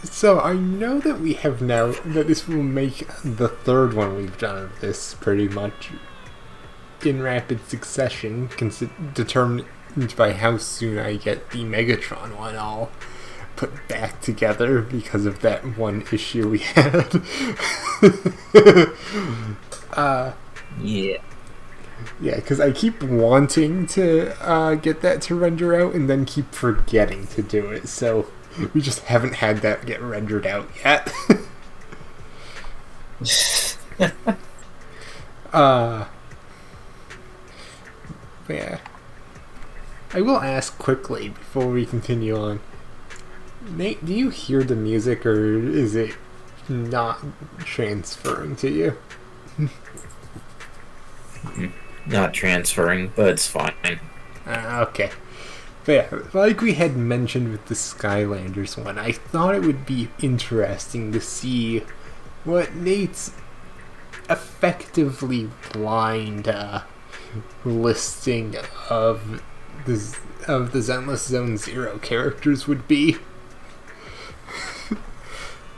So I know that we have now that this will make the third one we've done of this pretty much in rapid succession, determined by how soon I get the Megatron one all put back together because of that one issue we had. Yeah. Yeah, because I keep wanting to get that to render out and then keep forgetting to do it, so we just haven't had that get rendered out yet. Yeah. I will ask quickly before we continue on. Nate, do you hear the music or is it not transferring to you? Not transferring, but it's fine. Okay. But yeah, like we had mentioned with the Skylanders one, I thought it would be interesting to see what Nate's effectively blind listing of the Zenless Zone Zero characters would be.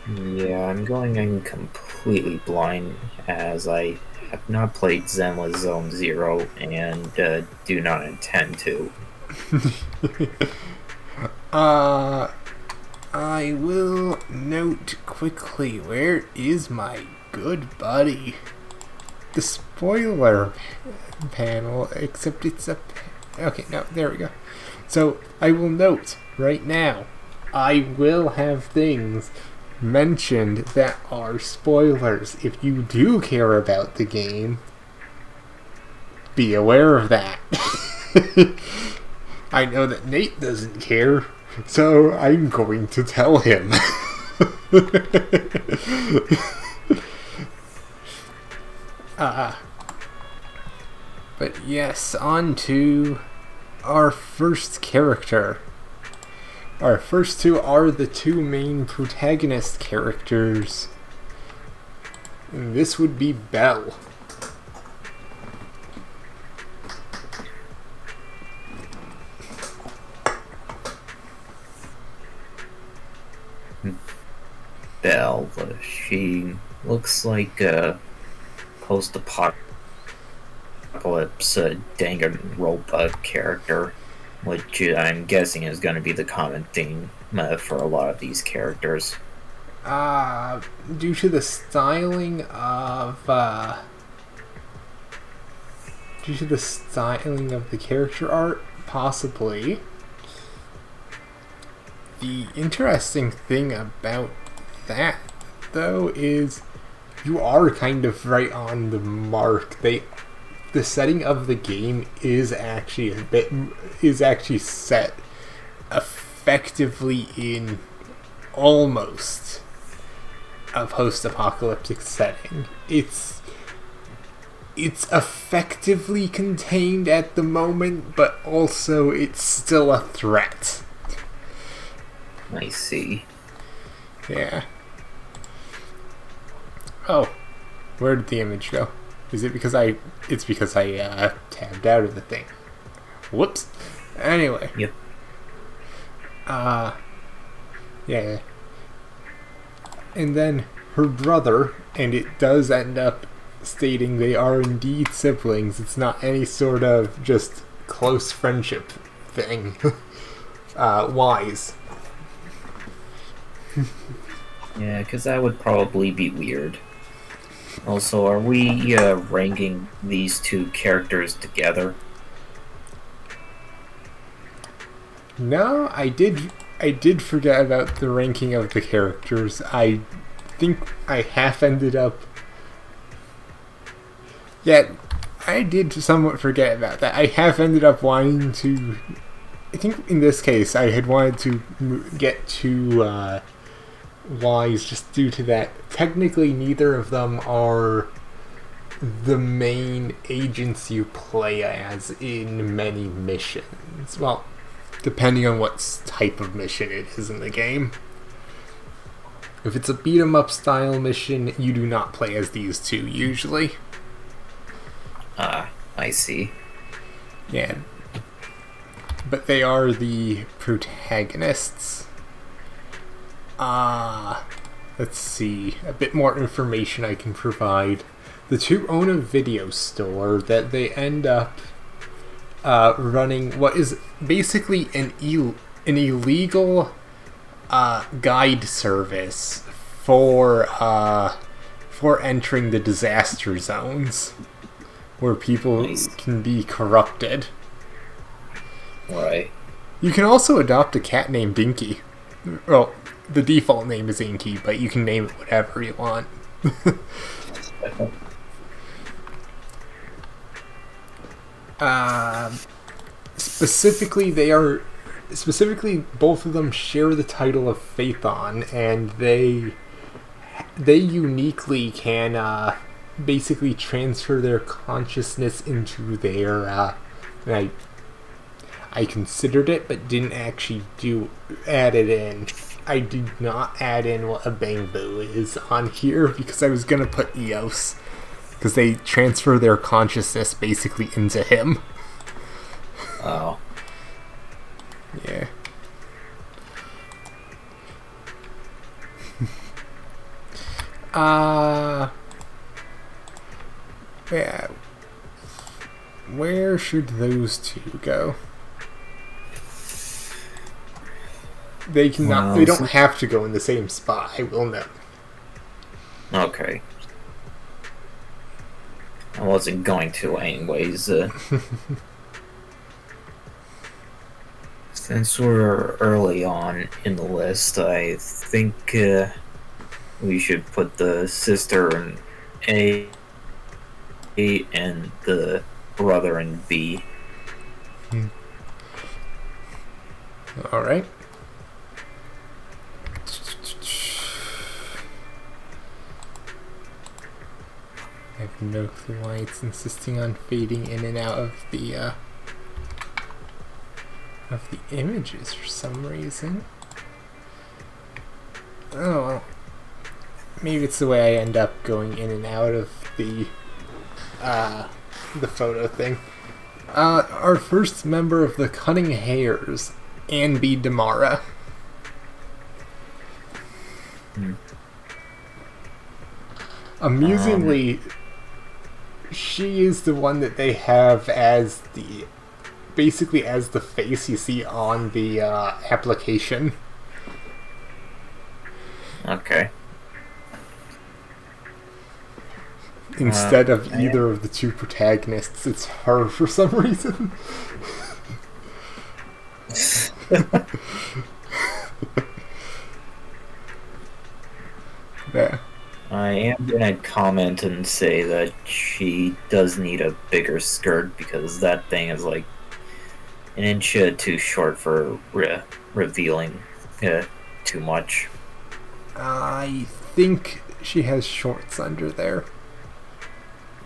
Yeah, I'm going in completely blind as I have not played Zenless Zone Zero and do not intend to. I will note quickly, where is my good buddy? The spoiler panel, except it's a... Okay, no, there we go. So, I will note right now, I will have things mentioned that are spoilers. If you do care about the game, be aware of that. I know that Nate doesn't care, so I'm going to tell him. But yes, on to our first character. Our first two are the two main protagonist characters. And this would be Belle. Belle, she looks like a post-apocalypse Danganronpa character, which I'm guessing is going to be the common theme for a lot of these characters. Due to the styling of the character art, possibly. The interesting thing about that, though, is you are kind of right on the mark. The setting of the game is actually set effectively in almost a post-apocalyptic setting. It's effectively contained at the moment, but also it's still a threat. I see. Yeah. Oh, where did the image go? Is it because it's because I tabbed out of the thing. Whoops. Anyway. Yep. Yeah. And then her brother, and it does end up stating they are indeed siblings. It's not any sort of just close friendship thing. Wise. Yeah, because that would probably be weird. Also, are we ranking these two characters together? No, I did forget about the ranking of the characters. I think I half ended up... Yeah, I did somewhat forget about that. I half ended up wanting to... I think in this case, I had wanted to get to Wise just due to that. Technically, neither of them are the main agents you play as in many missions. Well, depending on what type of mission it is in the game. If it's a beat-em-up style mission, you do not play as these two, usually. I see. Yeah. But they are the protagonists. Let's see. A bit more information I can provide. The two own a video store that they end up running what is basically an illegal guide service for entering the disaster zones where people can be corrupted. Right. You can also adopt a cat named Dinky. Well, the default name is Inky, but you can name it whatever you want. Specifically, both of them share the title of Phaethon, and they uniquely can basically transfer their consciousness into their. I considered it, but didn't actually add it in. I did not add in what a Bangbu is on here because I was gonna put Eos, because they transfer their consciousness basically into him. Oh. Yeah. Yeah. Where should those two go? They cannot. They don't have to go in the same spot. I will note. Okay. I wasn't going to, anyways. Since we're early on in the list, I think we should put the sister in A and the brother in B. All right. I have no clue why it's insisting on fading in and out of the images for some reason. Oh well. Maybe it's the way I end up going in and out of the photo thing. Our first member of the Cunning Hares, Anne B. Damara. Amusingly, she is the one that they have as basically as the face you see on the application. Okay. Instead of either of the two protagonists, it's her for some reason. Yeah. I am going to comment and say that she does need a bigger skirt because that thing is like an inch too short for revealing too much. I think she has shorts under there.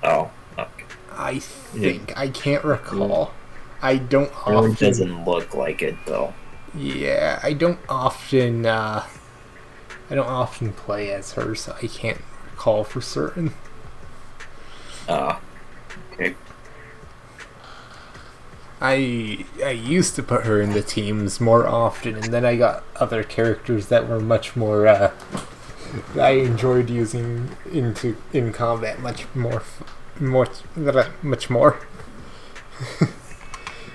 Oh, okay. I think. Yeah. I can't recall. I don't often... It doesn't look like it, though. Yeah, I don't often play as her, so I can't recall for certain. Okay. I used to put her in the teams more often, and then I got other characters that were much more I enjoyed using in combat much more.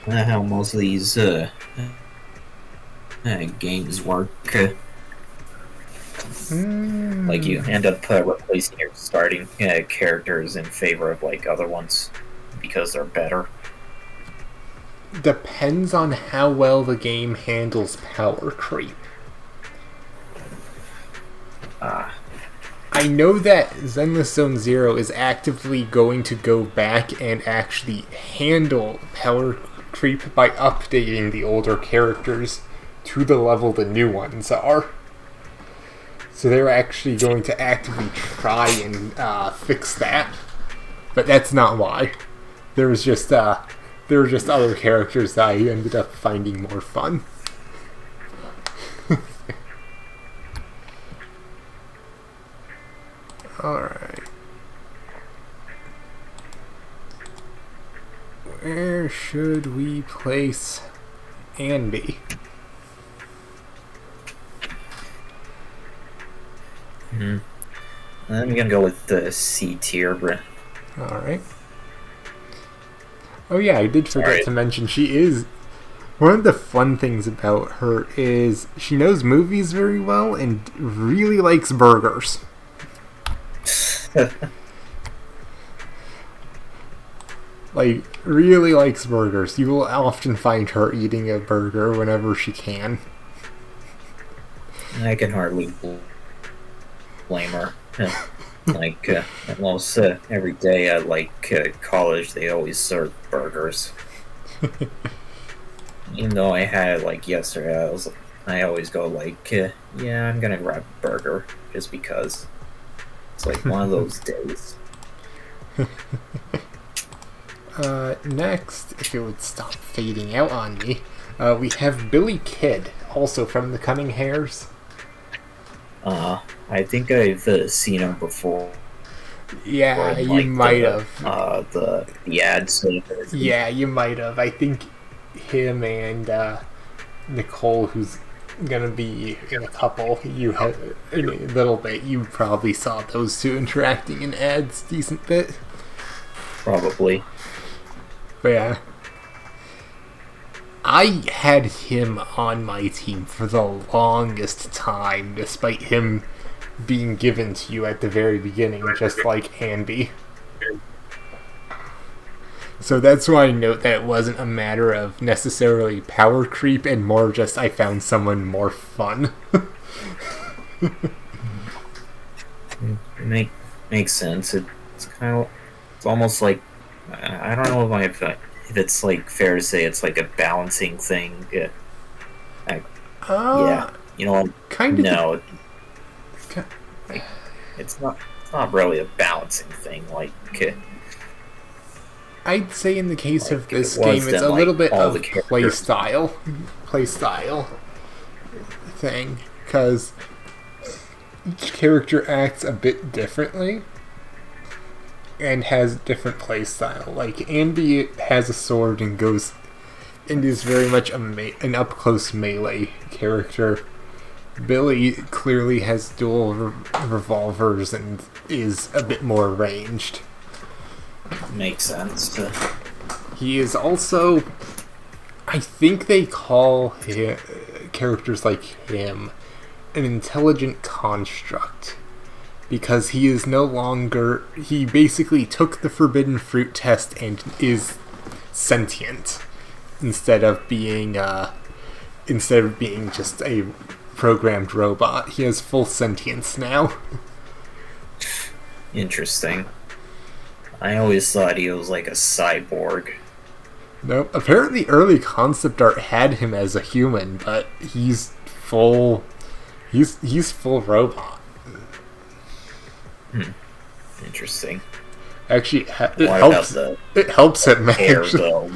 How most of these games work. Like you end up replacing your starting characters in favor of like other ones because they're better. Depends on how well the game handles power creep. I know that Zenless Zone Zero is actively going to go back and actually handle power creep by updating the older characters to the level the new ones are. So they're actually going to actively try and fix that. But that's not why. There were just other characters that I ended up finding more fun. Alright. Where should we place Andy? Mm. I'm gonna go with the C tier. Alright. Oh yeah, I did forget Sorry. to mention she is... One of the fun things about her is she knows movies very well and really likes burgers. Like, really likes burgers. You will often find her eating a burger whenever she can. I can hardly blame her. Like, almost every day at college, they always serve burgers. Even though I had it like yesterday, I always go like, yeah, I'm gonna grab a burger just because it's like one of those days. Next, if it would stop fading out on me, we have Billy Kid, also from the Cunning Hares. I think I've seen him before. Yeah, In, you might the, have. The ads. Yeah, you might have. I think him and Nicole, who's gonna be in a couple, you have in a little bit. You probably saw those two interacting in ads decent bit. Probably. But yeah, I had him on my team for the longest time, despite him being given to you at the very beginning, just like Andy. So that's why I note that it wasn't a matter of necessarily power creep and more just I found someone more fun. Makes sense. It's kind of, it's almost like, I don't know if it's like fair to say it's like a balancing thing. Yeah, you know, kind of. no, like, it's not really a balancing thing. Like, I'd say in the case of this it was game, it's then, a little bit all of the characters- playstyle thing, because each character acts a bit differently and has different playstyle. Like Andy has a sword and goes and is very much an up close melee character. Billy clearly has dual revolvers and is a bit more ranged. Makes sense. He is also, I think they call characters like him an intelligent construct, because he is no longer, he basically took the forbidden fruit test and is sentient instead of being just a programmed robot. He has full sentience now. Interesting. I always thought he was like a cyborg. Nope. Apparently early concept art had him as a human, but he's full full robot. Interesting. Actually, It helps him hair, actually. though.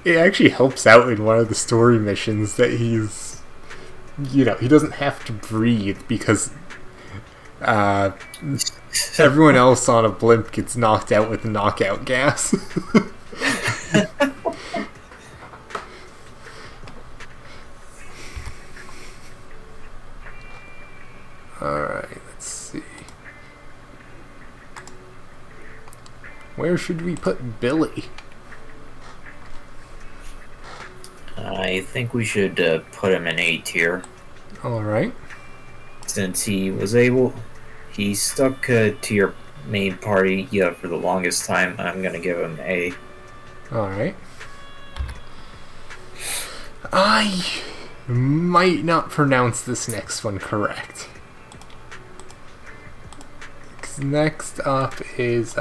It actually helps out in one of the story missions that he's, he doesn't have to breathe because everyone else on a blimp gets knocked out with knockout gas. Alright, let's see. Where should we put Billy? I think we should put him in A tier. Alright. Since he stuck to your main party for the longest time, I'm gonna give him A. Alright. I might not pronounce this next one correct. Next up is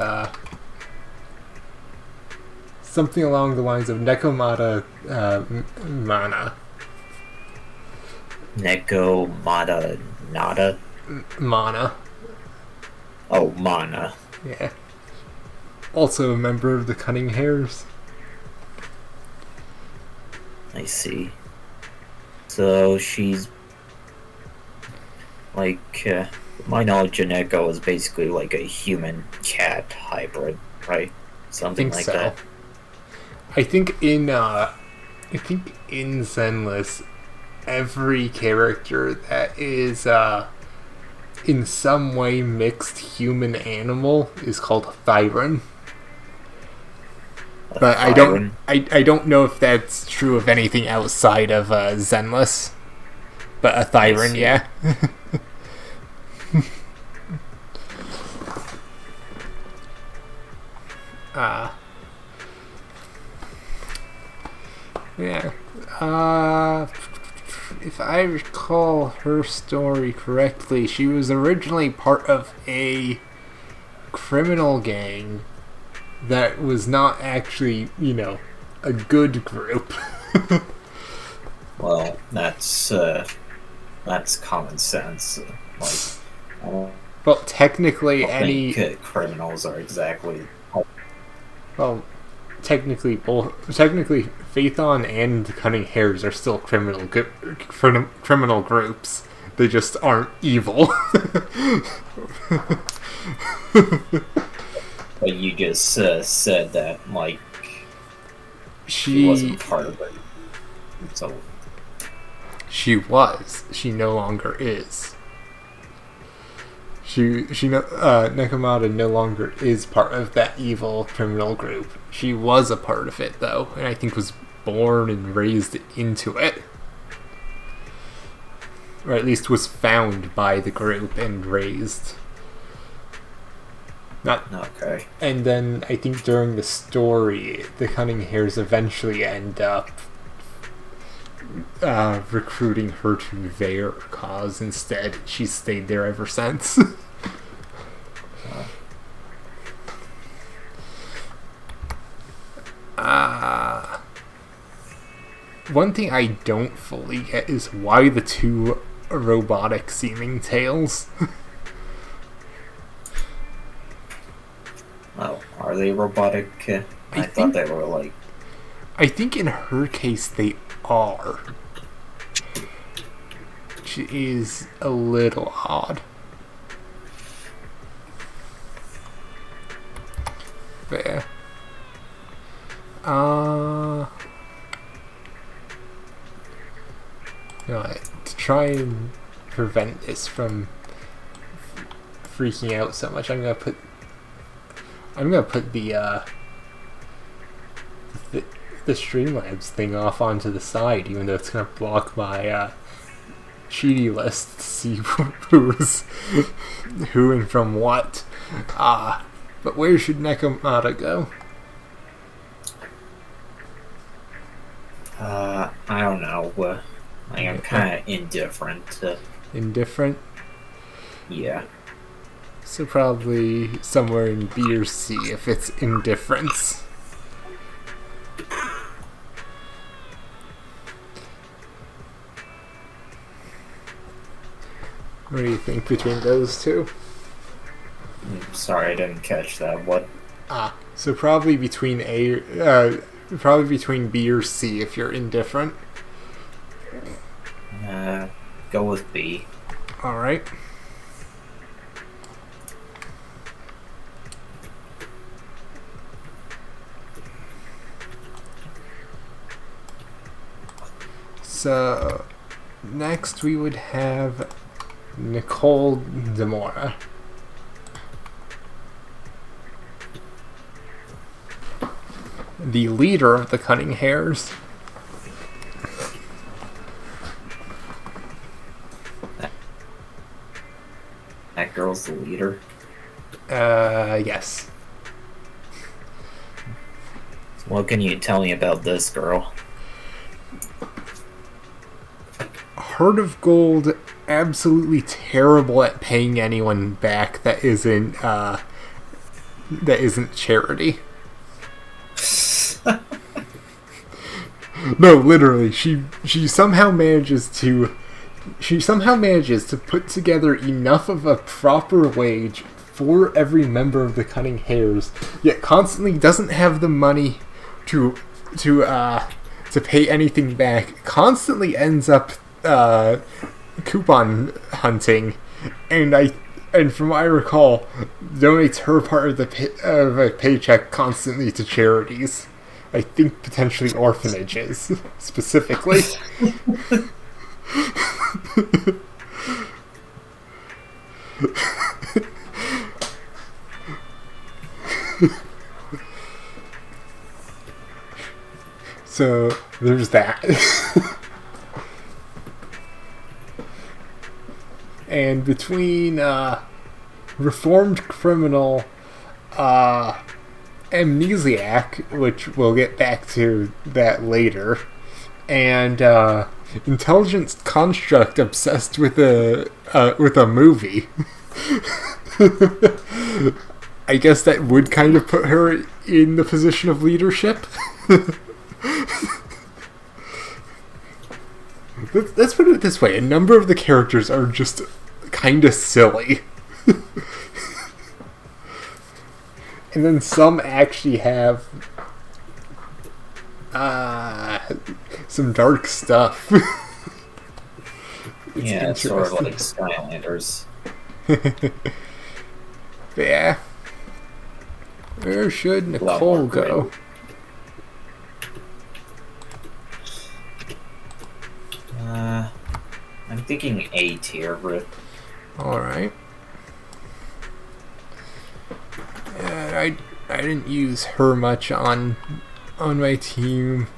something along the lines of Nekomata Mana. Nekomata Nada? Mana. Oh, Mana. Yeah. Also a member of the Cunning Hares. I see. So she's like, my knowledge of Neko is basically like a human-cat hybrid, right? Something like that. I think in Zenless, every character that is in some way mixed human animal is called a thyron. But I don't know if that's true of anything outside of Zenless. But a thyron, yeah. Yeah. If I recall her story correctly, she was originally part of a criminal gang that was not actually, a good group. Well, that's common sense. Well, technically, criminals are exactly. Well, technically, Phaethon and the Cunning Hares are still criminal groups. They just aren't evil. But you just said that, she wasn't part of it. So she was. She no longer is. Nekomata no longer is part of that evil criminal group. She was a part of it, though, and I think was born and raised into it. Or at least was found by the group and raised. Okay. And then I think during the story, the Cunning Hares eventually end up recruiting her to their cause instead. She's stayed there ever since. One thing I don't fully get is why the two robotic seeming tails. Oh, are they robotic? I thought they were I think in her case they are. Which is a little odd. But yeah. To try and prevent this from freaking out so much, I'm gonna put the Streamlabs thing off onto the side, even though it's gonna block my cheaty list to see who's who and from what. But where should Nekomata go? I don't know. I'm kind of indifferent. Indifferent? Yeah. So probably somewhere in B or C if it's indifference. What do you think between those two? Sorry, I didn't catch that. What? So probably between between B or C if you're indifferent. Go with B. All right. So next we would have Nicole Demora. The leader of the Cunning Hares. That girl's the leader? Yes. What can you tell me about this girl? Heart of Gold, absolutely terrible at paying anyone back that isn't charity. No, literally, she somehow manages to put together enough of a proper wage for every member of the Cunning Hares, yet constantly doesn't have the money to pay anything back. Constantly ends up coupon hunting, and from what I recall, donates her part of a paycheck constantly to charities. I think potentially orphanages, specifically. So there's that. And between reformed criminal, amnesiac, which we'll get back to that later, and intelligence construct obsessed with a movie. I guess that would kind of put her in the position of leadership. Let's put it this way: a number of the characters are just kind of silly. And then some actually have some dark stuff. Yeah, it's sort of like Skylanders. Yeah. Where should Nicole go? I'm thinking A tier, Rip. Alright. I didn't use her much on my team.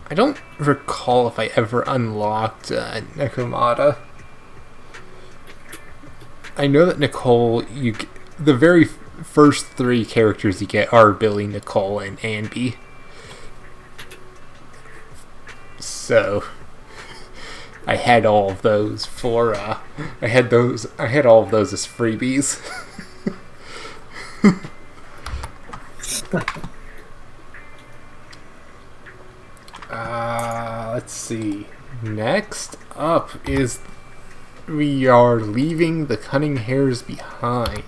I don't recall if I ever unlocked Nekomata. I know that Nicole, the very first 3 characters you get are Billy, Nicole, and Anby. So I had all of those for I had all of those as freebies. Let's see. Next up is we are leaving the Cunning Hares behind.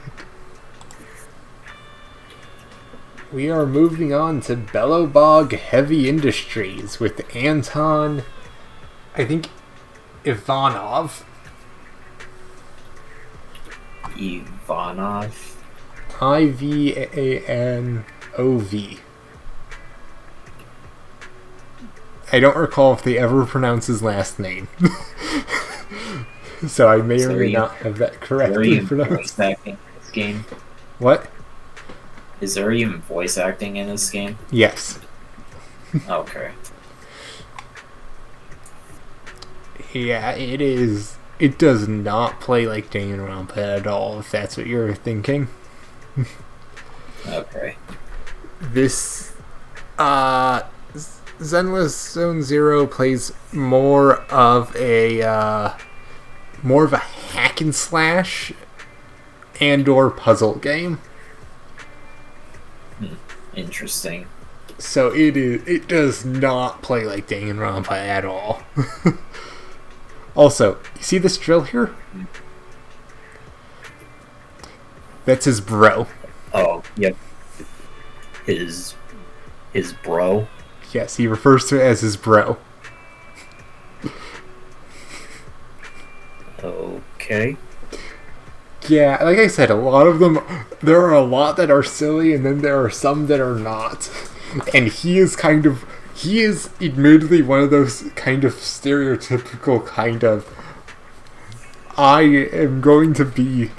We are moving on to Bellowbog Heavy Industries with Anton, I think, Ivanov. Ivanov? Ivanov. I don't recall if they ever pronounce his last name. So I may or may not have that correctly pronounced. Voice acting in this game? What? Is there even voice acting in this game? Yes. Okay. Yeah, it is. It does not play like Danganronpa at all, if that's what you're thinking. Okay. This, Zenless Zone Zero plays more of a hack and slash and/or puzzle game. Interesting. So it does not play like Danganronpa at all. Also, you see this drill here? That's his bro. Oh, yep. His bro? Yes, he refers to it as his bro. Okay. Yeah, like I said, a lot of them, there are a lot that are silly, and then there are some that are not. And he is admittedly one of those kind of stereotypical kind of, I am going to be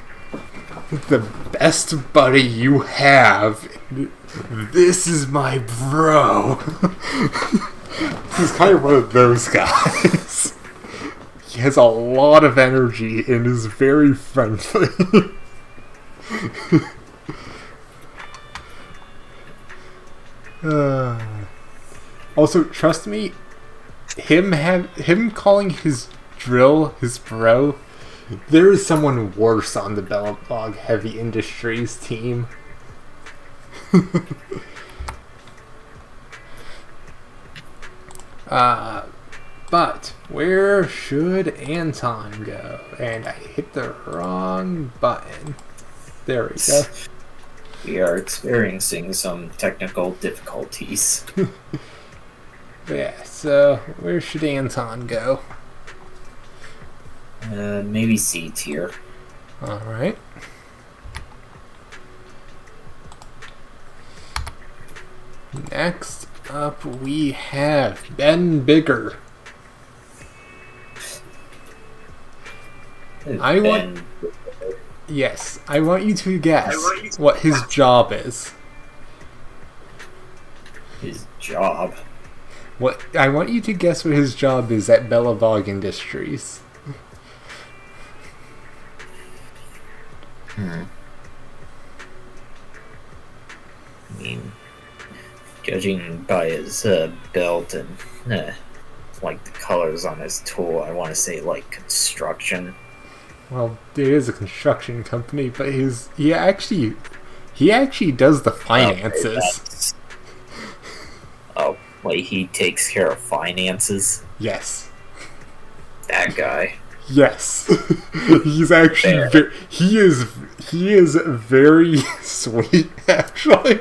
the best buddy you have. This is my bro. He's kind of one of those guys. He has a lot of energy and is very friendly. Also, trust me, him calling his drill his bro, there is someone worse on the Bellowbog Heavy Industries team. But where should Anton go? And I hit the wrong button. There we go. We are experiencing some technical difficulties. Yeah, so where should Anton go? Maybe C tier. Alright. Next up we have Ben Bigger. Yes, I want you to guess what his job is. His job? What I want you to guess what his job is at Bellavog Industries. I mean, judging by his belt and like the colors on his tool, I want to say like construction. Well, it is a construction company, but he actually does the finances. Oh, like he takes care of finances. Yes. That guy. Yes. He's actually he is very sweet actually.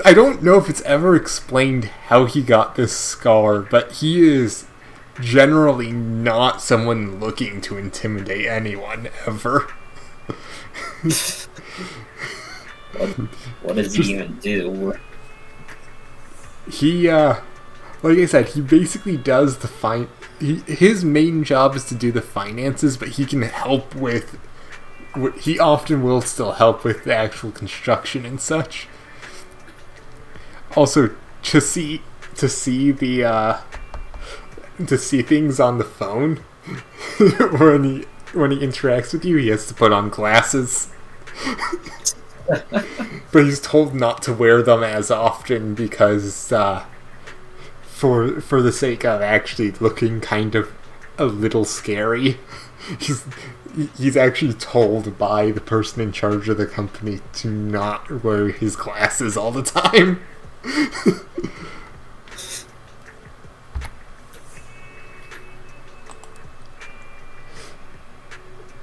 I don't know if it's ever explained how he got this scar, but he is generally not someone looking to intimidate anyone ever. What does he even do? He like I said, he basically does the his main job is to do the finances, but he can help with he often will still help with the actual construction and such. Also, to see the to see things on the phone when he interacts with you, he has to put on glasses. But he's told not to wear them as often because for the sake of actually looking kind of a little scary. He's actually told by the person in charge of the company to not wear his glasses all the time.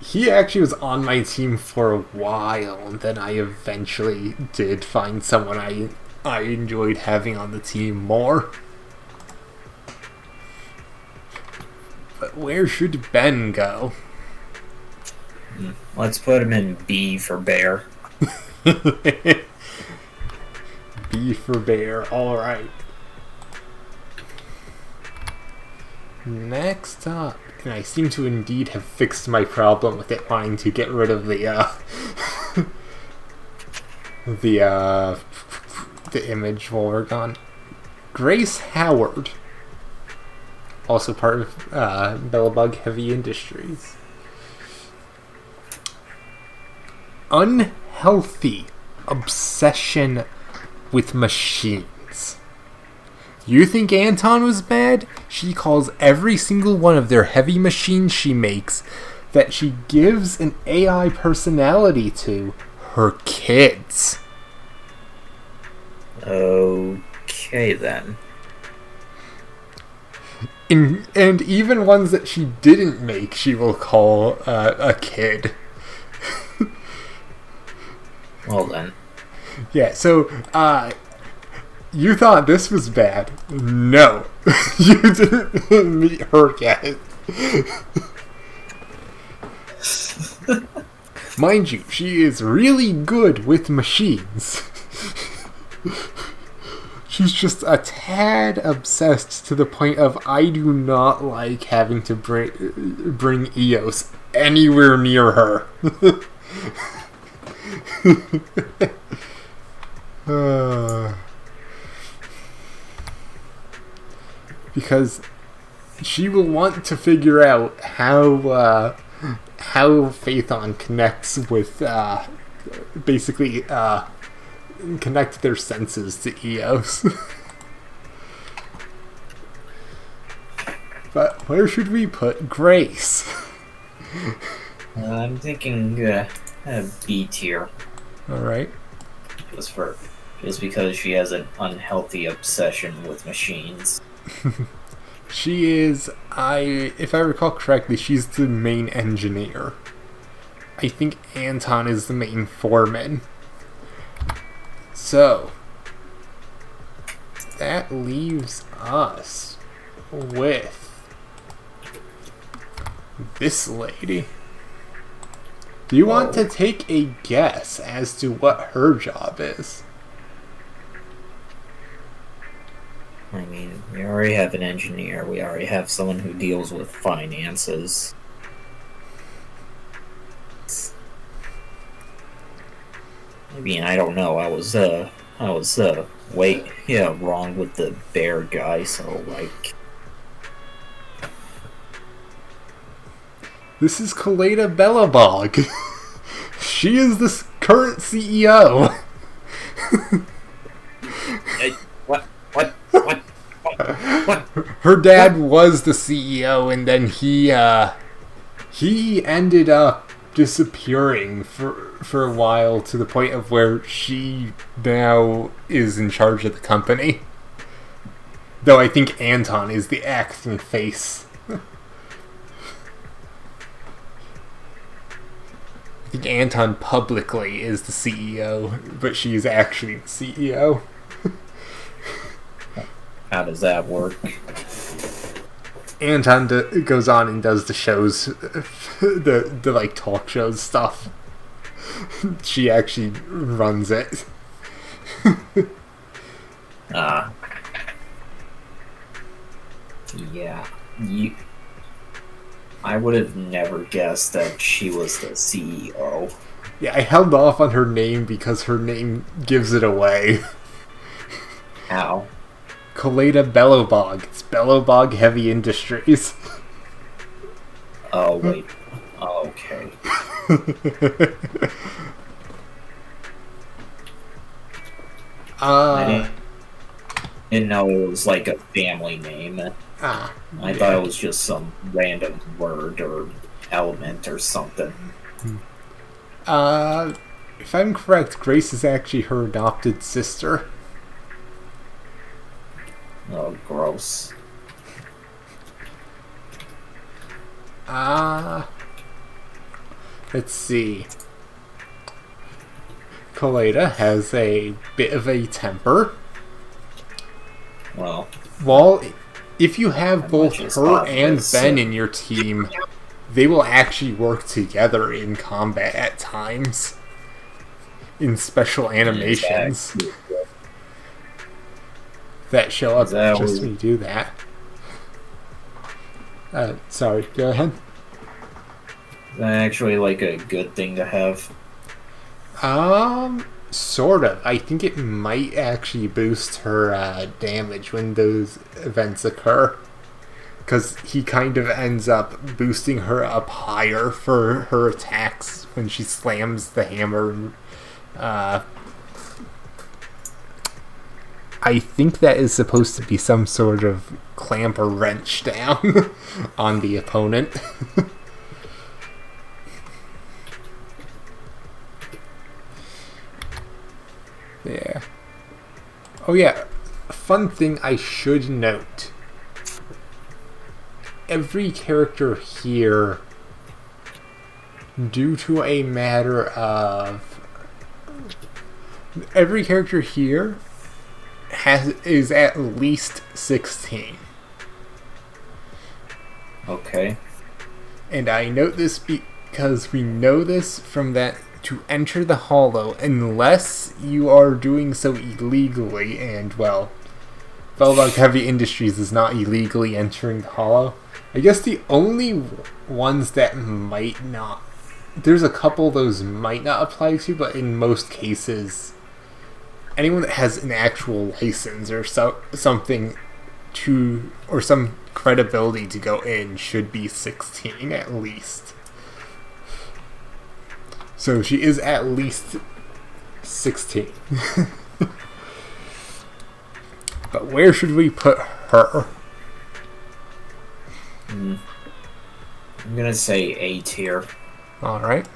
He actually was on my team for a while, and then I eventually did find someone I enjoyed having on the team more. But where should Ben go? Let's put him in B for bear. B for bear, alright. Next up, and I seem to indeed have fixed my problem with it wanting to get rid of the image while we're gone. Grace Howard, also part of Bellabug Heavy Industries. Unhealthy obsession with machines. You think Anton was bad? She calls every single one of their heavy machines she makes that she gives an AI personality to her kids. Okay then. And even ones that she didn't make, she will call a kid. Well then. Yeah, so, you thought this was bad. No. You didn't meet her yet. Mind you, she is really good with machines. She's just a tad obsessed to the point of I do not like having to bring Eos anywhere near her. Because she will want to figure out how Phaethon connects with basically connect their senses to Eos. But where should we put Grace? I'm thinking B tier. Alright. Just because she has an unhealthy obsession with machines. She is, if I recall correctly, she's the main engineer. I think Anton is the main foreman. So, that leaves us with this lady. Do you want to take a guess as to what her job is? I mean, we already have an engineer. We already have someone who deals with finances. I mean, I don't know. I was, wrong with the bear guy, so, like... This is Kaleda Bellabog. She is the current CEO. What? What? What? What? Her dad was the CEO, and then he ended up disappearing for a while to the point of where she now is in charge of the company. Though I think Anton is the acting face. I think Anton publicly is the CEO, but she is actually the CEO. How does that work? Anton goes on and does the shows, the like talk shows stuff. She actually runs it. Yeah. I would have never guessed that she was the CEO. Yeah, I held off on her name because her name gives it away. How? Kaleda Bellabog. It's Bellabog Heavy Industries. Oh, wait. Oh, okay. I didn't know it was like a family name. I thought it was just some random word or element or something. If I'm correct, Grace is actually her adopted sister. Oh, gross. Let's see. Kaleda has a bit of a temper. Well, if you have both her and Ben in your team, they will actually work together in combat at times. In special animations that show up just when you do that. Sorry, go ahead. Is that actually like a good thing to have? Sort of. I think it might actually boost her damage when those events occur. Because he kind of ends up boosting her up higher for her attacks when she slams the hammer. I think that is supposed to be some sort of clamp or wrench down on the opponent. Yeah. Oh yeah, a fun thing I should note. Every character here, due to a matter of... Every character here is at least 16. Okay. And I note this because we know this from that to enter the Hollow, unless you are doing so illegally, and well, Bellabog Heavy Industries is not illegally entering the Hollow. I guess the only ones that might not... There's a couple those might not apply to, but in most cases, anyone that has an actual license or something to... or some credibility to go in should be 16 at least. So she is at least 16. But where should we put her? I'm gonna say A tier. Alright.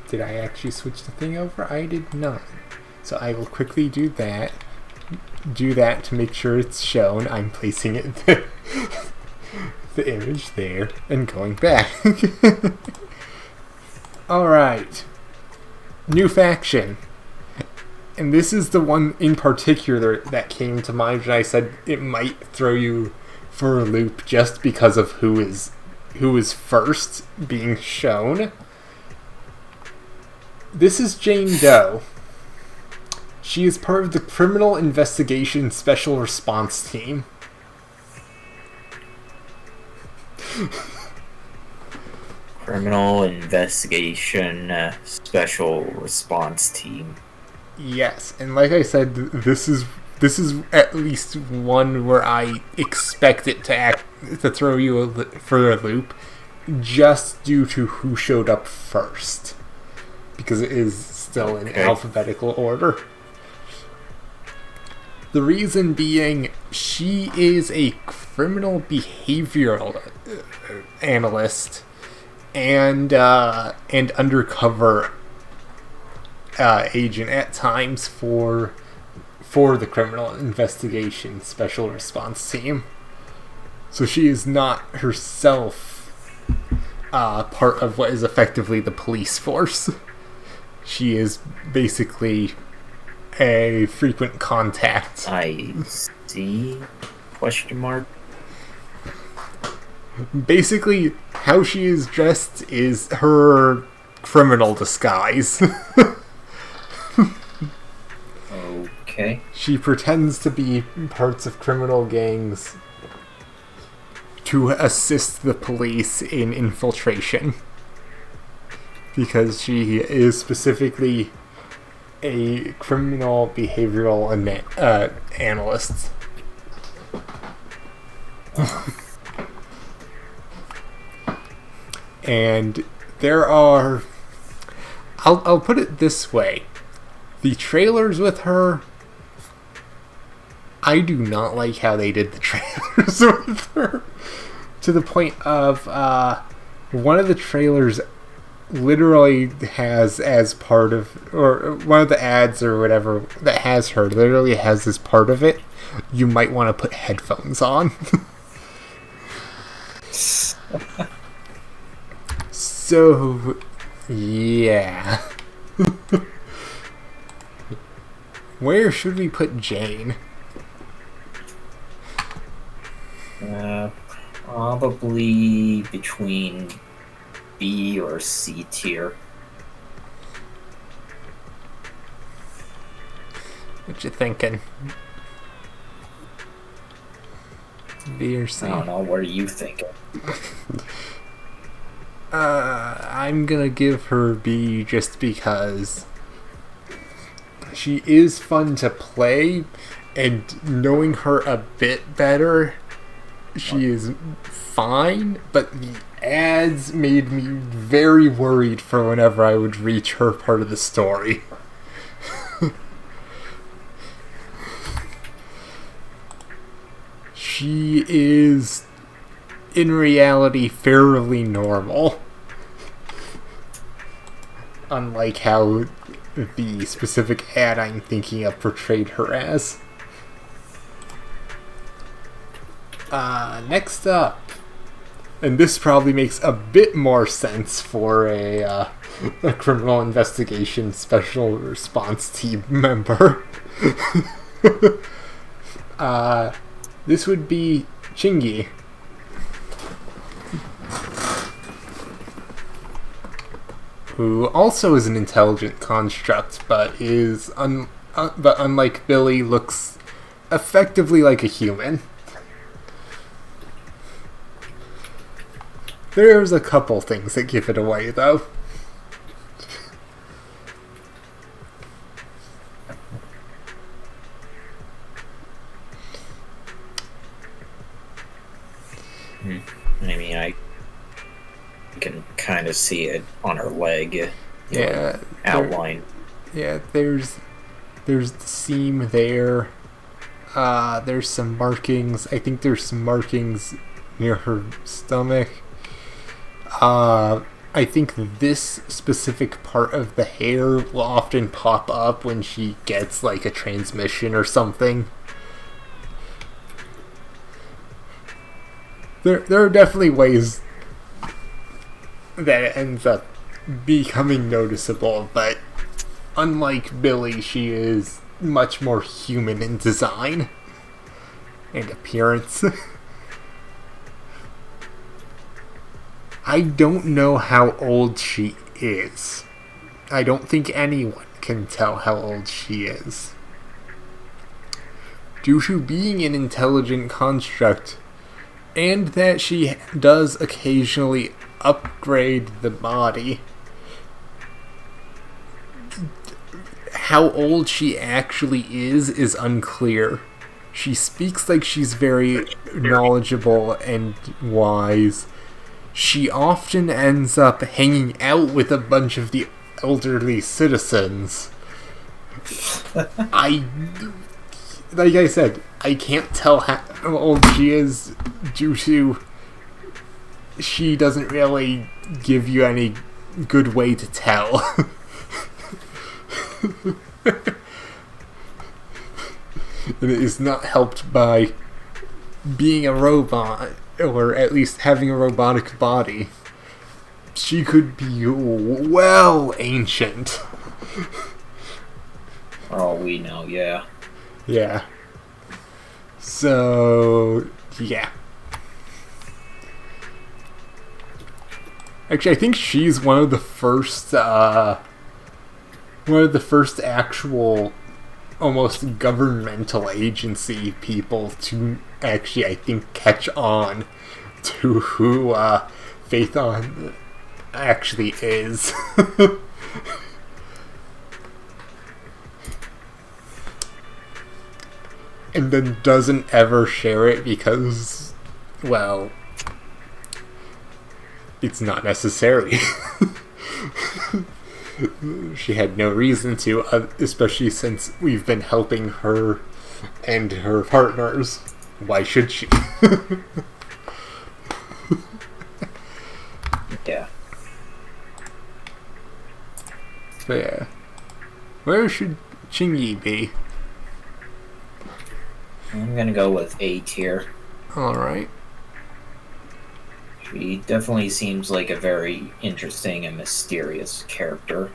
Did I actually switch the thing over? I did not. So I will quickly do that. Do that to make sure it's shown. I'm placing it the image there and going back. Alright. New faction. And this is the one in particular that came to mind when I said it might throw you for a loop just because of who is first being shown. This is Jane Doe. She is part of the Criminal Investigation Special Response Team. Criminal Investigation Special Response Team. Yes, and like I said, this is at least one where I expect it to throw you for a loop, just due to who showed up first, because it is still in alphabetical order. The reason being, she is a criminal behavioral analyst and undercover agent at times for the Criminal Investigation Special Response Team. So she is not herself part of what is effectively the police force. She is basically a frequent contact. I see. Question mark. Basically, how she is dressed is her criminal disguise. Okay. She pretends to be parts of criminal gangs to assist the police in infiltration. Because she is specifically a criminal behavioral analyst. And there are... I'll put it this way. The trailers with her... I do not like how they did the trailers with her. To the point of... one of the trailers literally has as part of... Or one of the ads or whatever that has her literally has as part of it. You might want to put headphones on. So, yeah. Where should we put Jane? Probably between B or C tier. What you thinking? B or C? I don't know. What are you thinking? I'm gonna give her B just because she is fun to play, and knowing her a bit better, she is fine, but the ads made me very worried for whenever I would reach her part of the story. She is, in reality, fairly normal. Unlike how the specific ad I'm thinking of portrayed her as. Next up, and this probably makes a bit more sense for a criminal investigation special response team member. This would be Chingy. Who also is an intelligent construct, but is but unlike Billy, looks effectively like a human. There's a couple things that give it away, though. I mean, I can kind of see it on her leg. Yeah. Outline. There's the seam there. There's some markings. I think there's some markings near her stomach. I think this specific part of the hair will often pop up when she gets like a transmission or something. There are definitely ways that it ends up becoming noticeable, but unlike Billy, she is much more human in design and appearance. I don't know how old she is. I don't think anyone can tell how old she is. Due to being an intelligent construct, and that she does occasionally upgrade the body. How old she actually is unclear. She speaks like she's very knowledgeable and wise. She often ends up hanging out with a bunch of the elderly citizens. Like I said, I can't tell how old she is due to she doesn't really give you any good way to tell. And it is not helped by being a robot, or at least having a robotic body. She could be well ancient. For all we know, yeah. Yeah. So, yeah. Actually, I think she's one of the first actual, almost governmental agency people to actually, I think, catch on to who Phaethon actually is. And then doesn't ever share it because, well, it's not necessary. She had no reason to, especially since we've been helping her and her partners. Why should she? Yeah. But yeah. Where should Chingy be? I'm gonna go with A tier. Alright. She definitely seems like a very interesting and mysterious character.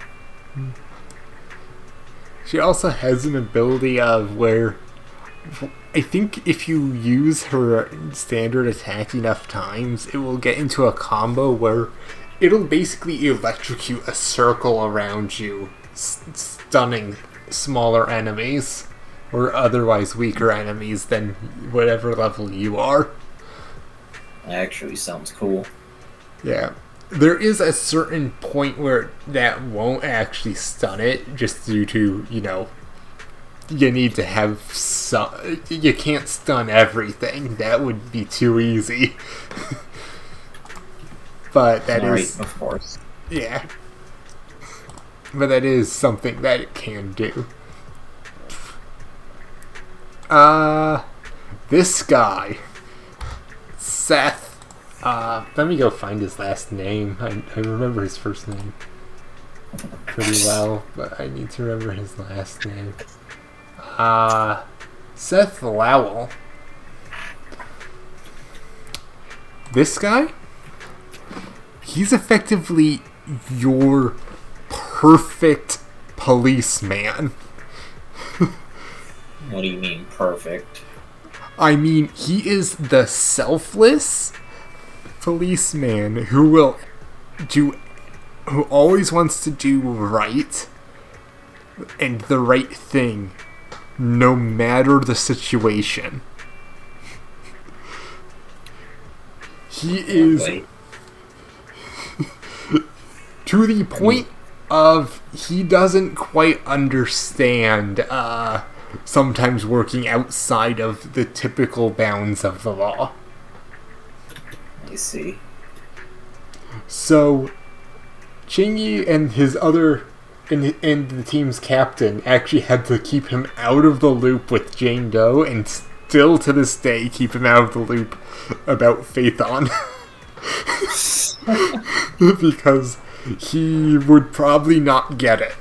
She also has an ability of where I think if you use her standard attack enough times, it will get into a combo where it'll basically electrocute a circle around you, stunning smaller enemies or otherwise weaker enemies than whatever level you are. That actually sounds cool. Yeah. There is a certain point where that won't actually stun it, just due to, you need to have some... You can't stun everything. That would be too easy. But that is... Right, of course. Yeah. But that is something that it can do. This guy, Seth. Let me go find his last name. I remember his first name pretty well, but I need to remember his last name. Seth Lowell. This guy? He's effectively your perfect policeman. What do you mean, perfect? I mean, he is the selfless policeman who always wants to do right and the right thing, no matter the situation. He is to the point of he doesn't quite understand sometimes working outside of the typical bounds of the law. I see. So, Chingy and his other and the team's captain actually had to keep him out of the loop with Jane Doe, and still to this day keep him out of the loop about Phaethon. Because he would probably not get it.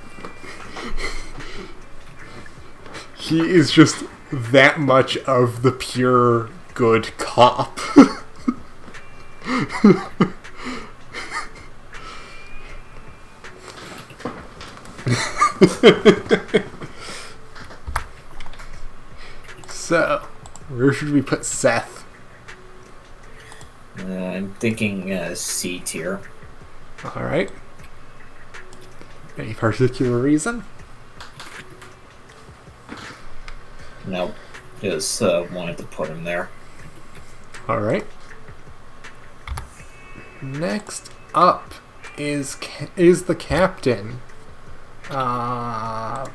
He is just that much of the pure good cop. So, where should we put Seth? I'm thinking C tier. Alright. Any particular reason? Nope. Just wanted to put him there. Alright. Next up is the captain. I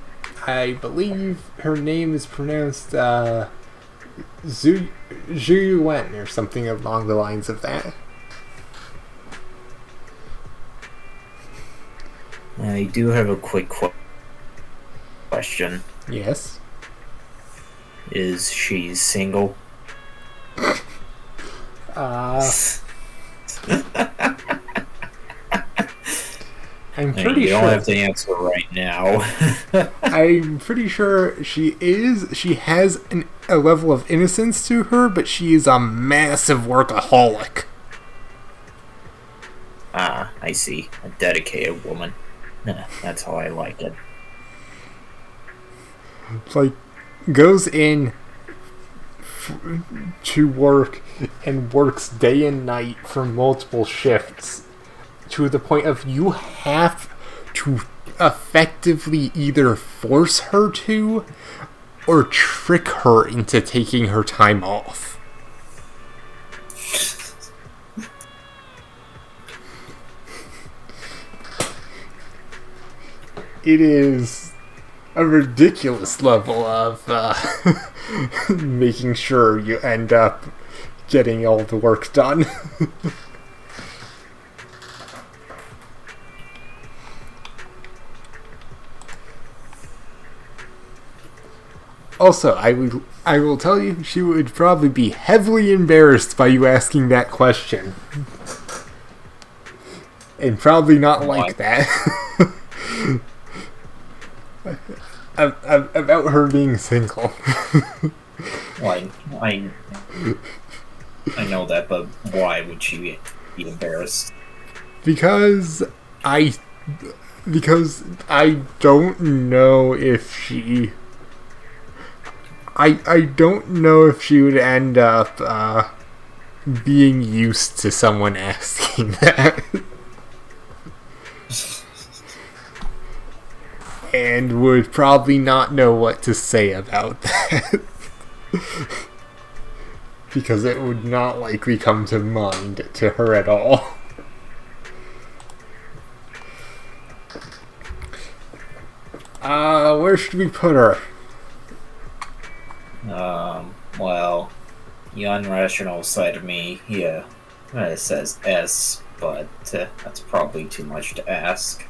believe her name is pronounced Zhu Yuan or something along the lines of that. I do have a quick question. Yes. Is she single? I'm pretty sure. You sure. don't have to answer right now. I'm pretty sure she is. She has a level of innocence to her, but she is a massive workaholic. Ah, I see. A dedicated woman. That's how I like it. Like, goes in to work and works day and night for multiple shifts to the point of you have to effectively either force her to or trick her into taking her time off. It is a ridiculous level of making sure you end up getting all the work done. Also, I will tell you, she would probably be heavily embarrassed by you asking that question. And probably not like that. About her being single. Well, I know that, but why would she be embarrassed? Because I don't know if she... I don't know if she would end up being used to someone asking that. And would probably not know what to say about that. Because it would not likely come to mind to her at all. Where should we put her? Well, the unrational side of me, yeah, it says S, but that's probably too much to ask.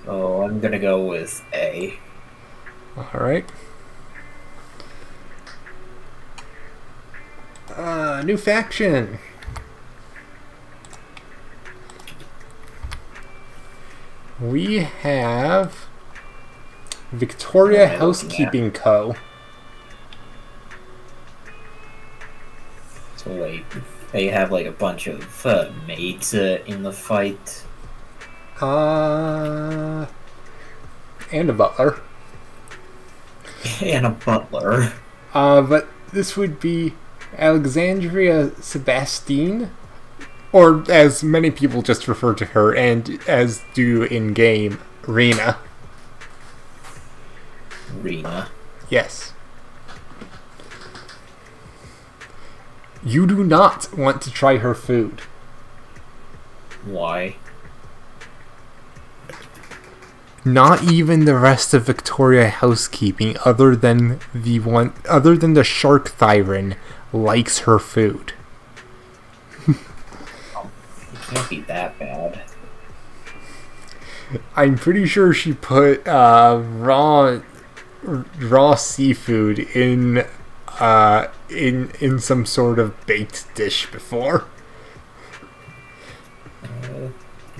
So I'm gonna go with A. Alright. New faction. We have Victoria Housekeeping Co. So wait, they have like a bunch of maids in the fight. And a butler. And a butler. But this would be Alexandria Sebastine, or as many people just refer to her, and as do in game, Rena. Rena. Yes. You do not want to try her food. Why? Not even the rest of Victoria Housekeeping, other than the Shark Thyron, likes her food. It can't be that bad. I'm pretty sure she put raw seafood in some sort of baked dish before.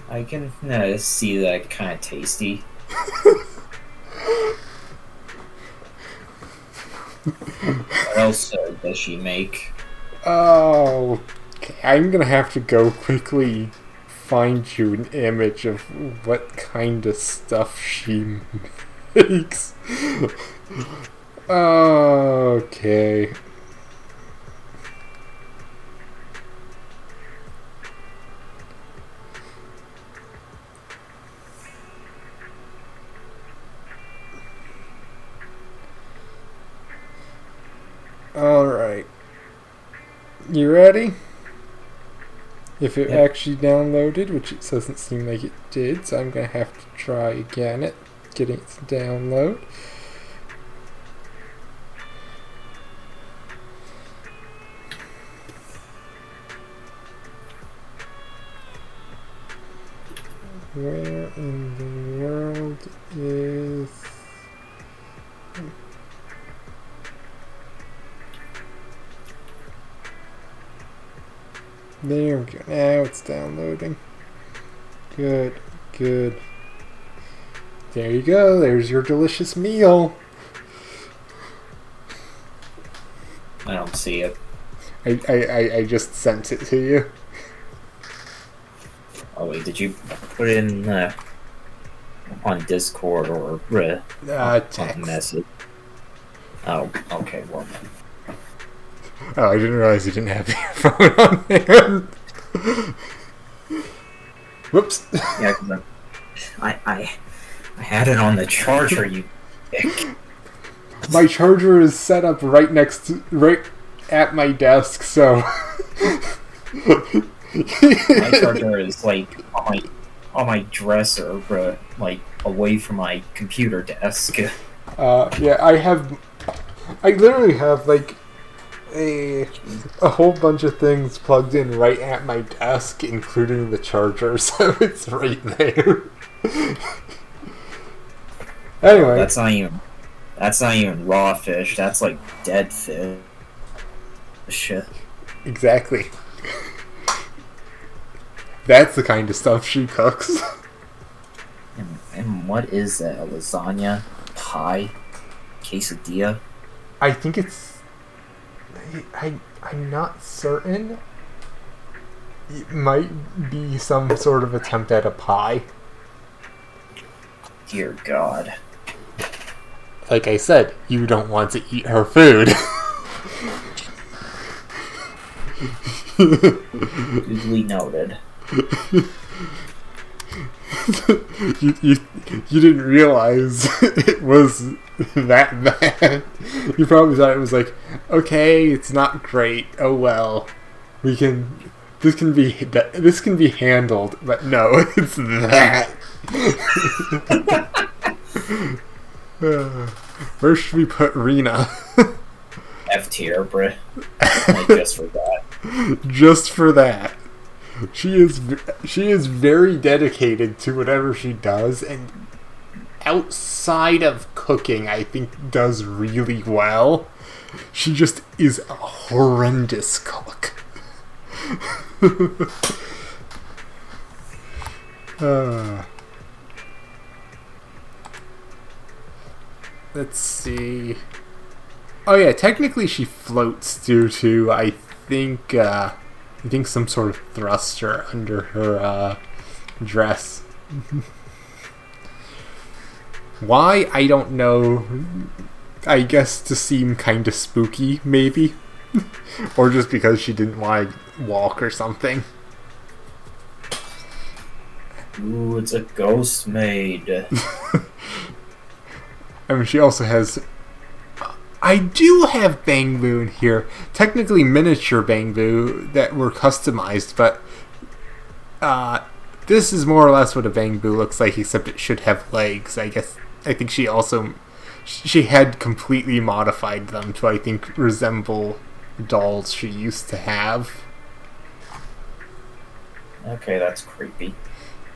I can see that kind of tasty. What else does she make? Oh, okay. I'm gonna have to go quickly find you an image of what kind of stuff she makes. Okay. Alright. You ready? if it Yep. actually downloaded, which it doesn't seem like it did, so I'm going to have to try again at getting it to download. Where in the world is... There we go. Now it's downloading. Good, good. There you go. There's your delicious meal. I don't see it. I just sent it to you. Oh wait, did you put it in on Discord or on Text. message? Oh, okay. Well, Oh, I didn't realize you didn't have your phone on there. Whoops. yeah, 'cause I had it on the charger. You dick. My charger is set up right at my desk, so. My charger is like on my dresser, like away from my computer desk. Yeah, I literally have like a whole bunch of things plugged in right at my desk, including the charger, so it's right there. Anyway, That's not even raw fish. That's like dead fish. exactly. That's the kind of stuff she cooks. And what is that? A lasagna? Pie? Quesadilla? I think it's... I'm not certain. It might be some sort of attempt at a pie. Dear God. Like I said, you don't want to eat her food. Duly noted. you didn't realize it was that bad. You probably thought it was like, okay, it's not great. Oh well, this can be handled. But no, it's that. Where should we put Rena? F tier, bruh. Like, just for that. Just for that. She is very dedicated to whatever she does, and outside of cooking, I think does really well. She just is a horrendous cook. Let's see. Oh yeah, technically she floats due to I think some sort of thruster under her dress. Why? I don't know. I guess to seem kind of spooky, maybe. Or just because she didn't want to walk or something. Ooh, it's a ghost maid. I mean, she also has... I do have Bangbu in here. Technically miniature Bangbu that were customized, but this is more or less what a Bangbu looks like, except it should have legs. I think she had completely modified them to, I think, resemble dolls she used to have. Okay, that's creepy.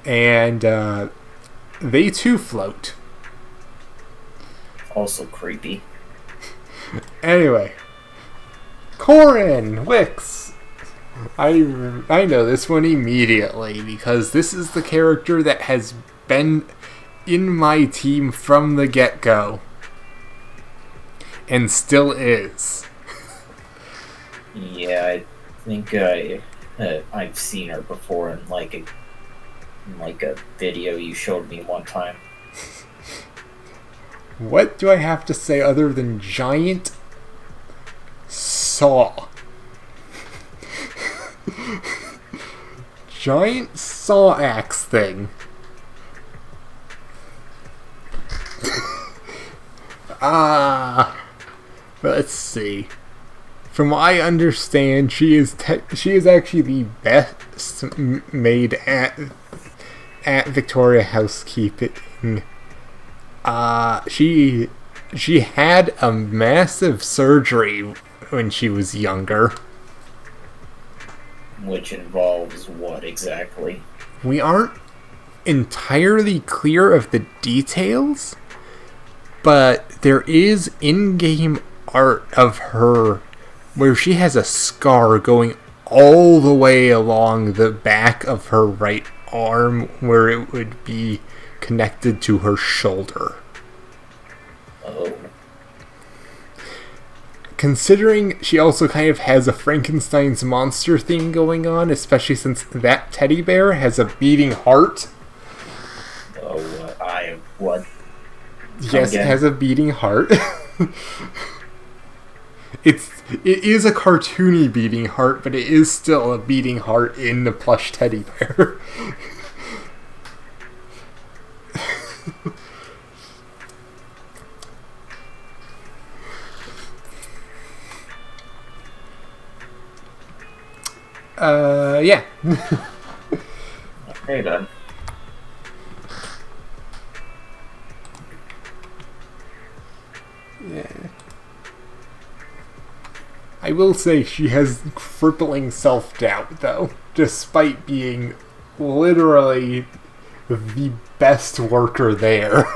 And they too float. Also creepy. Anyway, Corin Wicks. I know this one immediately because this is the character that has been in my team from the get-go and still is. Yeah, I think I've seen her before in like a video you showed me one time. What do I have to say other than giant saw? Giant saw axe thing. Let's see. from what I understand, she is actually the best maid at Victoria Housekeeping. She had a massive surgery when she was younger. Which involves what exactly? We aren't entirely clear of the details, but there is in-game art of her where she has a scar going all the way along the back of her right arm where it would be connected to her shoulder. Oh. Considering she also kind of has a Frankenstein's monster thing going on, especially since that teddy bear has a beating heart. Oh, what? Yes, it has a beating heart. It is a cartoony beating heart, but it is still a beating heart in the plush teddy bear. Yeah. Okay then. Yeah. I will say she has crippling self-doubt, though, despite being literally the best worker there.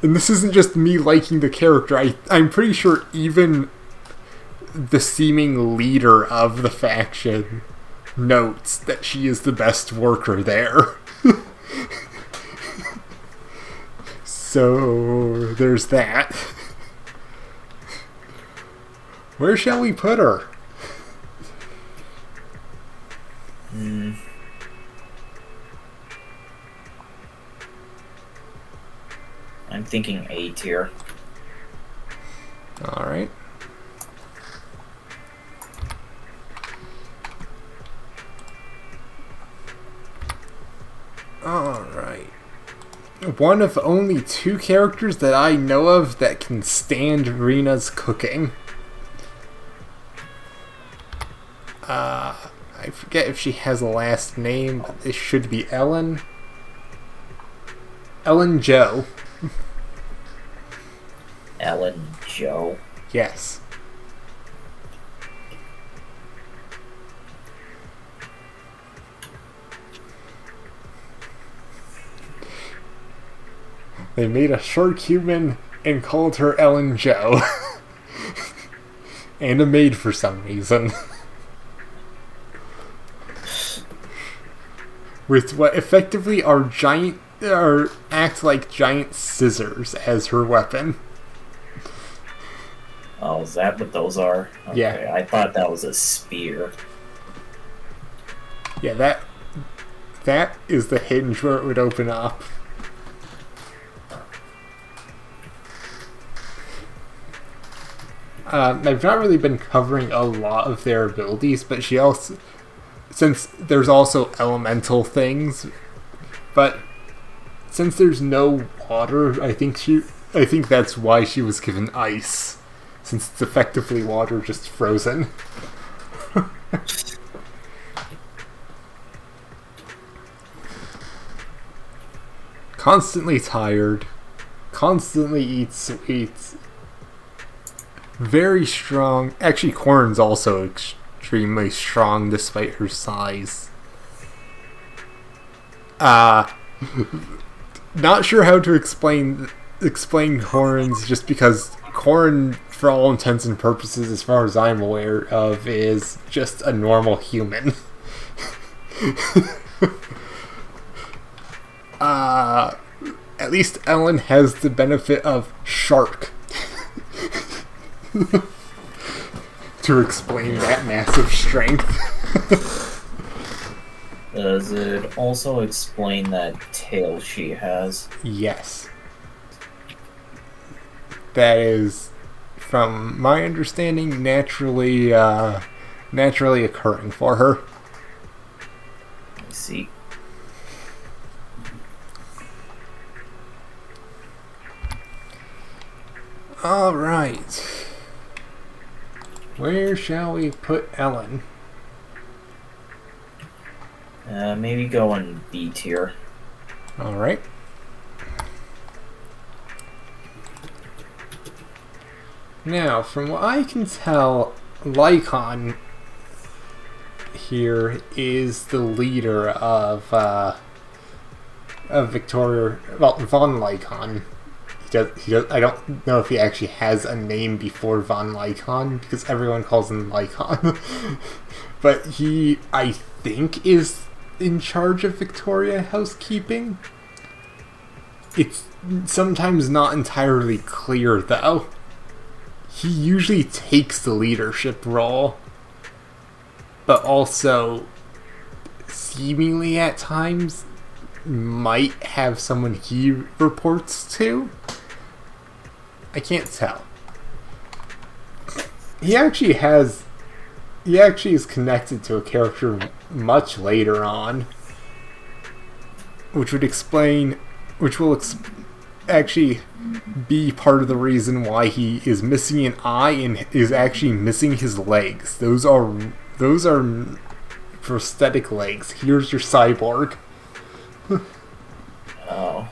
And this isn't just me liking the character. I'm pretty sure even the seeming leader of the faction notes that she is the best worker there. So, there's that. Where shall we put her? I'm thinking A tier. Alright. Alright. One of only 2 characters that I know of that can stand Rena's cooking. I forget if she has a last name, but it should be Ellen. Ellen Jo. Ellen Jo. Yes. They made a short human and called her Ellen Jo. And a maid for some reason. With what effectively are act like giant scissors as her weapon. Oh, is that what those are? Okay, Yeah. I thought that was a spear. Yeah, that is the hinge where it would open up. I've not really been covering a lot of their abilities, but she also, since there's also elemental things, but since there's no water, I think that's why she was given ice, since it's effectively water just frozen. Constantly tired, constantly eats sweets. Very strong. Actually, Corrin's also extremely strong despite her size. Not sure how to explain Corrin's, just because Corrin, for all intents and purposes, as far as I'm aware of, is just a normal human. At least Ellen has the benefit of shark. To explain that massive strength. Does it also explain that tail she has? Yes. That is, from my understanding, naturally occurring for her. I see. Alright. Where shall we put Ellen? Maybe go in B tier. Alright. Now, from what I can tell, Lycon here is the leader of Victoria. Well, von Lycon. He does. I don't know if he actually has a name before von Lycon because everyone calls him Lycon. But he, I think, is in charge of Victoria housekeeping. It's sometimes not entirely clear, though. He usually takes the leadership role, but also seemingly at times might have someone he reports to. I can't tell. He actually is connected to a character much later on, which will actually be part of the reason why he is missing an eye and is actually missing his legs. Those are prosthetic legs. Here's your cyborg. Oh.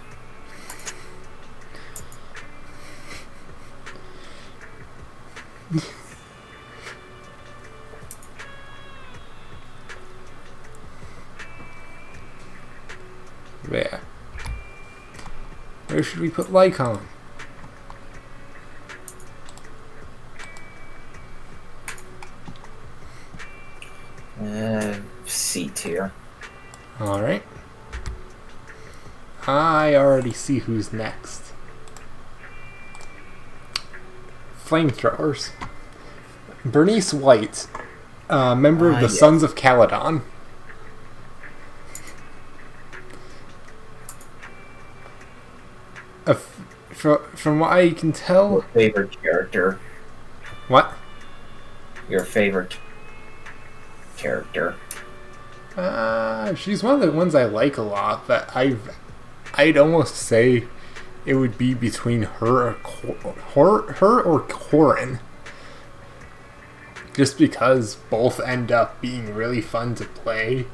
There. Where should we put Lycon? C tier. Alright. I already see who's next. Flamethrowers. Bernice White, member of the yes. Sons of Caledon. From what I can tell... Your favorite character. What? Your favorite character. She's one of the ones I like a lot, but I'd almost say it would be between her or Corin. Just because both end up being really fun to play.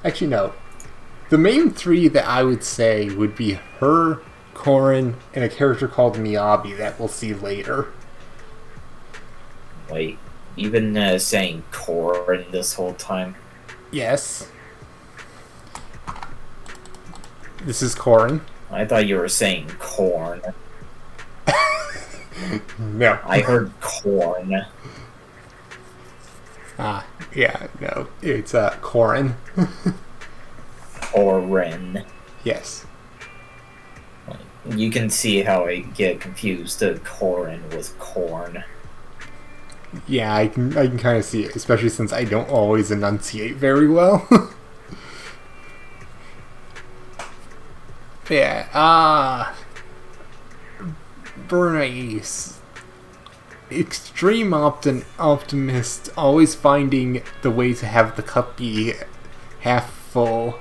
Actually, no. The main three that I would say would be her, Corin, and a character called Miyabi that we'll see later. Wait, you've been saying Corin this whole time? Yes. This is Corin. I thought you were saying corn. No. I heard corn. Yeah, no. It's Corin. Corin. Yes. You can see how I get confused Corin with corn. Yeah, I can kind of see it, especially since I don't always enunciate very well. Yeah, Bernice. Extreme optimist, always finding the way to have the cup be half full.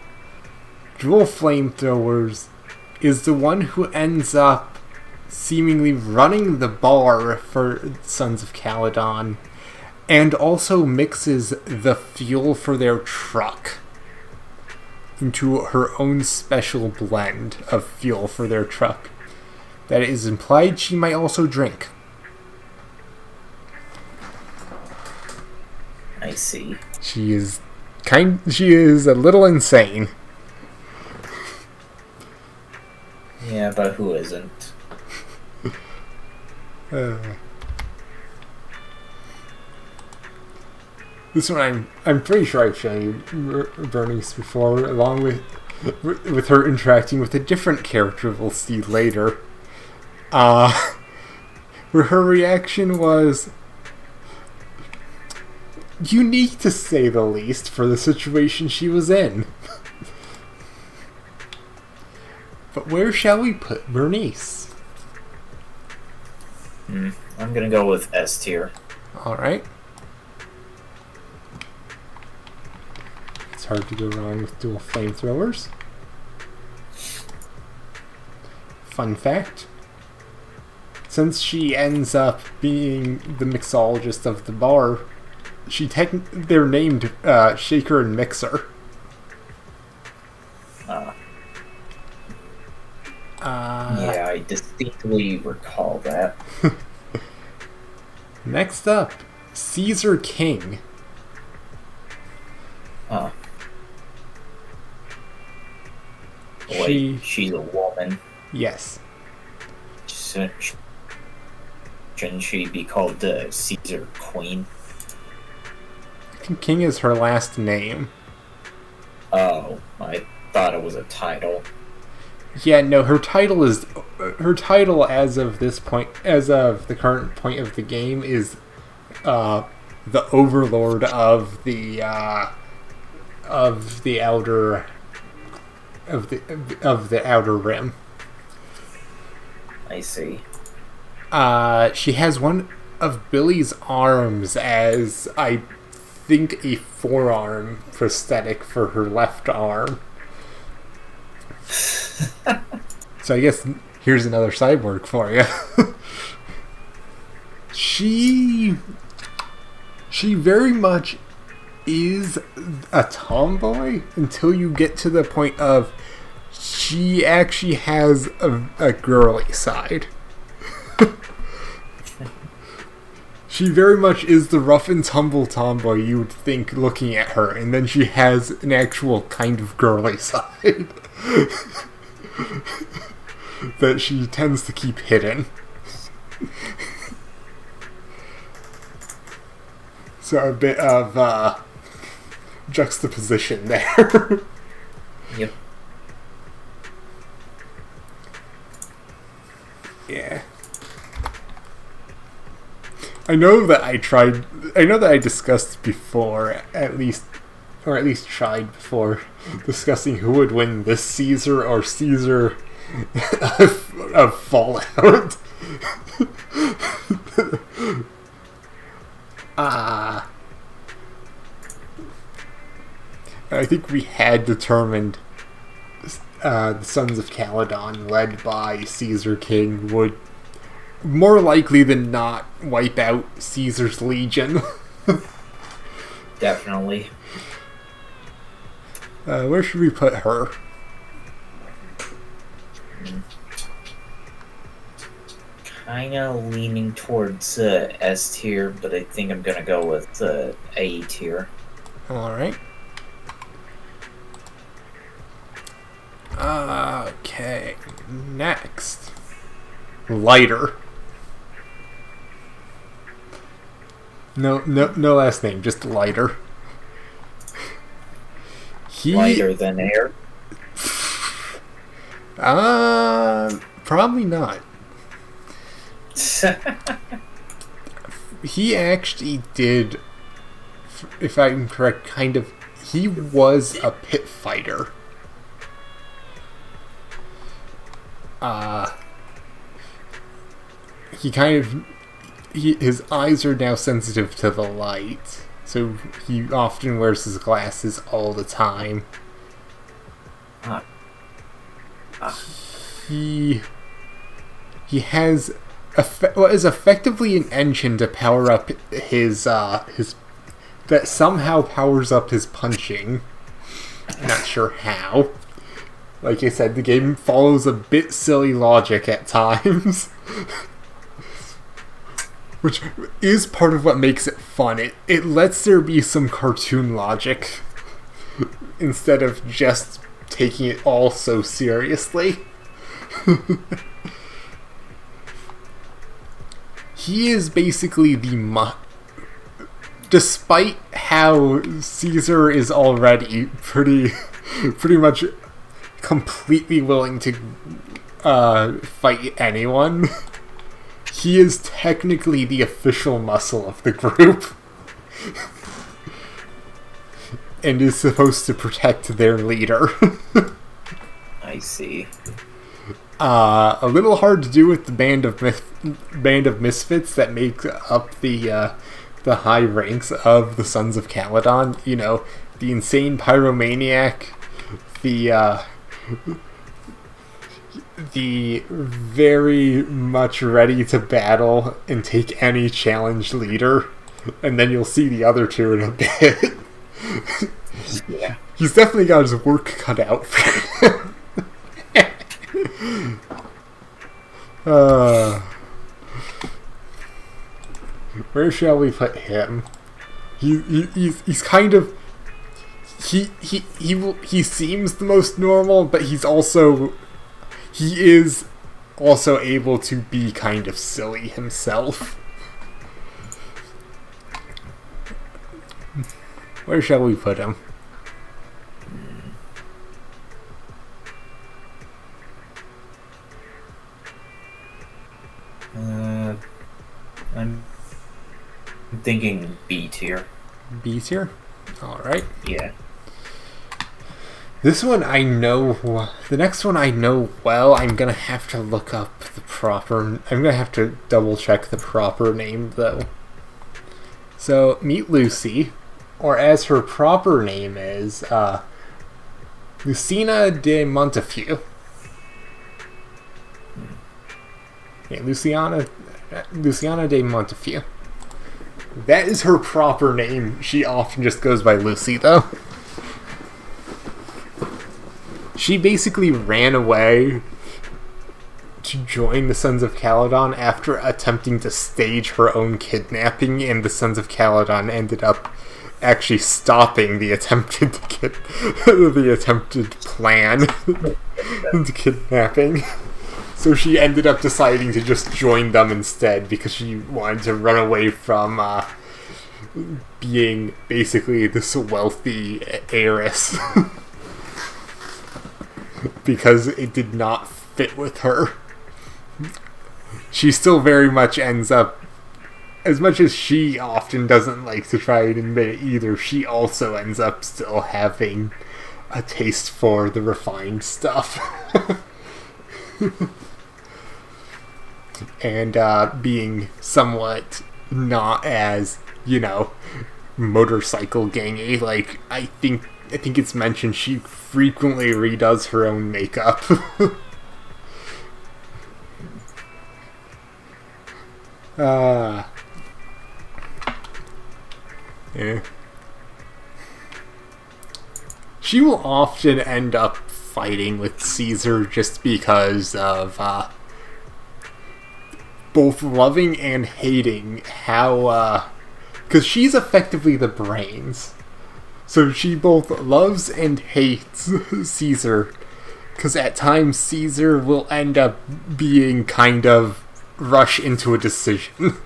Dual flamethrowers is the one who ends up seemingly running the bar for Sons of Caledon, and also mixes the fuel for their truck into her own special blend of fuel for their truck. That it is implied she might also drink. I see. She is a little insane. Yeah, but who isn't? This one I'm pretty sure I've shown you Bernice before, along with her interacting with a different character we'll see later. Where her reaction was unique to say the least for the situation she was in. But where shall we put Bernice? I'm gonna go with S tier. Alright. It's hard to go wrong with dual flamethrowers. Fun fact. since she ends up being the mixologist of the bar, they're named Shaker and Mixer. Yeah, I distinctly recall that. Next up, Caesar King. She's a woman. Yes. Shouldn't she be called the Caesar Queen? I think King is her last name. Oh, I thought it was a title. Yeah, no, her title as of this point, as of the current point of the game, is the Overlord of the Outer Outer Rim. I see. She has one of Billy's arms as, I think, a forearm prosthetic for her left arm. So I guess here's another cyborg for you. She very much is a tomboy until you get to the point of she actually has a girly side. She very much is the rough and tumble tomboy you would think looking at her, and then she has an actual kind of girly side that she tends to keep hidden. So a bit of juxtaposition there. Yep. Yeah. I know that I discussed before, at least tried before, discussing who would win, this Caesar or Caesar of Fallout. I think we had determined the Sons of Caledon, led by Caesar King, would more likely than not wipe out Caesar's Legion. Definitely. Where should we put her? Kinda leaning towards S tier, but I think I'm gonna go with A tier. Alright. Okay. Next. Lighter. No last name, just Lighter. Lighter than air? Probably not. He actually did, if I'm correct, he was a pit fighter. His eyes are now sensitive to the light, so he often wears his glasses all the time. He has what is effectively an engine to power up his that somehow powers up his punching. Not sure how. Like I said, the game follows a bit silly logic at times. Which is part of what makes it fun. It lets there be some cartoon logic instead of just taking it all so seriously. He is basically despite how Caesar is already pretty much completely willing to fight anyone, he is technically the official muscle of the group. And is supposed to protect their leader. I see. A little hard to do with the band of misfits that make up the high ranks of the Sons of Caledon. You know, the insane pyromaniac, the very much ready to battle and take any challenge leader, and then you'll see the other two in a bit. Yeah. He's definitely got his work cut out for him. Where shall we put him? He's kind of he seems the most normal, but he is also able to be kind of silly himself. Where shall we put him? I'm thinking B tier. B tier? Alright. Yeah. This one I know. The next one I know well. I'm gonna have to look up the proper. I'm gonna have to double check the proper name though. So meet Lucy, or as her proper name is, Lucina de Montefiore. Yeah, Luciana de Montefiore. That is her proper name. She often just goes by Lucy though. She basically ran away to join the Sons of Caledon after attempting to stage her own kidnapping, and the Sons of Caledon ended up actually stopping the attempted plan to kidnapping. So she ended up deciding to just join them instead because she wanted to run away from being basically this wealthy heiress. Because it did not fit with her. She still very much ends up, as much as she often doesn't like to try and admit it either, she also ends up still having a taste for the refined stuff. And being somewhat not as, motorcycle gangy. Like, I think it's mentioned she frequently redoes her own makeup. Yeah. She will often end up fighting with Caesar just because of both loving and hating how because she's effectively the brains. So she both loves and hates Caesar, because at times Caesar will end up being kind of rush into a decision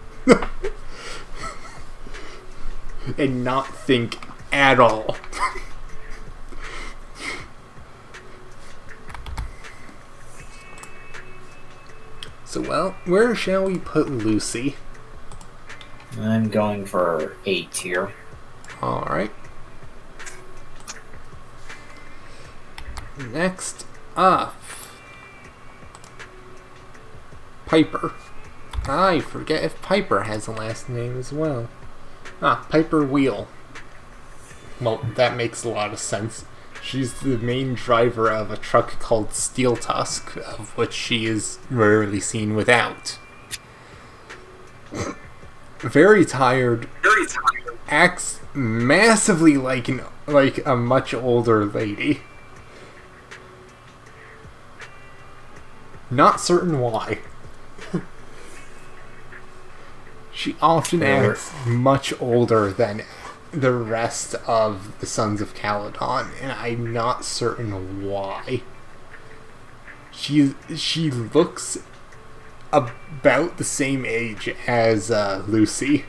and not think at all. So, well, where shall we put Lucy? I'm going for A tier. Alright. Next up, Piper. I forget if Piper has a last name as well. Piper Wheel. Well, that makes a lot of sense. She's the main driver of a truck called Steel Tusk, of which she is rarely seen without. Very tired. Acts massively like a much older lady. Not certain why. She often acts much older than the rest of the Sons of Caledon, and I'm not certain why. She looks about the same age as Lucy.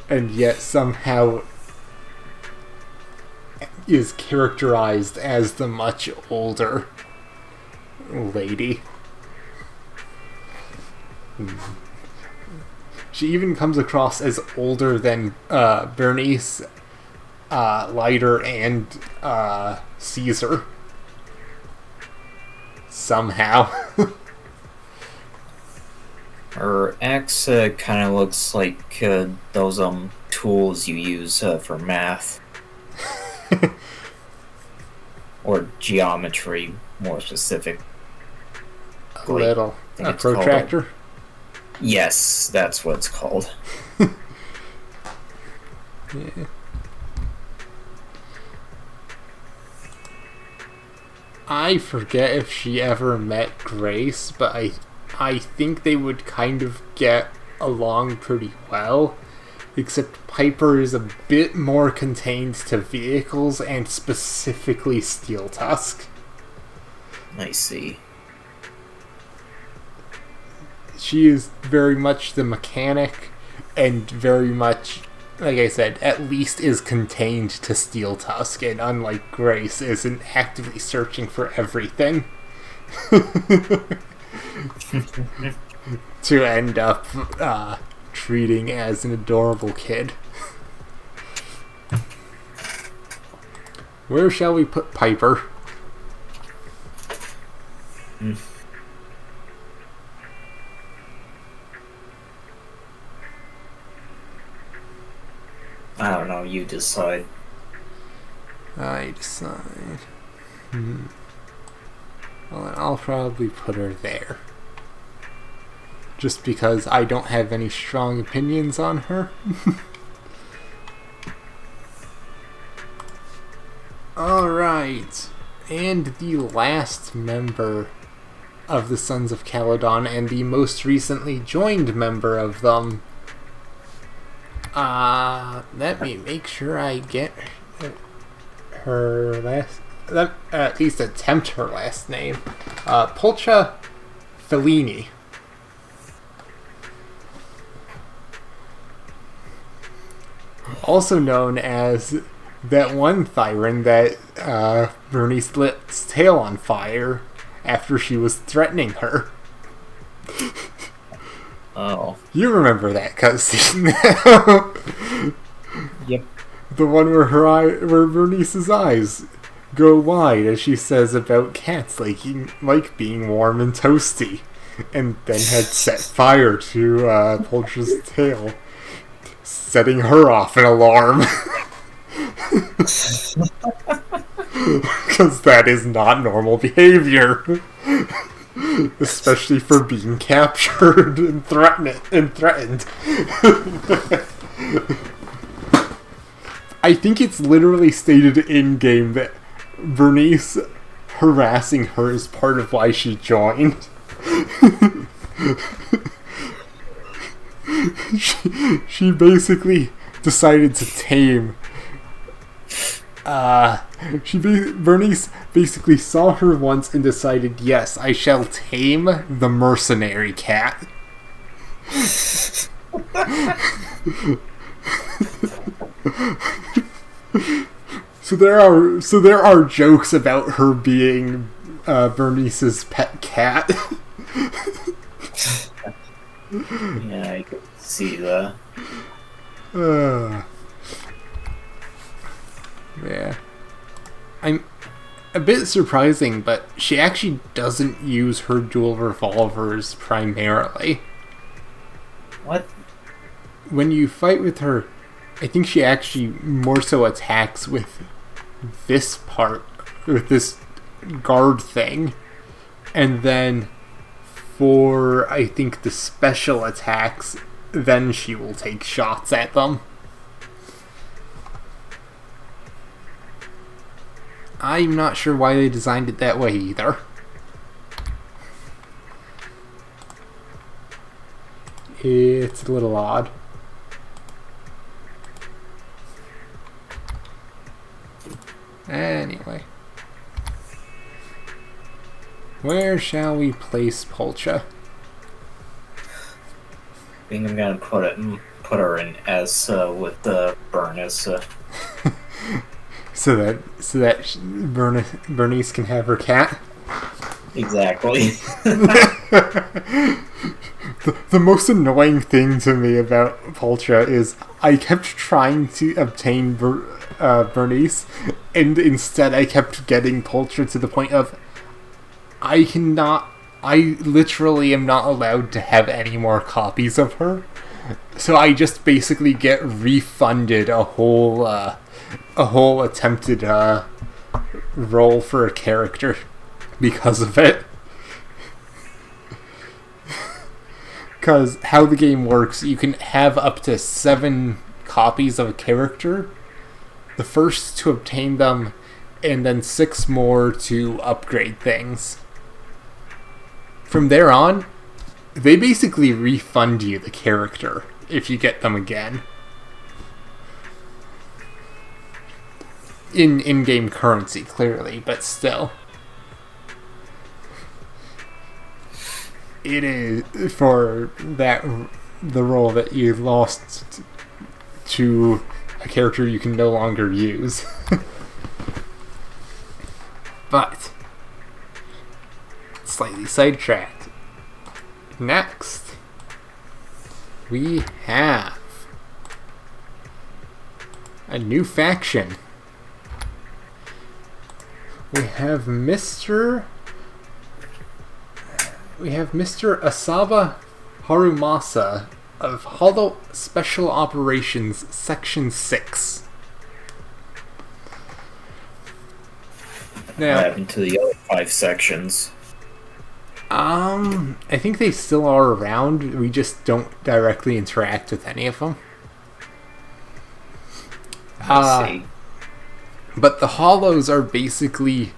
And yet somehow is characterized as the much older lady. She even comes across as older than Bernice, Leiter, and Caesar. Somehow. Her axe kind of looks like those tools you use for math. or geometry, more specific. A protractor? Yes, that's what it's called. Yeah. I forget if she ever met Grace, but I think they would kind of get along pretty well. Except Piper is a bit more contained to vehicles and specifically Steel Tusk. I see. She is very much the mechanic and very much, like I said, at least is contained to Steel Tusk, and unlike Grace, isn't actively searching for everything to end up treating as an adorable kid. Where shall we put Piper? I don't know, you decide. I decide. Well, then I'll probably put her there. Just because I don't have any strong opinions on her. Alright. And the last member of the Sons of Caledon, and the most recently joined member of them. Let me make sure I get her last... at least attempt her last name. Pulcha Fellini. Also known as that one Thyran that Bernice lit's tail on fire after she was threatening her. Oh. You remember that cutscene? Yep. The one where Bernice's eyes go wide as she says about cats like being warm and toasty, and then had set fire to Pulcha's tail, setting her off an alarm. Because that is not normal behavior. Especially for being captured and threatened. I think it's literally stated in-game that Bernice harassing her is part of why she joined. she decided to tame. Bernice basically saw her once and decided, yes, I shall tame the mercenary cat. So there are jokes about her being Bernice's pet cat. Yeah, I could see that. Yeah. I'm a bit surprising, but she actually doesn't use her dual revolvers primarily. What? When you fight with her, I think she actually more so attacks with this guard thing. And then for, I think, the special attacks, then she will take shots at them. I'm not sure why they designed it that way either. It's a little odd. Anyway. Where shall we place Pulcha? I think I'm gonna put her in S with Bernice. So that Bernice can have her cat? Exactly. The most annoying thing to me about Pulcha is I kept trying to obtain Bernice, and instead I kept getting Pulcha to the point of I literally am not allowed to have any more copies of her. So I just basically get refunded a whole attempted role for a character because of it. Because how the game works, you can have up to 7 copies of a character. The first to obtain them, and then 6 more to upgrade things. From there on, they basically refund you the character if you get them again. In-game currency, clearly, but still. It is for the role that you lost to a character you can no longer use. But slightly sidetracked. Next, we have a new faction. We have Mr. Asaba Harumasa of Hollow Special Operations Section 6. Now, What happened to the other 5 sections? I think they still are around. We just don't directly interact with any of them. Let's see. But the hollows are basically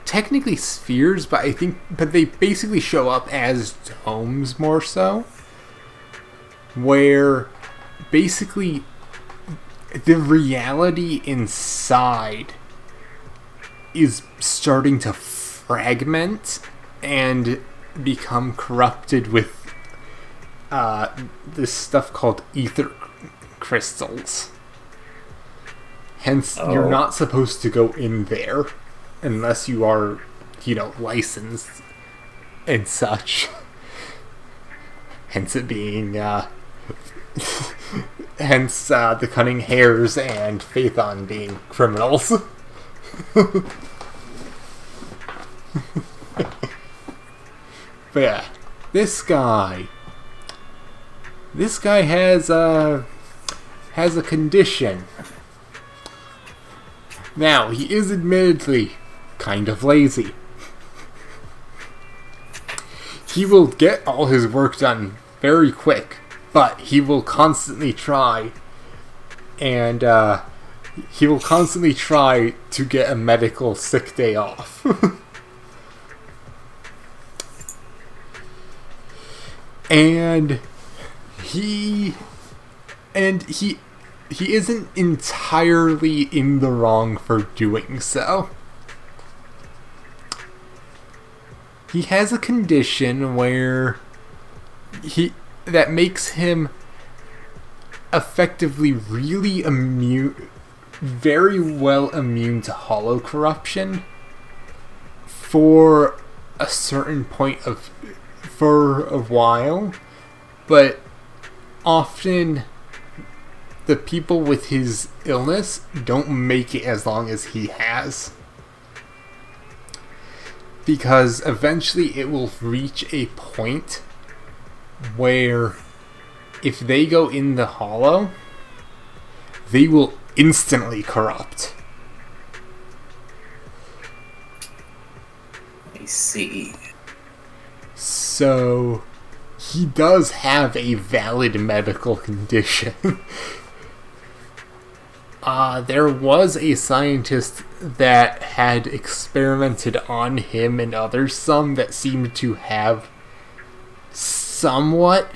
technically spheres, but they basically show up as domes more so, where basically the reality inside is starting to fragment and become corrupted with this stuff called ether crystals. Hence, you're not supposed to go in there unless you are, licensed and such. Hence it being, hence the Cunning Hares and Phaethon being criminals. But yeah, this guy has a condition. Now, he is admittedly kind of lazy. He will get all his work done very quick, but he will constantly try and he will constantly try to get a medical sick day off. And he isn't entirely in the wrong for doing so. He has a condition where that makes him effectively really very well immune to hollow corruption for a certain point for a while, but often the people with his illness don't make it as long as he has. Because eventually it will reach a point where if they go in the hollow, they will instantly corrupt. I see. So he does have a valid medical condition. There was a scientist that had experimented on him and others, some that seemed to have somewhat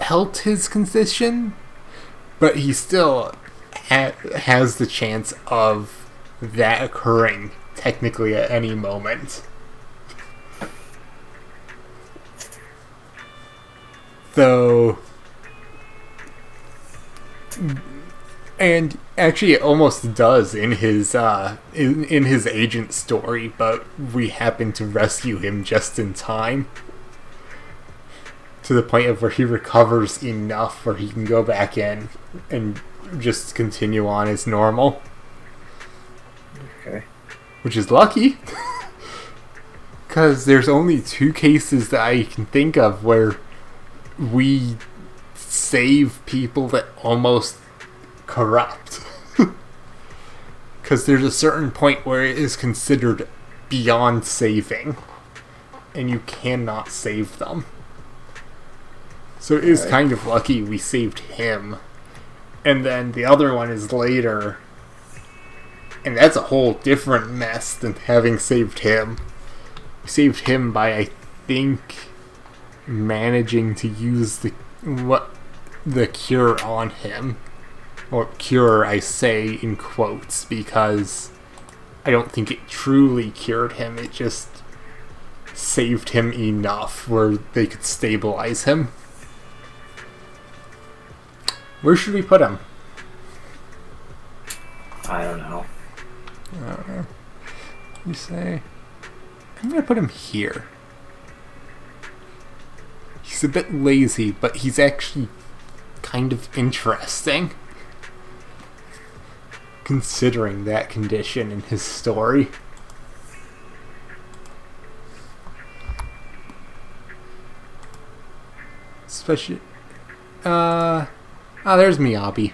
helped his condition, but he still has the chance of that occurring technically at any moment. Though, and actually it almost does in his in his agent story, but we happen to rescue him just in time. To the point of where he recovers enough where he can go back in and just continue on as normal. Okay. Which is lucky. Because there's only 2 cases that I can think of where we just save people that almost corrupt. Because there's a certain point where it is considered beyond saving, and you cannot save them. So it is kind of lucky we saved him. And then the other one is later, and that's a whole different mess than having saved him. We saved him by, I think, managing to use the cure on him. Or cure, I say in quotes, because I don't think it truly cured him. It just saved him enough where they could stabilize him. Where should we put him? I don't know. You say... I'm going to put him here. He's a bit lazy, but he's actually kind of interesting. Considering that condition in his story. Especially... there's Miyabi.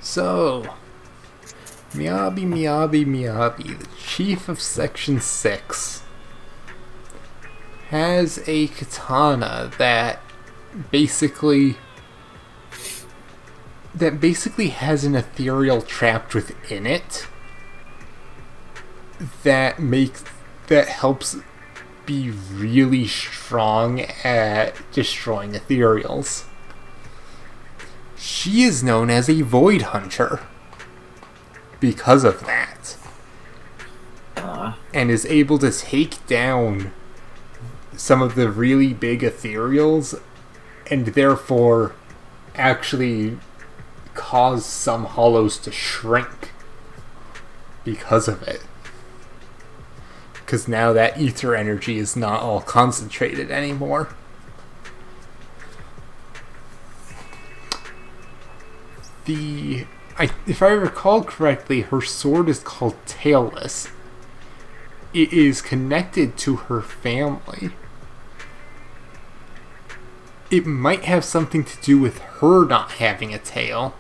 So, Miyabi, the chief of Section 6, has a katana that basically has an ethereal trapped within it that helps be really strong at destroying ethereals. She is known as a Void Hunter because of that. And is able to take down some of the really big ethereals and therefore actually cause some hollows to shrink because of it. Because now that ether energy is not all concentrated anymore. If I recall correctly, her sword is called Tailless. It is connected to her family. It might have something to do with her not having a tail.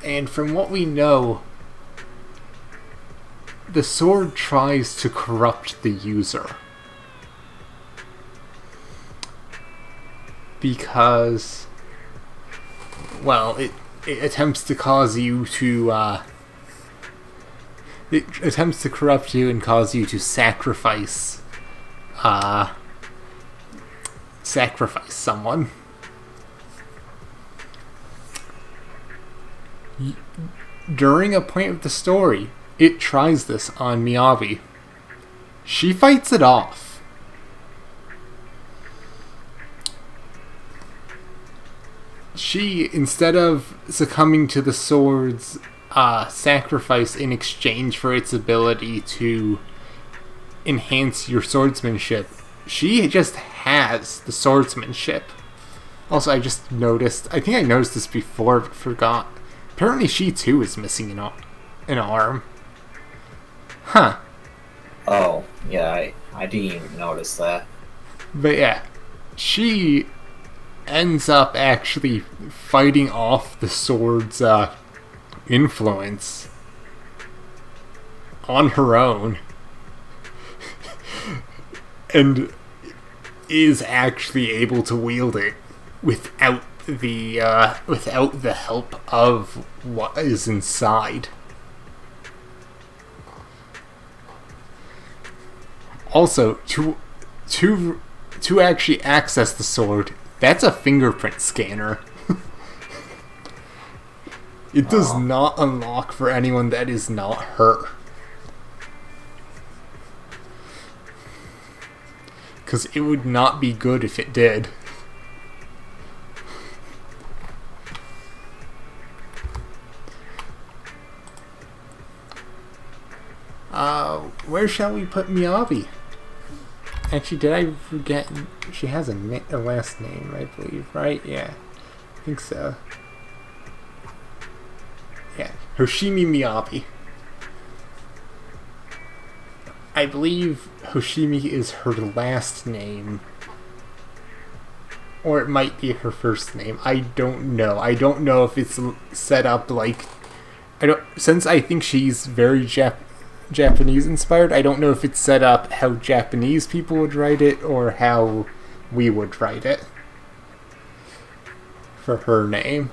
And from what we know, the sword tries to corrupt the user. Because, well, it attempts to cause you to, it attempts to corrupt you and cause you to sacrifice someone. During a point of the story, it tries this on Miyabi. She fights it off. She, instead of succumbing to the sword's sacrifice in exchange for its ability to enhance your swordsmanship, she just has the swordsmanship. Also, I just noticed, I think I noticed this before but forgot. Apparently she too is missing an arm. Huh. Oh, yeah, I didn't even notice that. But yeah, she ends up actually fighting off the sword's influence on her own. And is actually able to wield it without the help of what is inside. Also, to actually access the sword, that's a fingerprint scanner. It does not unlock for anyone that is not her. Because it would not be good if it did. Where shall we put Miyabi? Actually, did I forget? She has a last name, I believe, right? Yeah, I think so. Yeah, Hoshimi Miyabi. I believe Hoshimi is her last name. Or it might be her first name. I don't know. I don't know if it's set up like... Since I think she's very Japanese inspired, I don't know if it's set up how Japanese people would write it or how we would write it for her name.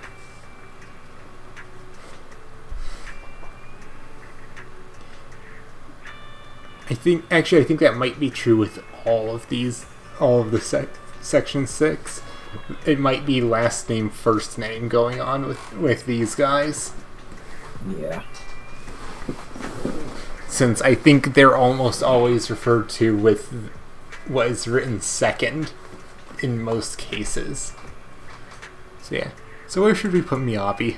I think that might be true with all of the Section 6. It might be last name, first name going on with these guys. Yeah. Since I think they're almost always referred to with what is written second in most cases. So yeah. So where should we put Miyabi?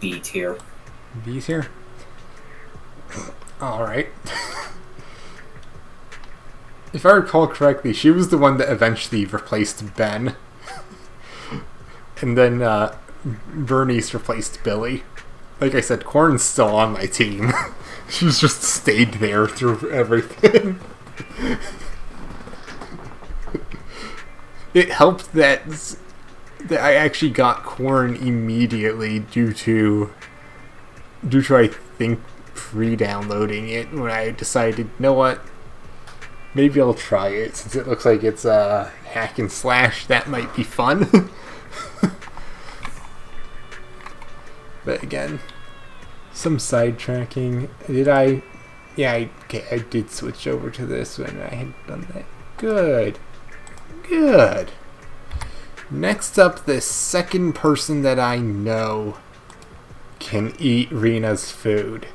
B tier. B tier? Alright. If I recall correctly, she was the one that eventually replaced Ben. And then Bernice replaced Billy. Like I said, Korn's still on my team. She's just stayed there through everything. It helped that I actually got Korn immediately due to I think pre-downloading it when I decided, you know what, maybe I'll try it since it looks like it's a hack and slash. That might be fun. But again, some sidetracking. Did I? Yeah, I did switch over to this when I had done that. Good. Next up, the second person that I know can eat Rina's food.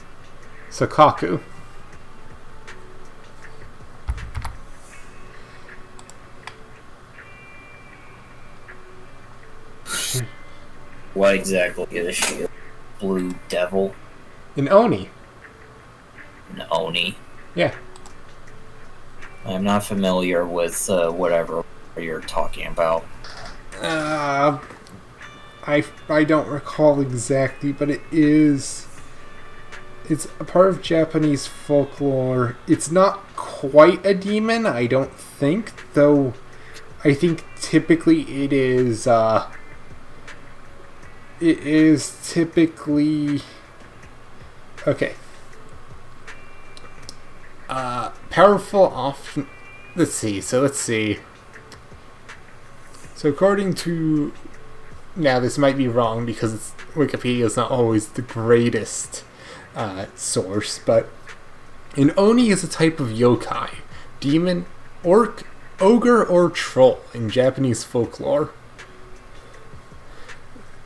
Sakaku. What exactly is she? A blue devil? An Oni. An Oni? Yeah. I'm not familiar with whatever you're talking about. I don't recall exactly, but it's a part of Japanese folklore. It's not quite a demon, I don't think, though I think typically it is typically okay. Powerful often. Let's see. So according to, now this might be wrong because Wikipedia is not always the greatest source, but an Oni is a type of yokai, demon, orc, ogre, or troll in Japanese folklore.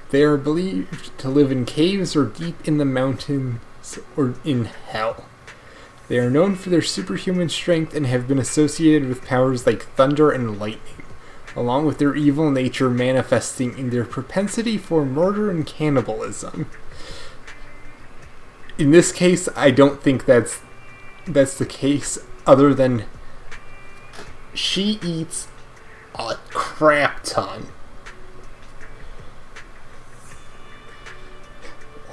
They are believed to live in caves or deep in the mountains or in hell. They are known for their superhuman strength and have been associated with powers like thunder and lightning, along with their evil nature manifesting in their propensity for murder and cannibalism. In this case, I don't think that's the case, other than she eats a crap ton.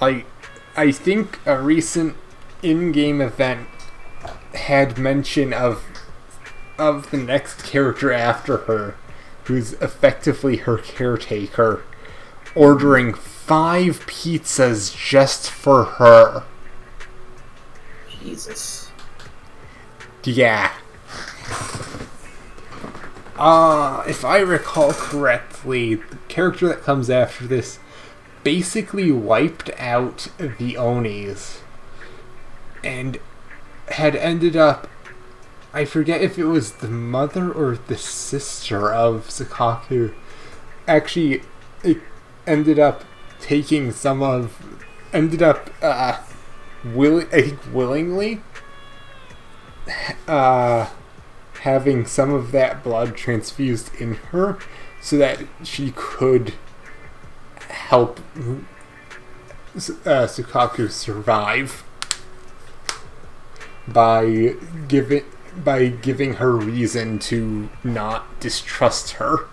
I think a recent in-game event had mention of the next character after her, who's effectively her caretaker, ordering 5 pizzas just for her. Jesus. Yeah. If I recall correctly, the character that comes after this basically wiped out the Onis and had ended up, I forget if it was the mother or the sister of Sakaku, actually it ended up taking willingly having some of that blood transfused in her so that she could help Sukaku survive by giving her reason to not distrust her.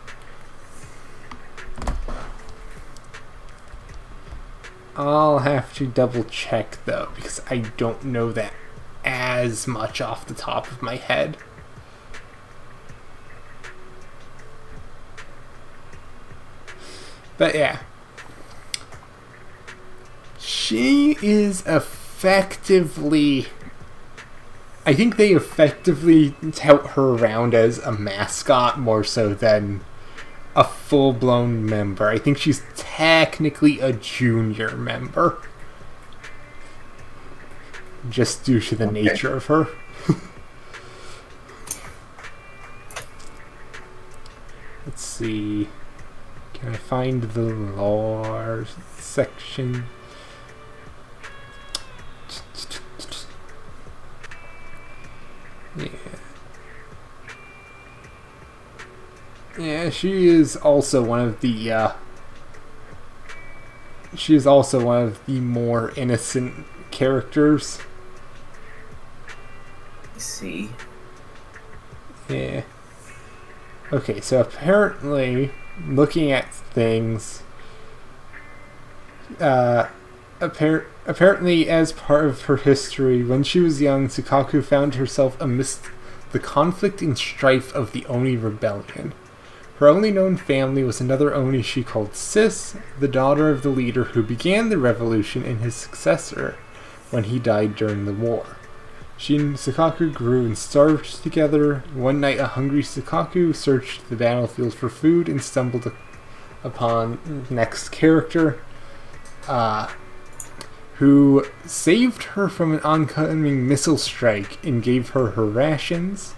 I'll have to double check though, because I don't know that as much off the top of my head. But yeah. She is effectively... I think they effectively tout her around as a mascot more so than a full-blown member. I think she's technically a junior member. Just due to the nature of her. Let's see. Can I find the lore section? Yeah. Yeah, she is also one of the more innocent characters. I see. Yeah. Okay, so apparently, looking at things, apparently as part of her history, when she was young, Sukaku found herself amidst the conflict and strife of the Oni rebellion. Her only known family was another Oni she called Sis, the daughter of the leader who began the revolution and his successor when he died during the war. She and Sukaku grew and starved together. One night, a hungry Sukaku searched the battlefield for food and stumbled upon next character, who saved her from an oncoming missile strike and gave her her rations,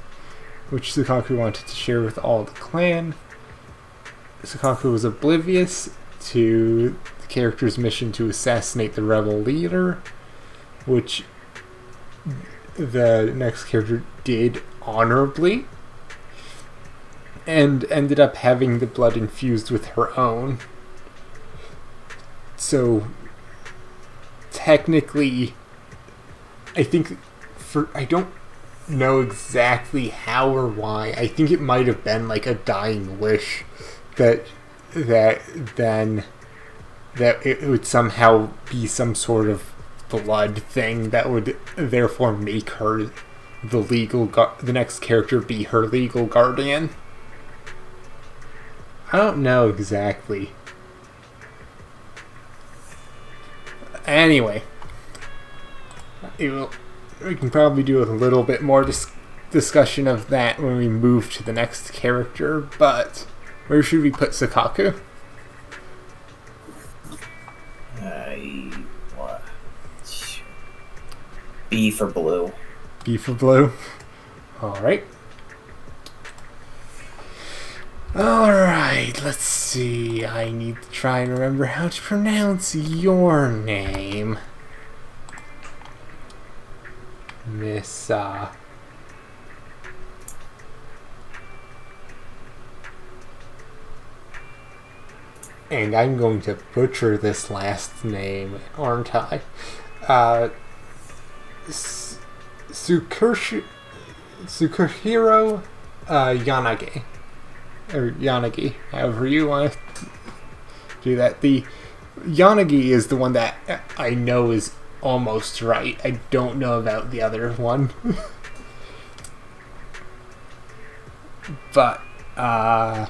which Sukaku wanted to share with all the clan. Sukaku was oblivious to the character's mission to assassinate the rebel leader, which the next character did honorably, and ended up having the blood infused with her own. So, technically, I think I don't know exactly how or why. I think it might have been like a dying wish that it would somehow be some sort of blood thing that would therefore make her the next character be her legal guardian. I don't know exactly. Anyway, we can probably do a little bit more discussion of that when we move to the next character, but where should we put Sukaku? B for blue. B for blue? Alright. Alright, let's see. I need to try and remember how to pronounce your name. Miss, and I'm going to butcher this last name, aren't I? Tsukuhiro Yanagi. Or Yanagi, however you want to do that. The Yanagi is the one that I know is almost right. I don't know about the other one. But, yeah,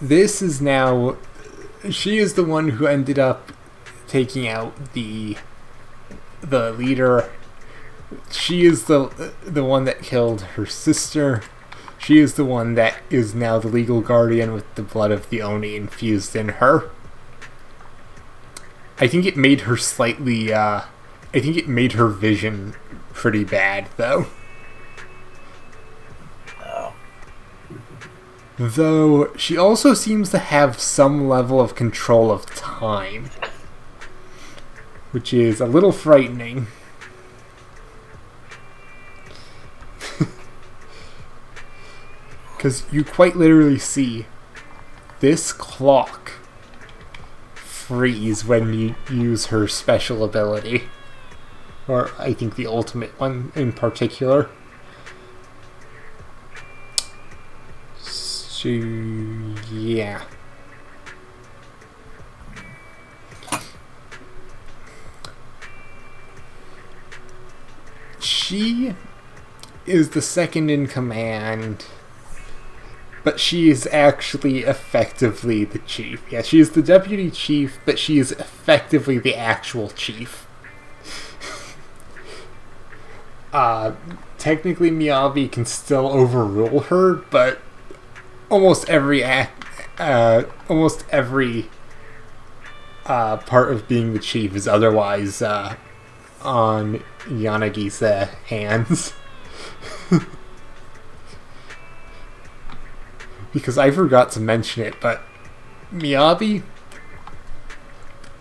this is now... She is the one who ended up taking out the leader. She is the one that killed her sister. She is the one that is now the legal guardian with the blood of the Oni infused in her. I think it made her slightly, I think it made her vision pretty bad, though. Oh. Though, she also seems to have some level of control of time, which is a little frightening. Because you quite literally see this clock freeze when you use her special ability. Or I think the ultimate one in particular. So, yeah. she is the second in command, but she is actually effectively the chief. Yeah, she is the deputy chief, but she is effectively the actual chief. Technically Miyabi can still overrule her, but almost every part of being the chief is otherwise on Yanagi's hands. Because I forgot to mention it, but Miyabi,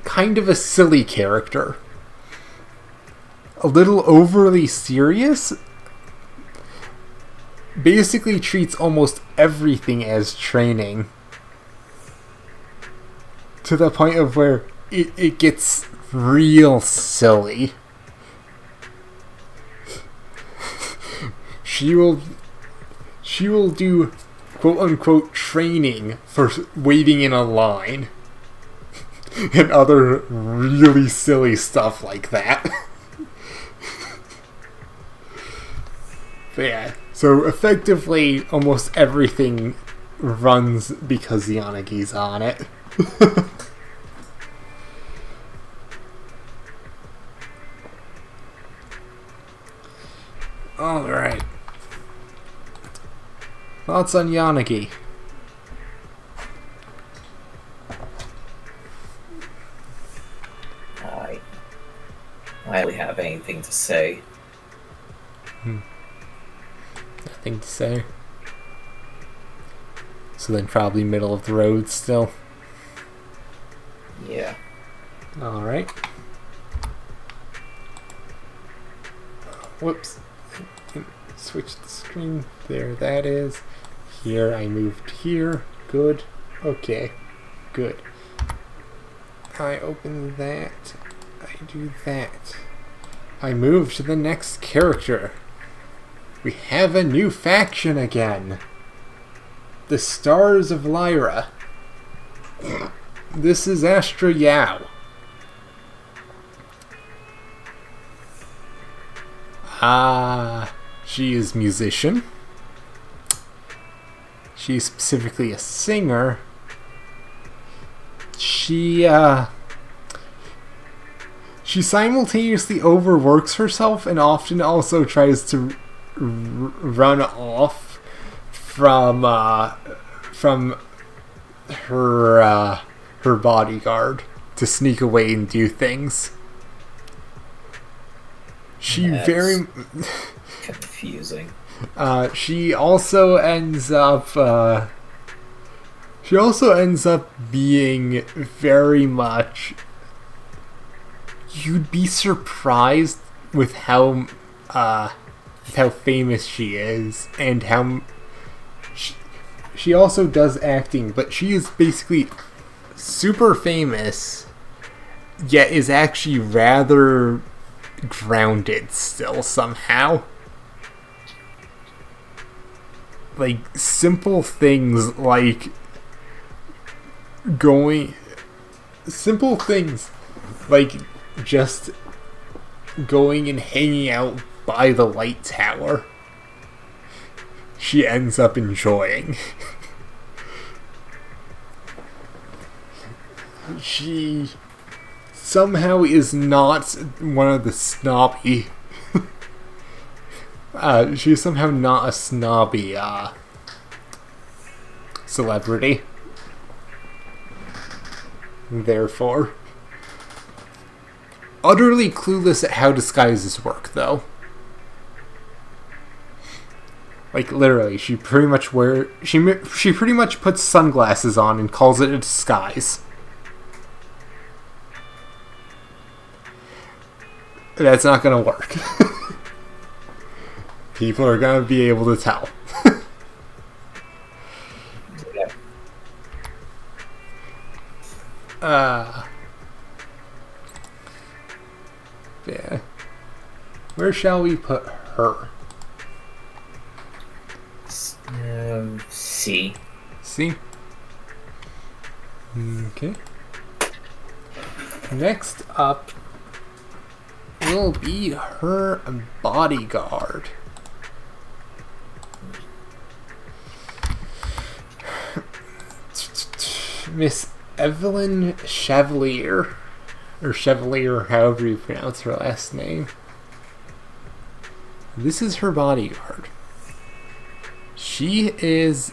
kind of a silly character. A little overly serious. Basically treats almost everything as training. To the point of where it gets real silly. She will do quote-unquote training for waiting in a line. And other really silly stuff like that. But yeah, so effectively almost everything runs because Yanagi's on it. Alright. Thoughts on Yanagi? I don't really have anything to say. Nothing to say. So then probably middle of the road still. Yeah. Alright. Whoops. Switch the screen. There that is. Here I moved here. Good. Okay. Good. I open that. I do that. I move to the next character. We have a new faction again. The Stars of Lyra. This is Astra Yao. She is musician. She's specifically a singer. She simultaneously overworks herself and often also tries to run off from her bodyguard to sneak away and do things. That's confusing. She also ends up being very much. You'd be surprised with how famous she is and how she also does acting, but she is basically super famous, yet is actually rather grounded still somehow. Like simple things like just going and hanging out by the light tower, she ends up enjoying. She somehow is not one of the snobby. She's somehow not a snobby celebrity. Therefore, utterly clueless at how disguises work, though. Like literally, she pretty much puts sunglasses on and calls it a disguise. That's not gonna work. People are gonna be able to tell. Yeah. Where shall we put her? C. C? Okay. Next up will be her bodyguard. Miss Evelyn Chevalier, or Chevalier, however you pronounce her last name. This is her bodyguard. She is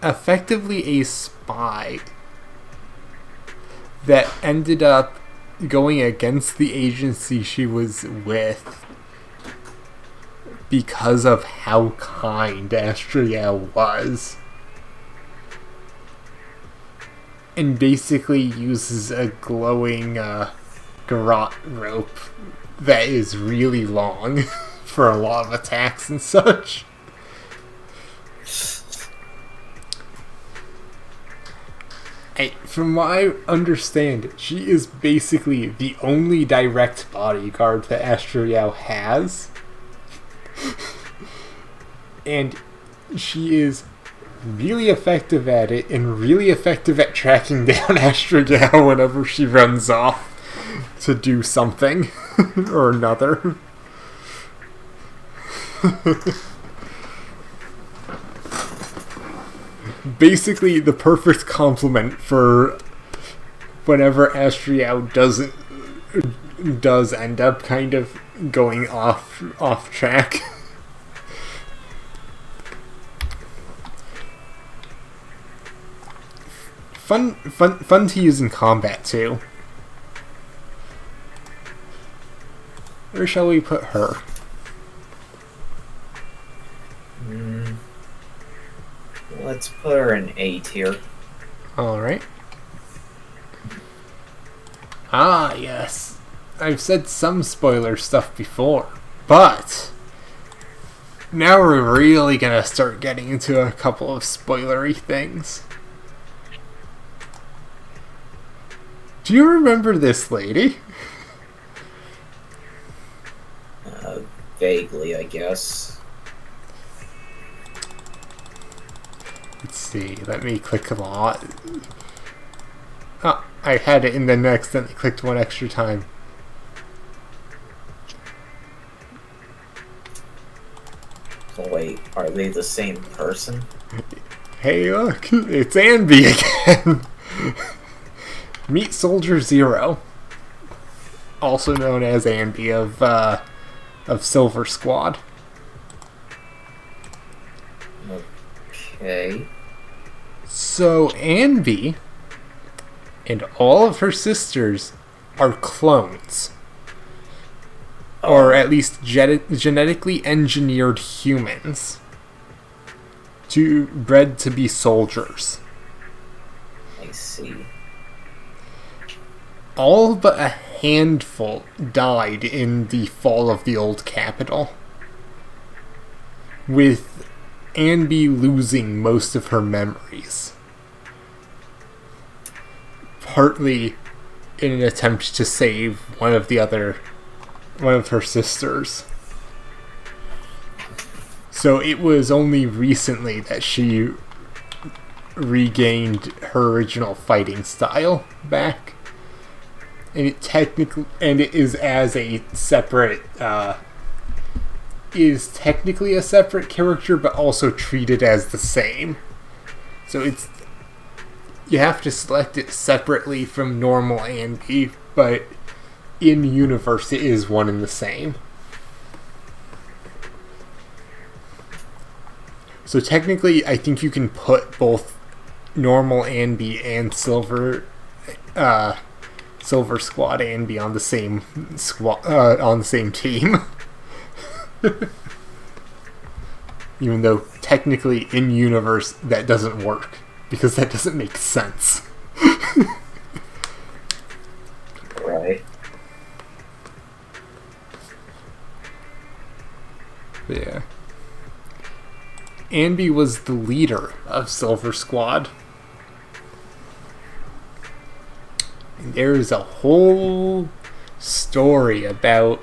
effectively a spy that ended up going against the agency she was with because of how kind Astriel was. And basically uses a glowing garrote rope that is really long for a lot of attacks and such. From what I understand, she is basically the only direct bodyguard that Astriel has. And she is really effective at it, and really effective at tracking down Astriel whenever she runs off to do something or another. Basically the perfect complement for whenever Astriel does end up kind of going off track. Fun to use in combat too. Where shall we put her? Let's put her in A tier. Alright. Ah, yes. I've said some spoiler stuff before, but now we're really gonna start getting into a couple of spoilery things. Do you remember this lady? Vaguely, I guess. Let's see, let me click a lot. Oh, I had it in the next, then I clicked one extra time. So wait, are they the same person? Hey look, it's Anby again! Meet Soldier Zero. Also known as Anby of Silver Squad. Okay. So Anby and all of her sisters are clones. Or at least genetically engineered humans. Bred to be soldiers. I see. All but a handful died in the fall of the old capital, with Anby losing most of her memories. Partly in an attempt to save one of her sisters. So it was only recently that she regained her original fighting style back. And it is as a separate, is technically a separate character, but also treated as the same. So you have to select it separately from normal Anby, but in universe it is one and the same. So technically, I think you can put both normal Anby and Silver Squad Anby on the same on the same team. Even though technically in universe that doesn't work because that doesn't make sense. Right. Yeah. Anby was the leader of Silver Squad. And there is a whole story about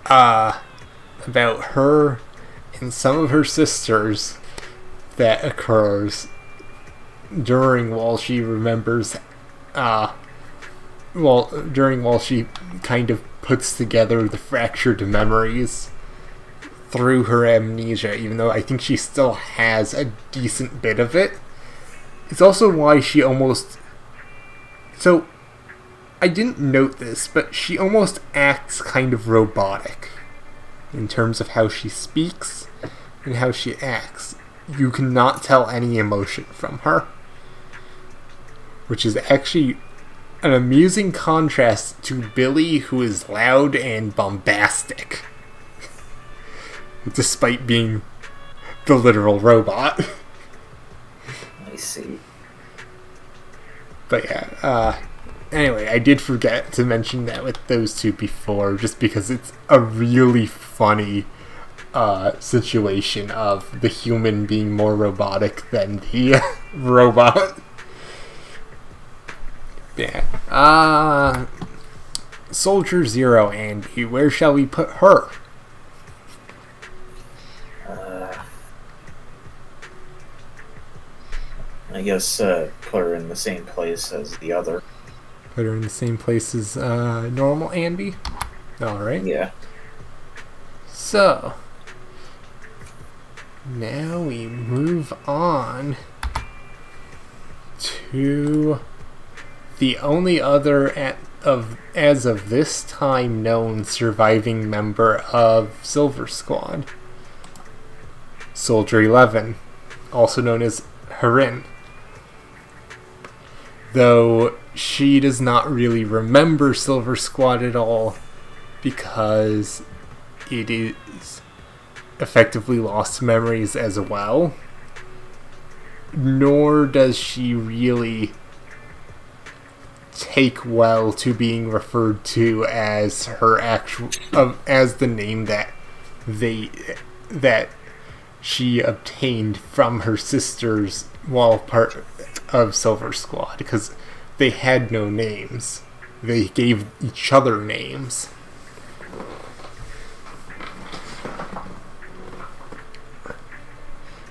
her and some of her sisters that occurs while she remembers while she kind of puts together the fractured memories through her amnesia, even though I think she still has a decent bit of it. It's also why she almost... So, I didn't note this, but she almost acts kind of robotic in terms of how she speaks and how she acts. You cannot tell any emotion from her, which is actually an amusing contrast to Billy, who is loud and bombastic, despite being the literal robot. I see. But yeah, anyway, I did forget to mention that with those two before, just because it's a really funny situation of the human being more robotic than the robot. Yeah. Soldier Zero, Andy, where shall we put her? I guess put her in the same place as the other. Put her in the same place as normal Andy? Alright. Yeah. So, now we move on to the only other as of this time known surviving member of Silver Squad, Soldier 11, also known as Harin. Though she does not really remember Silver Squad at all, because it is effectively lost memories as well. Nor does she really take well to being referred to as her actual as the name that she obtained from her sisters while part of Silver Squad, because they had no names. They gave each other names.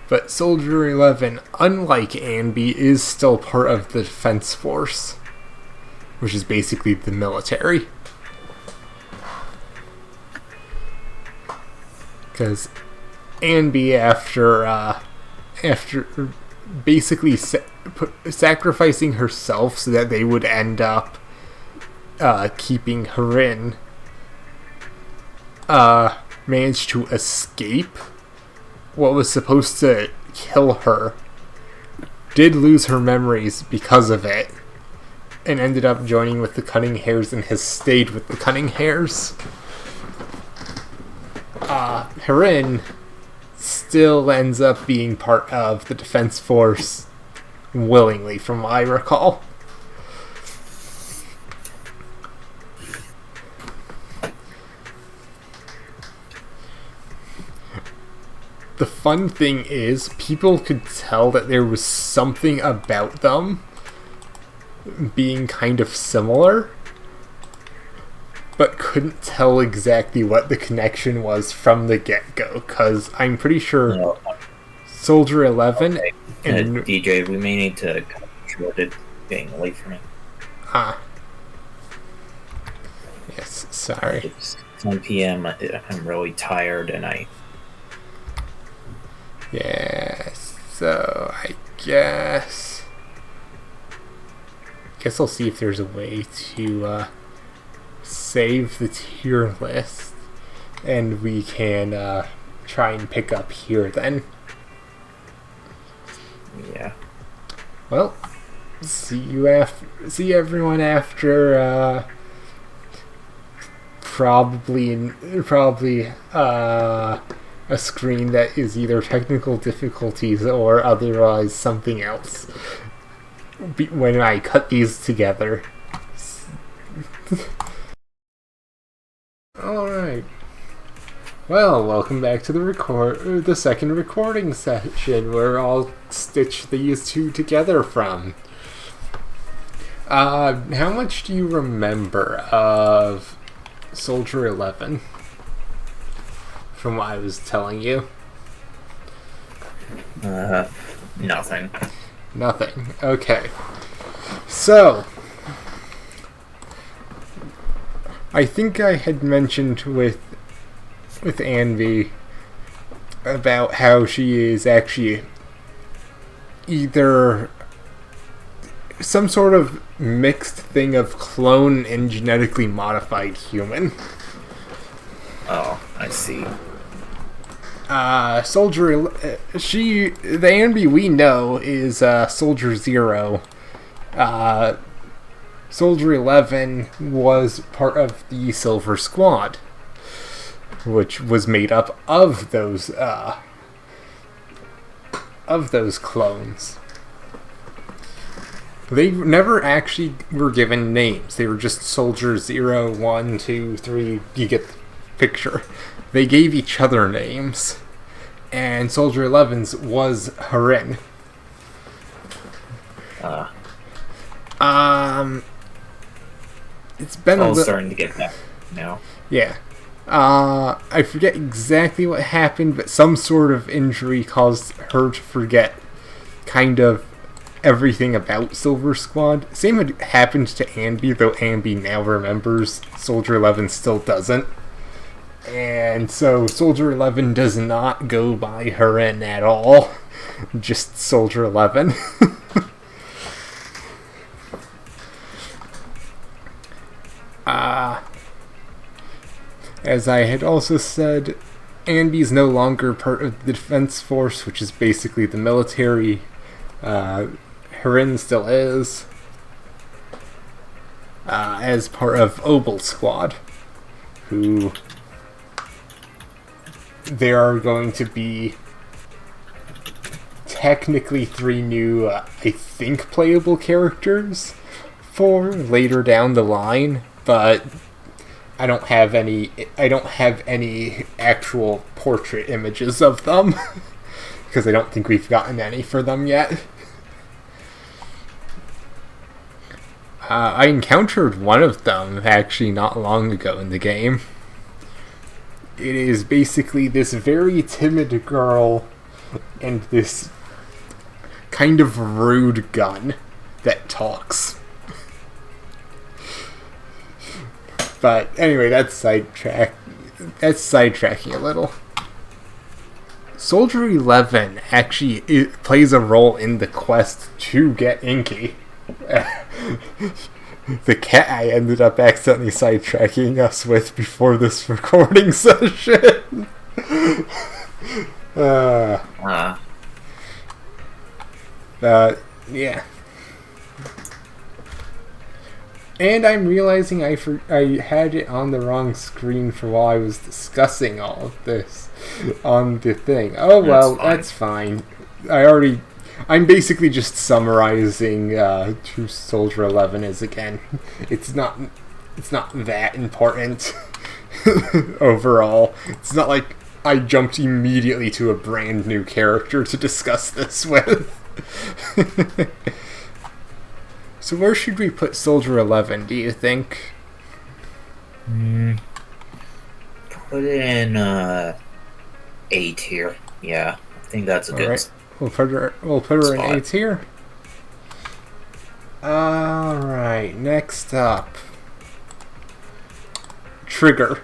But Soldier 11, unlike Anby, is still part of the Defense Force, which is basically the military. Because Anby, after basically sacrificing herself so that they would end up keeping her in, managed to escape what was supposed to kill her, did lose her memories because of it, and ended up joining with the Cunning Hares and has stayed with the Cunning Hares. Harin still ends up being part of the Defense Force willingly, from what I recall. The fun thing is, people could tell that there was something about them being kind of similar, but couldn't tell exactly what the connection was from the get-go, because I'm pretty sure Soldier 11 and DJ, we may need to cut short it being late for me. Yes, sorry. It's 10 p.m. I'm really tired, and Yes, so I guess I'll see if there's a way to save the tier list, and we can try and pick up here then. Yeah. Well, see everyone after probably a screen that is either technical difficulties or otherwise something else when I cut these together. Alright. Well, welcome back to the second recording session where I'll stitch these two together from. How much do you remember of Soldier 11? From what I was telling you? Nothing. Nothing. Okay. So, I think I had mentioned with Anvi about how she is actually either some sort of mixed thing of clone and genetically modified human. Oh, I see. The Anvi we know is Soldier Zero. Soldier 11 was part of the Silver Squad, which was made up of those clones. They never actually were given names. They were just Soldier 0, 1, 2, 3, you get the picture. They gave each other names, and Soldier 11's was Harin. It's been all starting to get that now. Yeah. I forget exactly what happened, but some sort of injury caused her to forget kind of everything about Silver Squad. Same had happened to Anvi, though Anvi now remembers. Soldier 11 still doesn't. And so Soldier 11 does not go by Harin at all. Just Soldier 11. As I had also said, Anvi is no longer part of the Defense Force, which is basically the military. Harin still is. As part of Obel Squad, who there are going to be technically 3 new, I think, playable characters for later down the line, but I don't have any actual portrait images of them because I don't think we've gotten any for them yet. I encountered one of them actually not long ago in the game. It is basically this very timid girl and this kind of rude gun that talks. But anyway, that's sidetracking a little. Soldier 11 actually plays a role in the quest to get Inky. The cat I ended up accidentally sidetracking us with before this recording session. Yeah. And I'm realizing I had it on the wrong screen for while I was discussing all of this on the thing. Oh well, that's fine. I'm basically just summarizing who Soldier 11 is again. It's not that important overall. It's not like I jumped immediately to a brand new character to discuss this with. So where should we put Soldier 11, do you think? Put it in A tier. Yeah, I think that's a good right. We'll put her in A tier. Alright, next up. Trigger.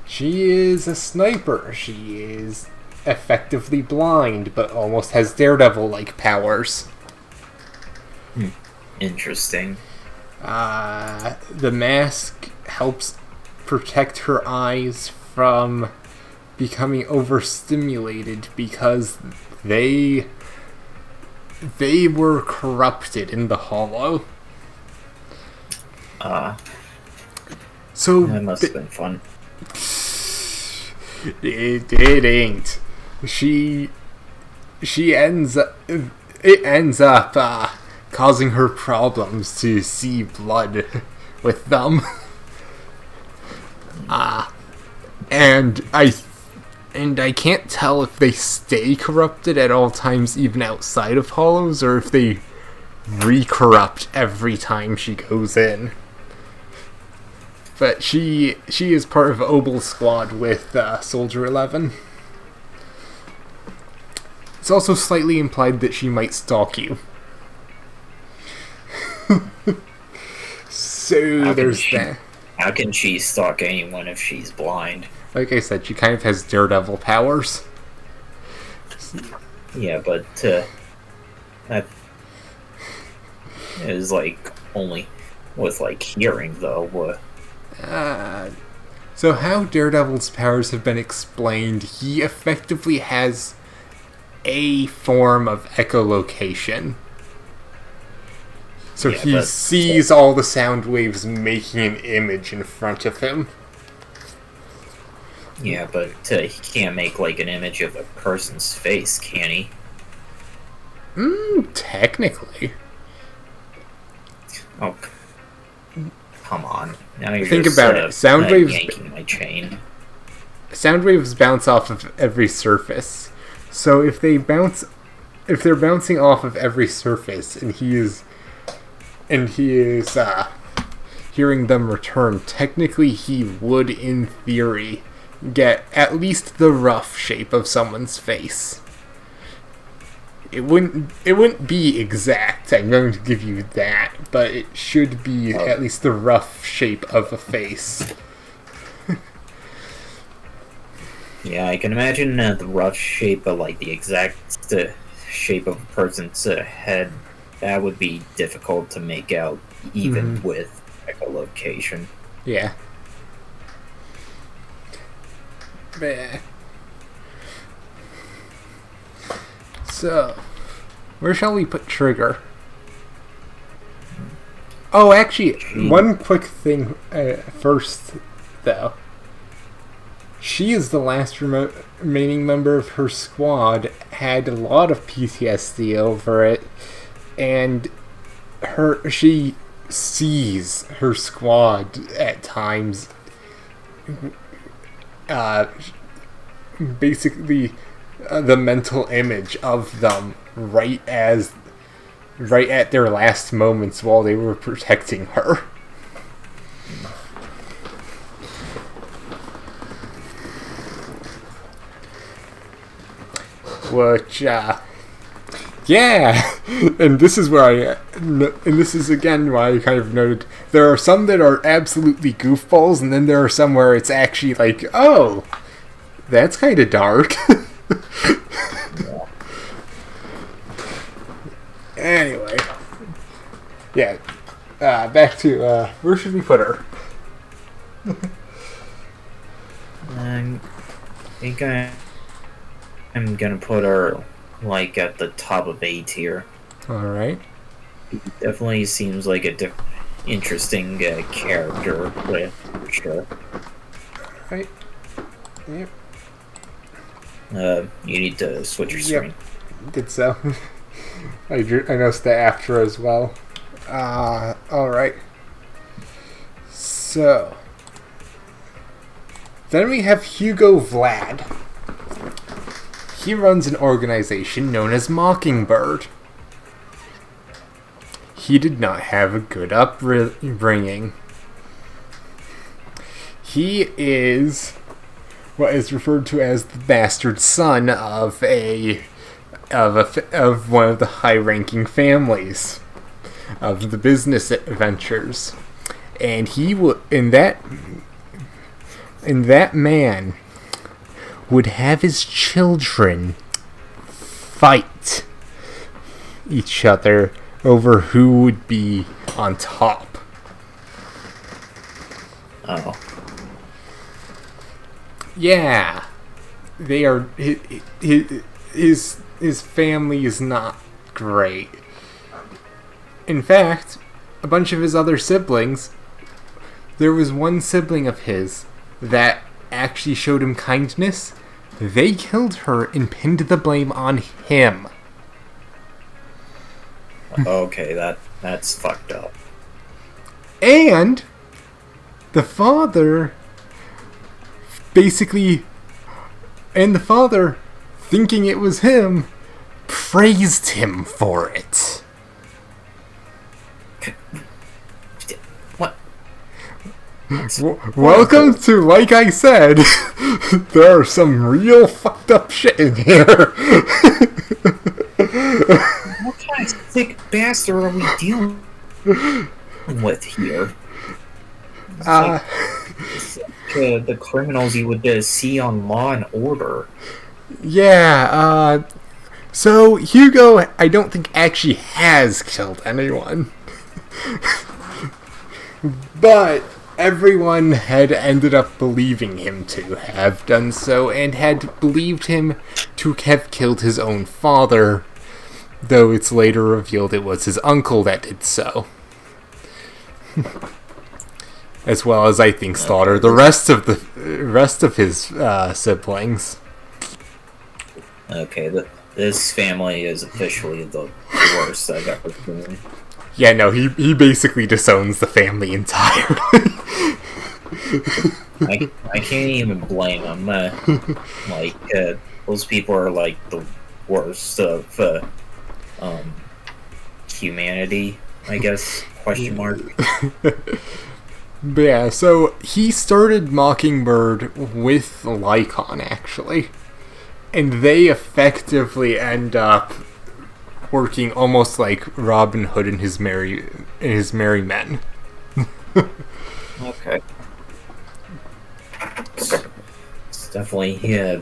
She is a sniper. She is effectively blind, but almost has Daredevil-like powers. Interesting. The mask helps protect her eyes from becoming overstimulated because they were corrupted in the Hollow. So that must have been fun. It ain't. It ends up causing her problems to see blood with them. And I can't tell if they stay corrupted at all times, even outside of Hollows, or if they re-corrupt every time she goes in. But she is part of Obel Squad with Soldier 11. It's also slightly implied that she might stalk you. So there's that. How can she stalk anyone if she's blind? Like I said, she kind of has Daredevil powers. Yeah, but that is like only with like hearing though. So how Daredevil's powers have been explained, he effectively has a form of echolocation. So he sees all the sound waves making an image in front of him. Yeah, but he can't make like an image of a person's face, can he? Technically. Oh, come on! Now you're Think just, about it. Sound waves. Yanking my chain. Sound waves bounce off of every surface. So if they're bouncing off of every surface, and he is hearing them return, technically he would, in theory, get at least the rough shape of someone's face. It wouldn't be exact, I'm going to give you that, but it should be at least the rough shape of a face. Yeah, I can imagine the rough shape of like the exact shape of a person's head. That would be difficult to make out, even with echolocation. Yeah. Bah. So, where shall we put Trigger? Oh, actually, one quick thing first, though. She is the last remaining member of her squad, had a lot of PTSD over it, and she sees her squad at times basically the mental image of them right at their last moments while they were protecting her. Which, yeah, and this is again why I kind of noted there are some that are absolutely goofballs, and then there are some where it's actually like, oh, that's kind of dark. Anyway, yeah, back to where should we put her? I think I'm gonna put her like at the top of A tier. All right. Definitely seems like a interesting character, for sure. Right. Yep. You need to switch your screen. Yep. Did so. I noticed that after as well. All right. So then we have Hugo Vlad. He runs an organization known as Mockingbird. He did not have a good upbringing. He is what is referred to as the bastard son of one of the high-ranking families of the business ventures, and that man would have his children fight each other over who would be on top. Oh. Yeah. They are... His family is not great. In fact, a bunch of his other siblings... There was one sibling of his that actually showed him kindness. They killed her and pinned the blame on him. Okay, that's fucked up. And the father thinking it was him, praised him for it. What? Welcome to, like I said, there are some real fucked up shit in here. What kind of sick bastard are we dealing with here? It's like, the criminals you would see on Law and Order. Yeah, so Hugo, I don't think actually has killed anyone. But everyone had ended up believing him to have done so, and had believed him to have killed his own father, though it's later revealed it was his uncle that did so. As well as, I think, slaughter the rest of his siblings. Okay, this family is officially the worst I've ever seen. Yeah, no, he basically disowns the family entirely. I can't even blame him. Those people are like the worst of humanity, I guess, question mark. But yeah, so he started Mockingbird with Lycon, actually. And they effectively end up working almost like Robin Hood and his merry men. Okay. It's definitely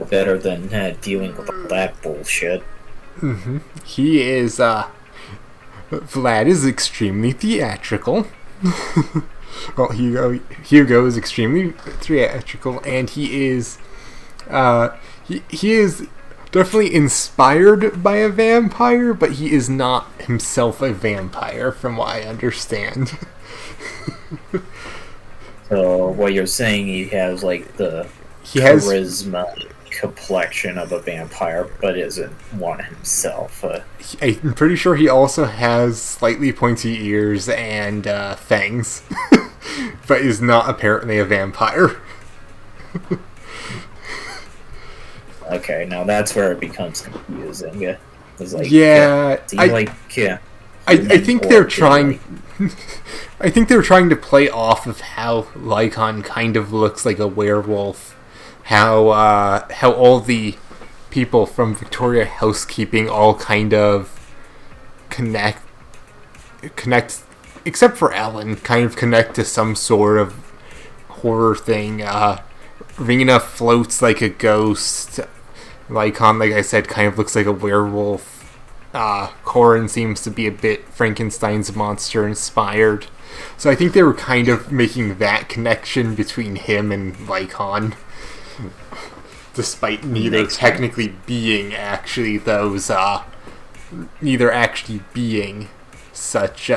better than dealing with all that bullshit. Mm-hmm. He is, Vlad is extremely theatrical. Well, Hugo is extremely theatrical, and he is, he is definitely inspired by a vampire, but he is not himself a vampire, from what I understand. So what you're saying, he has like the charisma complexion of a vampire, but isn't one himself. I'm pretty sure he also has slightly pointy ears and fangs, but is not apparently a vampire. Okay, now that's where it becomes confusing. Yeah, I think they're trying. I think they're trying to play off of how Lycon kind of looks like a werewolf. How all the people from Victoria Housekeeping all kind of connect, except for Ellen, kind of connect to some sort of horror thing. Rena floats like a ghost. Lycon, like I said, kind of looks like a werewolf. Corin seems to be a bit Frankenstein's monster inspired. So I think they were kind of making that connection between him and Lycon. Despite neither technically being actually those, neither actually being such,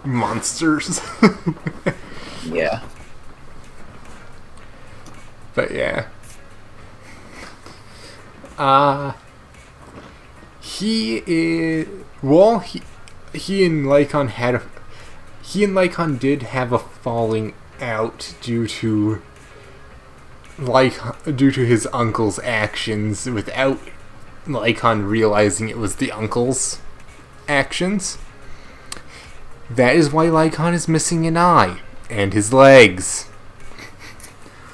monsters. Yeah. But yeah. He is... Well, he and Lycon did have a falling out due to his uncle's actions without Lycon realizing it was the uncle's actions. That is why Lycon is missing an eye and his legs.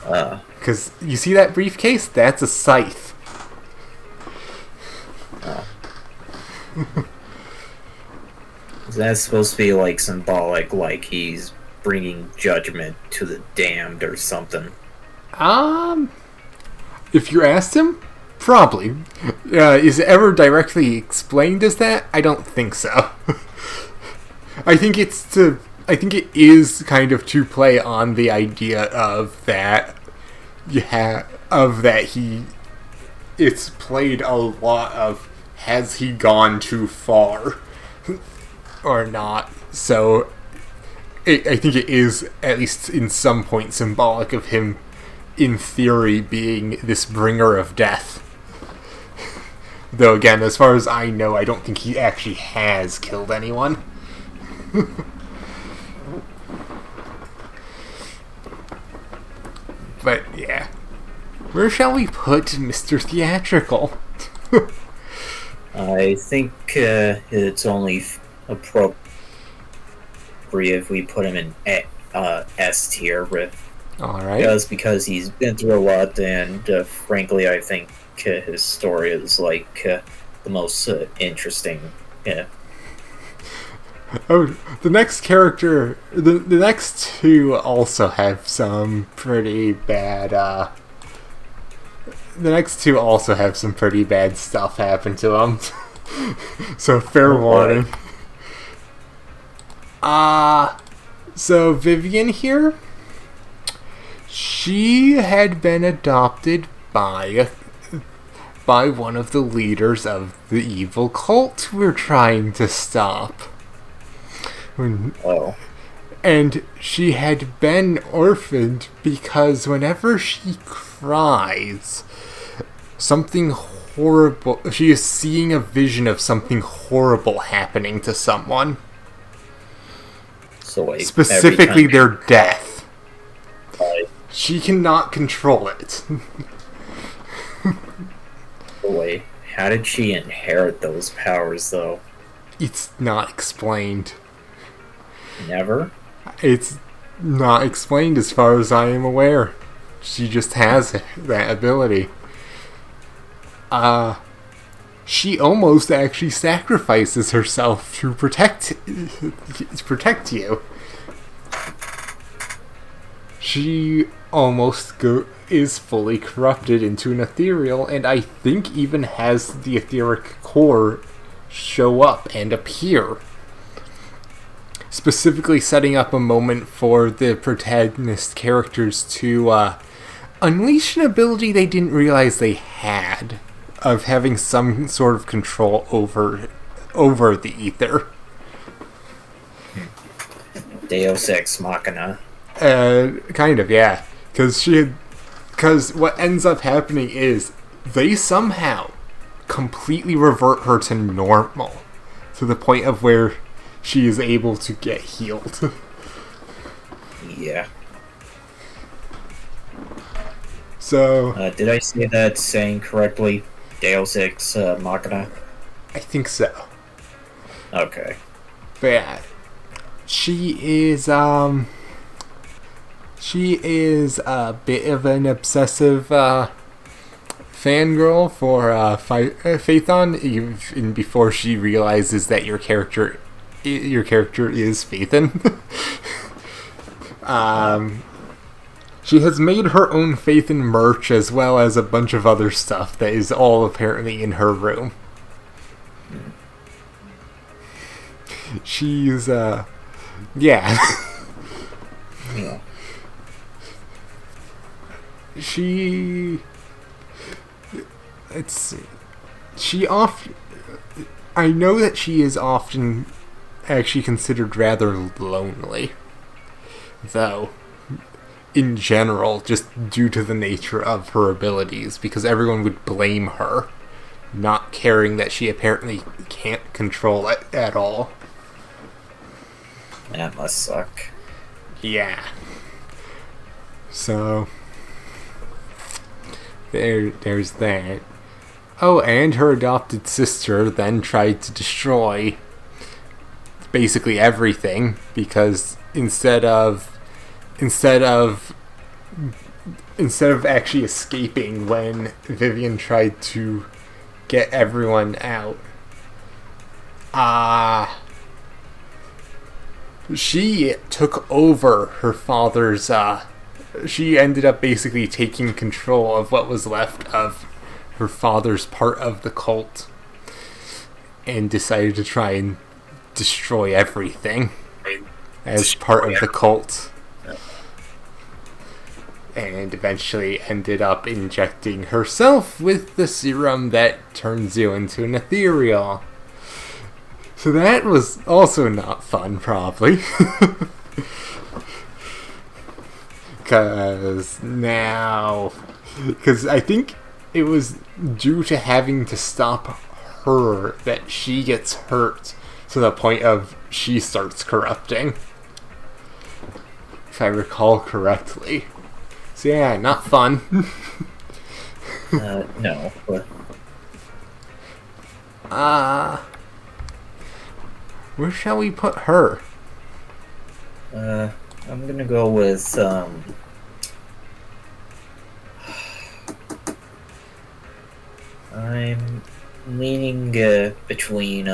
Because you see that briefcase? That's a scythe. Is that supposed to be like symbolic, like he's bringing judgment to the damned or something? If you asked him, probably. Is it ever directly explained as that? I don't think so. I think it is kind of to play on the idea of that. It's played a lot of, has he gone too far or not? So I think it is, at least in some point, symbolic of him, in theory, being this bringer of death. Though again, as far as I know, I don't think he actually has killed anyone. But yeah, where shall we put Mr. Theatrical? I think it's only appropriate if we put him in S tier. Alright. Just because he's been through a lot, and frankly, I think his story is like the most interesting. Yeah. Oh, the next character, the next two also have some pretty bad, the next two also have some pretty bad stuff happen to them. So fair warning. So Vivian here, she had been adopted by one of the leaders of the evil cult we're trying to stop. Oh. And she had been orphaned because whenever she cries, something horrible, she is seeing a vision of something horrible happening to someone. So like specifically their death. Like, she cannot control it. wait, how did she inherit those powers though? It's not explained. Never? It's not explained as far as I am aware. She just has that ability. She almost actually sacrifices herself to protect you. She almost is fully corrupted into an ethereal, and I think even has the etheric core show up and appear. Specifically setting up a moment for the protagonist characters to unleash an ability they didn't realize they had, of having some sort of control over the ether. Deus Ex Machina. Kind of, yeah. Because what ends up happening is they somehow completely revert her to normal, to the point of where she is able to get healed. Yeah. So... did I say that saying correctly? Deus Ex Machina? I think so. Okay. But yeah, she is a bit of an obsessive fangirl for Phaethon, even before she realizes that your character is Phaethon. She has made her own Phaethon merch as well as a bunch of other stuff that is all apparently in her room. She's yeah. Yeah. Let's see. I know that she is often actually considered rather lonely, though, in general, just due to the nature of her abilities, because everyone would blame her, not caring that she apparently can't control it at all. That must suck. Yeah. So there's that. Oh, and her adopted sister then tried to destroy basically everything, because instead of actually escaping when Vivian tried to get everyone out, she took over her father's, she ended up basically taking control of what was left of her father's part of the cult, and decided to try and destroy everything as part of the cult. And eventually ended up injecting herself with the serum that turns you into an ethereal. So that was also not fun, probably. Because I think it was due to having to stop her that she gets hurt to the point of she starts corrupting. If I recall correctly. So yeah, not fun. No. But... where shall we put her? I'm gonna go with, I'm leaning, between,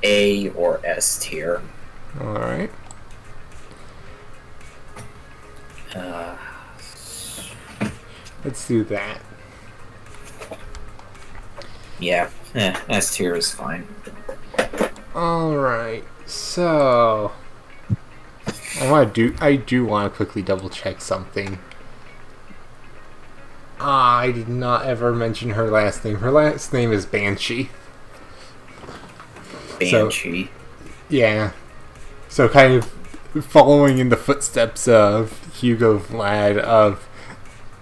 A or S tier. Alright. Uh, Let's do that. yeah, S tier is fine. Alright, so I do want to quickly double check something. I did not ever mention her last name. Her last name is Banshee. Banshee. So, yeah. So kind of following in the footsteps of Hugo Vlad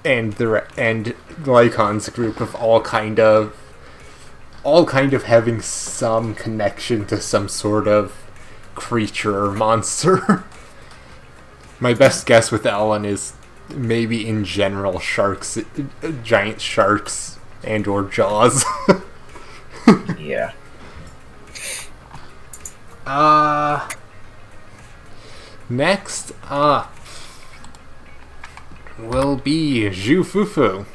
and Lycon's group of all kind of having some connection to some sort of creature or monster. My best guess with Ellen is maybe in general sharks, giant sharks and or Jaws. Yeah. Next up will be Zhu Fufu.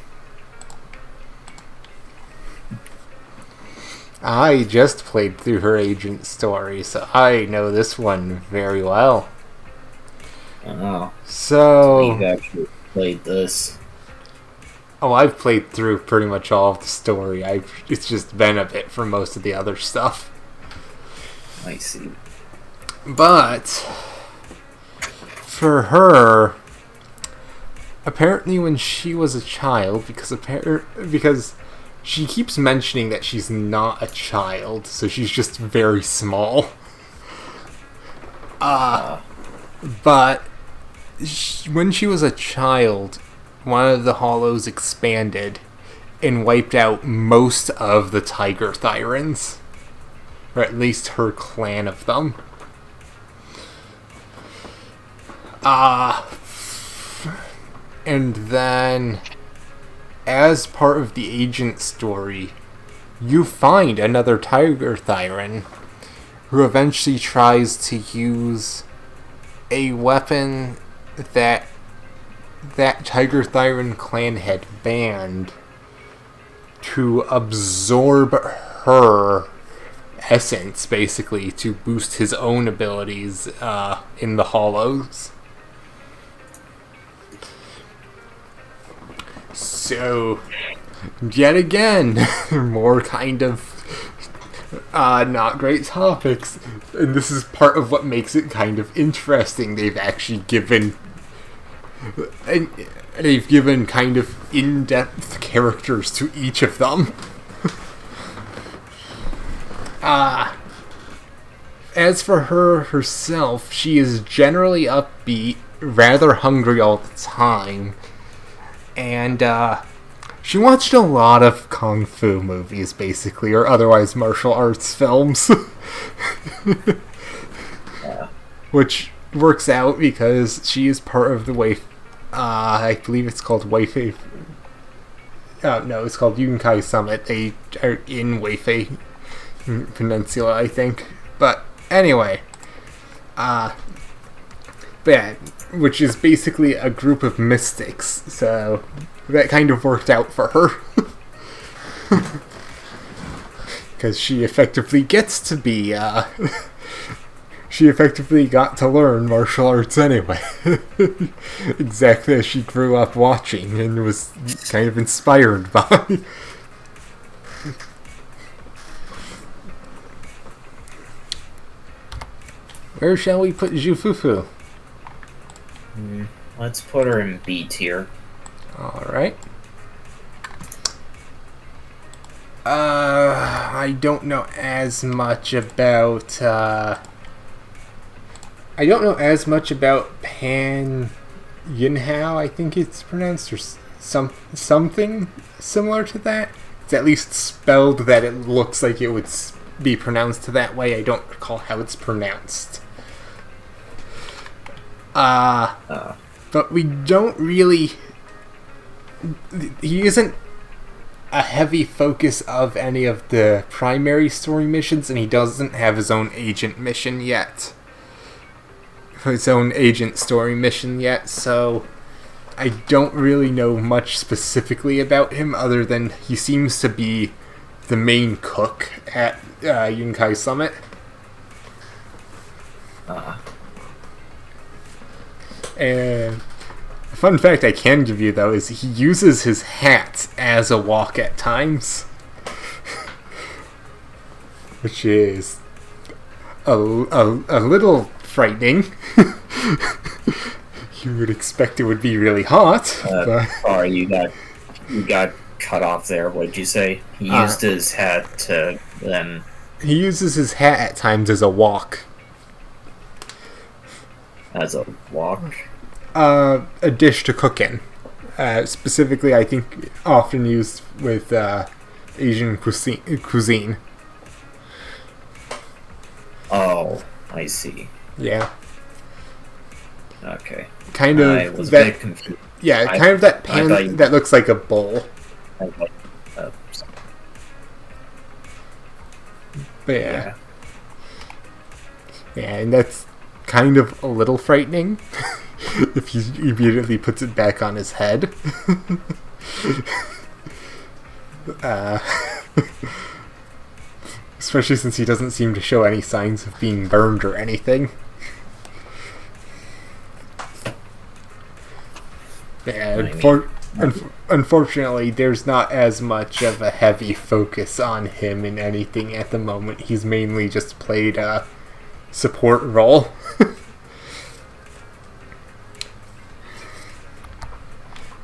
I just played through her agent story, so I know this one very well. Oh. So You've actually played this. Oh, I've played through pretty much all of the story. It's just been a bit for most of the other stuff. I see. But for her, apparently when she was a child, because she keeps mentioning that she's not a child, so she's just very small. But when she was a child, one of the hollows expanded and wiped out most of the Tiger Thyrans. Or at least her clan of them. And then, as part of the agent story, you find another Tiger Thyran who eventually tries to use a weapon that Tiger Thyran clan had banned to absorb her essence, basically, to boost his own abilities in the Hollows. So, yet again, more kind of not great topics. And this is part of what makes it kind of interesting. They've actually given kind of in-depth characters to each of them. As for her herself, she is generally upbeat, rather hungry all the time, and she watched a lot of kung fu movies, basically, or otherwise martial arts films. Yeah. Which works out because she is part of the I believe it's called Weifei. No, it's called Yunkai Summit. They are in Weifei Peninsula, I think. But anyway, which is basically a group of mystics. So that kind of worked out for her. Because she effectively gets to be, she effectively got to learn martial arts anyway. Exactly as she grew up watching and was kind of inspired by. Where shall we put Zhu Fufu? Let's put her in B tier. Alright. I don't know as much about, Pan Yinhao, I think it's pronounced, or something similar to that. It's at least spelled that it looks like it would be pronounced that way. I don't recall how it's pronounced. But we don't really... He isn't a heavy focus of any of the primary story missions, and he doesn't have his own agent mission yet. His own agent story mission yet, so I don't really know much specifically about him other than he seems to be the main cook at Yunkai Summit. And a fun fact I can give you, though, is he uses his hat as a walk at times. Which is a little frightening. You would expect it would be really hot. But... Sorry, you got cut off there. What did you say? He used his hat to then... He uses his hat at times as a walk. As a walk? A dish to cook in. Specifically, I think often used with Asian cuisine. Oh, I see. Yeah. Okay. Kind of I was a bit confused. Yeah, kind of that pan that looks like a bowl. But yeah. Yeah, and that's kind of a little frightening if he immediately puts it back on his head. Especially since he doesn't seem to show any signs of being burned or anything. Yeah, unfortunately, there's not as much of a heavy focus on him in anything at the moment. He's mainly just played a support role.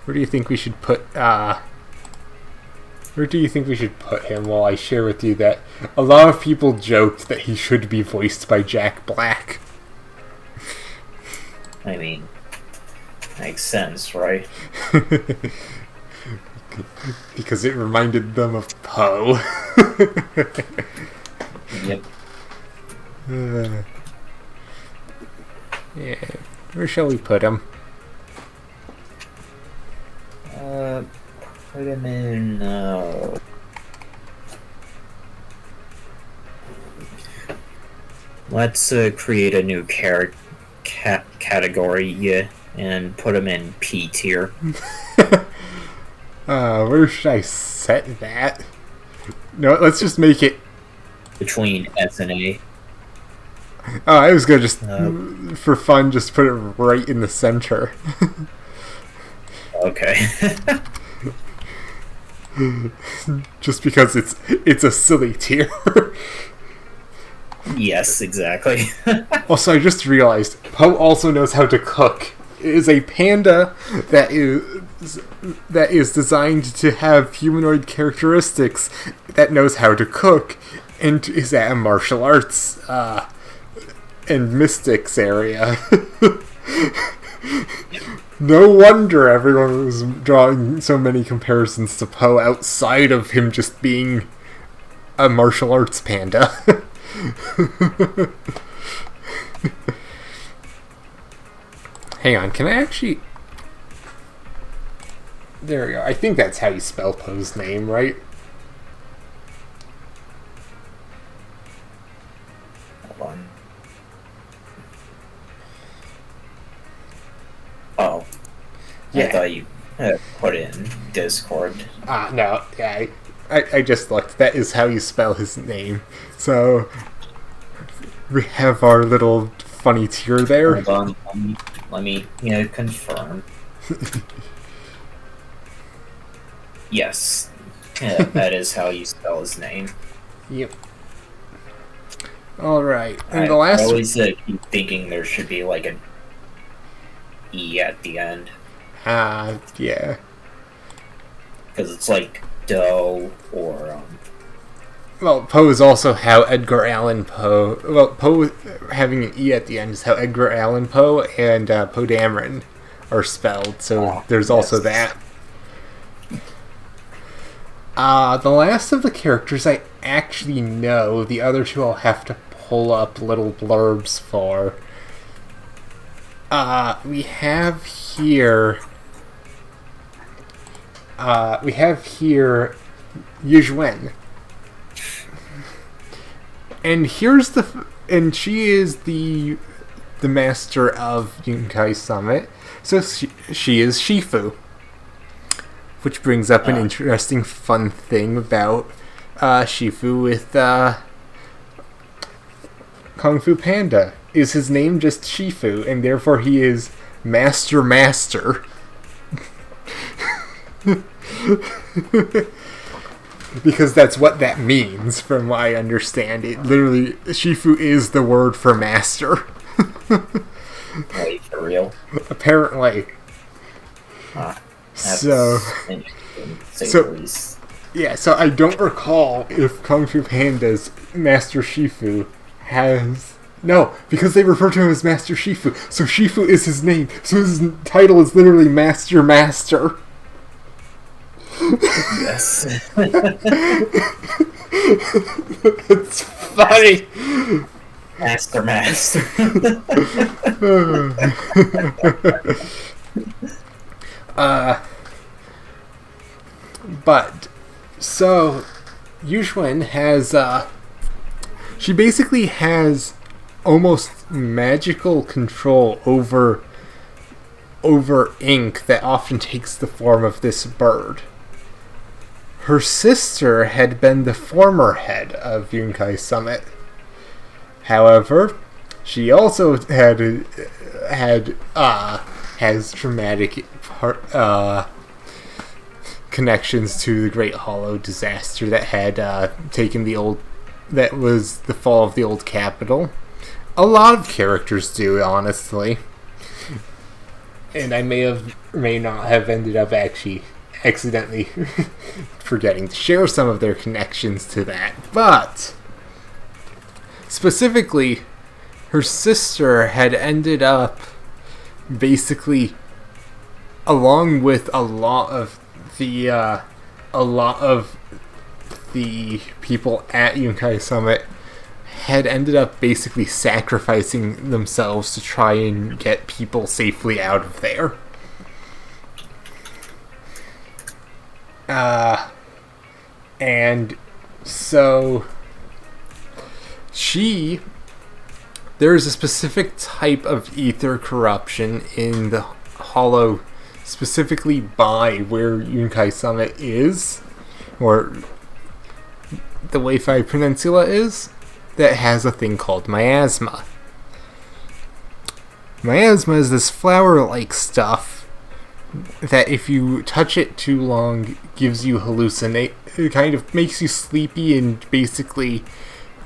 Where do you think we should put him while I share with you that a lot of people joked that he should be voiced by Jack Black? I mean, makes sense, right? Because it reminded them of Poe. Yep. Yeah. Where shall we put him? Put him in, let's create a new category, and put him in P tier. Where should I set that? No, let's just make it between S and A. I was gonna just, for fun, just put it right in the center. Okay. Just because it's a silly tier. Yes, exactly. Also, I just realized Poe also knows how to cook. It is a panda that is designed to have humanoid characteristics, that knows how to cook, and is at a martial arts and mystics area. No wonder everyone was drawing so many comparisons to Poe outside of him just being a martial arts panda. Hang on, can I actually... There we go. I think that's how you spell Poe's name, right? Hold on. Oh. Yeah. I thought you put it in Discord. No. Yeah, I just looked. That is how you spell his name. So, we have our little funny tier there. Hold on. Let me confirm. Yes. Yeah, that is how you spell his name. Yep. Alright. And the last... I always keep thinking there should be like an E at the end. Yeah. Because it's like Doe or... Well, Poe is also how Edgar Allan Poe... Well, Poe having an E at the end is how Edgar Allan Poe and Poe Dameron are spelled. So there's also that. The last of the characters I actually know. The other two I'll have to pull up little blurbs for. We have here Yizhuan. And she is the master of Yunkai Summit. So she is Shifu. Which brings up an interesting fun thing about Shifu with Kung Fu Panda. Is his name just Shifu, and therefore he is Master. Because that's what that means, from what I understand. It literally, Shifu is the word for master. Wait, for real? Apparently. So I don't recall if Kung Fu Panda's Master Shifu has... No, because they refer to him as Master Shifu. So Shifu is his name. So his title is literally Master. Yes. It's funny. Master. But so Yuxuan has she basically has almost magical control over ink that often takes the form of this bird. Her sister had been the former head of Yunkai Summit. However, she also has traumatic connections to the Great Hollow disaster that had that was the fall of the old capital. A lot of characters do, honestly. And I may not have ended up actually accidentally forgetting to share some of their connections to that. But specifically, her sister had ended up basically, along with a lot of the people at Yunkai Summit, had ended up basically sacrificing themselves to try and get people safely out of there. And so there's a specific type of ether corruption in the Hollow, specifically by where Yunkai Summit is, or the Weifei Peninsula is, that has a thing called miasma. Miasma is this flower-like stuff that if you touch it too long gives you it kind of makes you sleepy and basically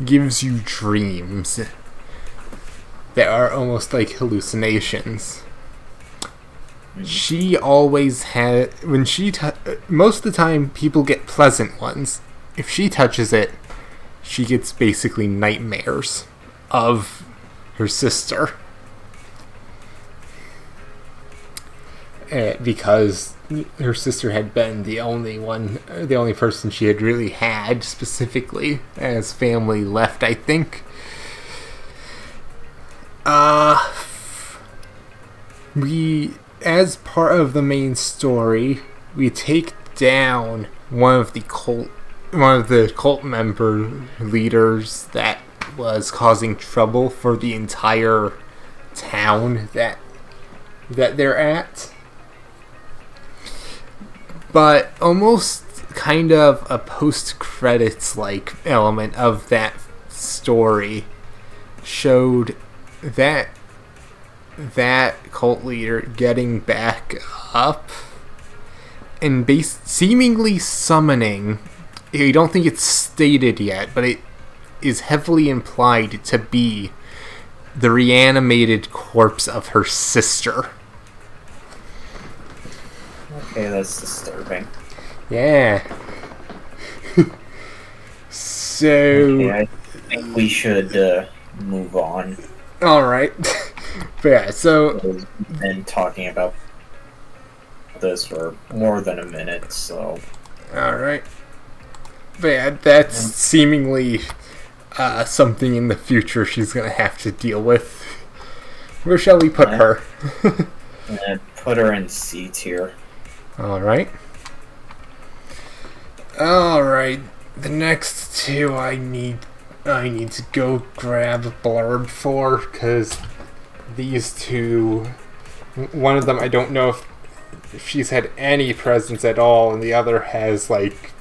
gives you dreams that are almost like hallucinations. She always had, most of the time people get pleasant ones. If she touches it, she gets basically nightmares of her sister. Because her sister had been the only person she had really had, specifically, as family left, I think. As part of the main story, we take down one of the cult member leaders that was causing trouble for the entire town that they're at. But almost kind of a post-credits like element of that story showed that cult leader getting back up and seemingly summoning. I don't think it's stated yet, but it is heavily implied to be the reanimated corpse of her sister. Okay, that's disturbing. Yeah. So... Okay, I think we should move on. Alright. But yeah, so... We've been talking about this for more than a minute, so... Alright. But yeah, that's seemingly something in the future she's gonna have to deal with. Where shall we put her? Put her in C tier. Alright. The next two I need to go grab a blurb for, because these two, one of them I don't know if she's had any presence at all, and the other has like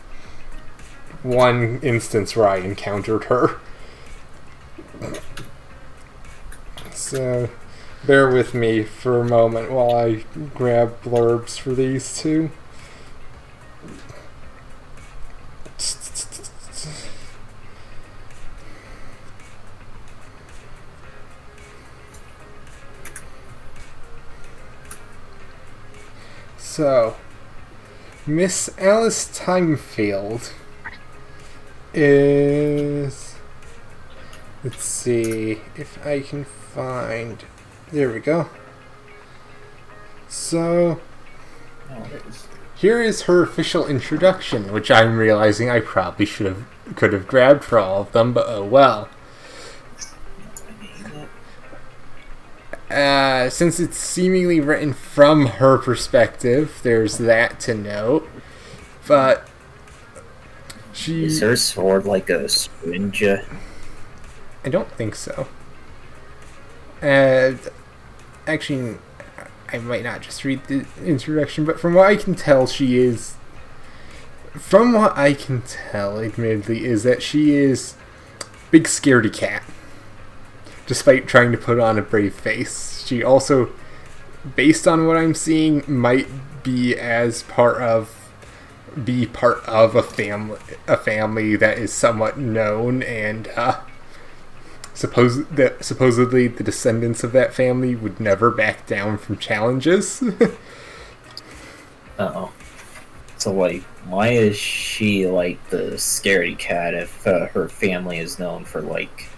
one instance where I encountered her. So Bear with me for a moment while I grab blurbs for these two. So, Miss Alice Timefield is... Let's see if I can find... There we go. So, here is her official introduction, which I'm realizing I probably could have grabbed for all of them, but oh well. Since it's seemingly written from her perspective, there's that to note. But is her sword like a syringe? I don't think so. Actually, I might not just read the introduction, but from what I can tell, admittedly, is that she is big scaredy cat. Despite trying to put on a brave face, she also, based on what I'm seeing, might be part of a family that is somewhat known, and supposedly the descendants of that family would never back down from challenges. Oh, so like, why is she like the scaredy cat if her family is known for like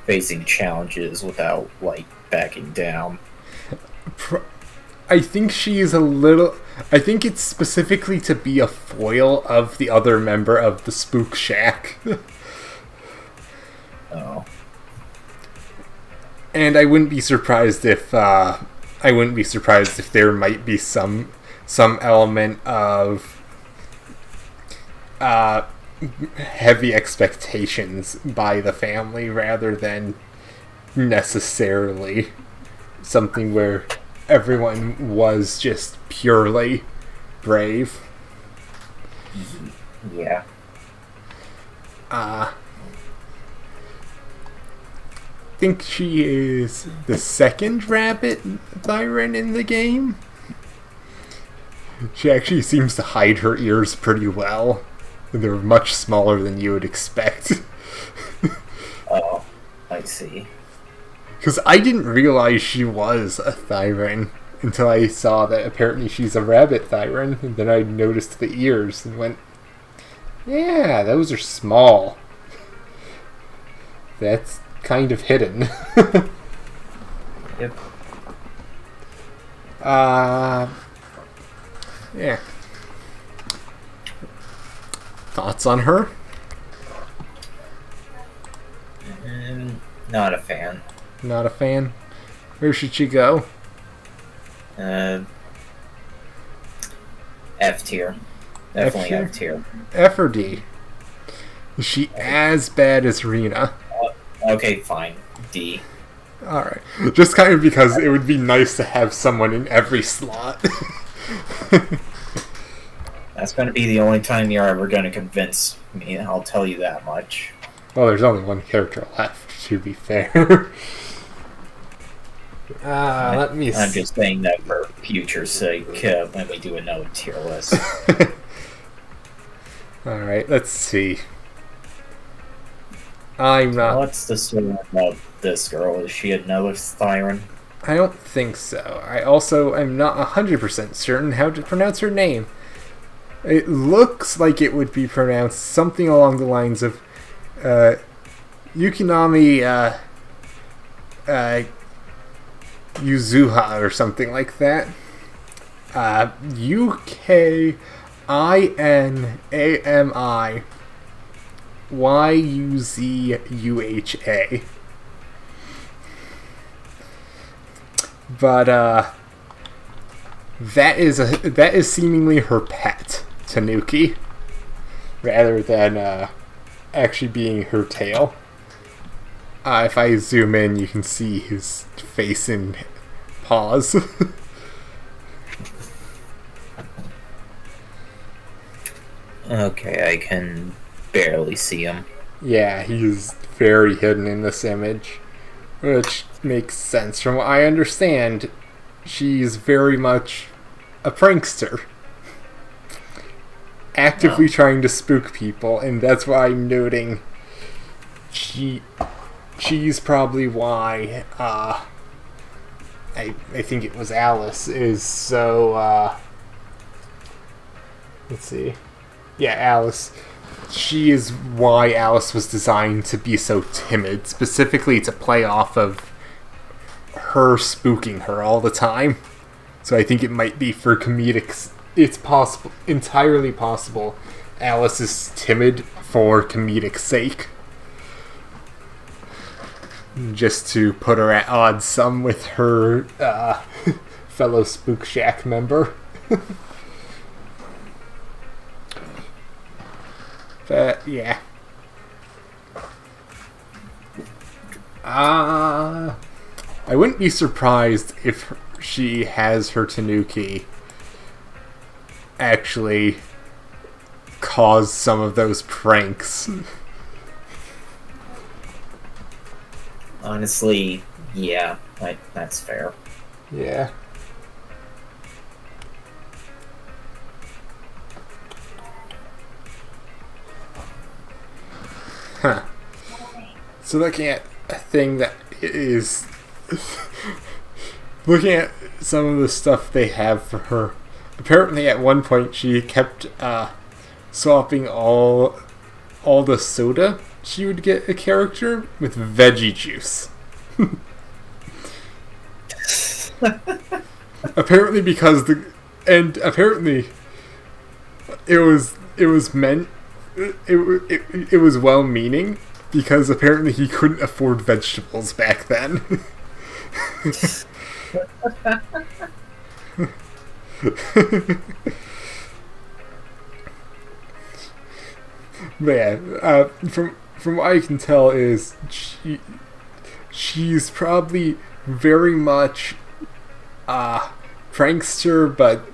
facing challenges without like backing down? I think I think it's specifically to be a foil of the other member of the Spook Shack. Oh. And I wouldn't be surprised if there might be some element of heavy expectations by the family rather than necessarily something where everyone was just purely brave. Yeah. I think she is the second rabbit Thyran in the game. She actually seems to hide her ears pretty well. They're much smaller than you would expect. Oh, I see. Because I didn't realize she was a Thyran until I saw that apparently she's a rabbit Thyran, and then I noticed the ears and went, yeah, those are small. That's kind of hidden. Yep. Yeah. Thoughts on her? Not a fan. Not a fan? Where should she go? F tier. Definitely F tier. F or D? Is she as bad as Rena? Okay, fine. D. Alright. Just kind of because it would be nice to have someone in every slot. That's going to be the only time you're ever going to convince me, I'll tell you that much. Well, there's only one character left, to be fair. Let me I'm just saying that for future's sake when we do another tier list. Alright, let's see. I'm not... What's the story about this girl? Is she another Thyran? I don't think so. I also am not 100% certain how to pronounce her name. It looks like it would be pronounced something along the lines of Yukinami Yuzuha or something like that. Yukinami Yuzuha. But that is seemingly her pet, Tanuki, rather than actually being her tail. If I zoom in, you can see his face and paws. Okay, I can barely see him. Yeah, he's very hidden in this image. Which makes sense. From what I understand, she's very much a prankster. Actively trying to spook people, and that's why I'm noting she's probably why I think it was Alice is so let's see. Yeah, Alice. She is why Alice was designed to be so timid, specifically to play off of her spooking her all the time. So I think it might be for comedic. It's possible, entirely possible, Alice is timid for comedic sake. Just to put her at odds some with her fellow Spook Shack member. But, yeah. I wouldn't be surprised if she has her Tanuki actually cause some of those pranks. Honestly, yeah, that's fair. Yeah. Huh. So looking at a thing that is... looking at some of the stuff they have for her. Apparently at one point she kept swapping all the soda she would get a character with veggie juice. Apparently because apparently it was meant it was well meaning because apparently he couldn't afford vegetables back then. But yeah, from what I can tell is she's probably very much prankster, but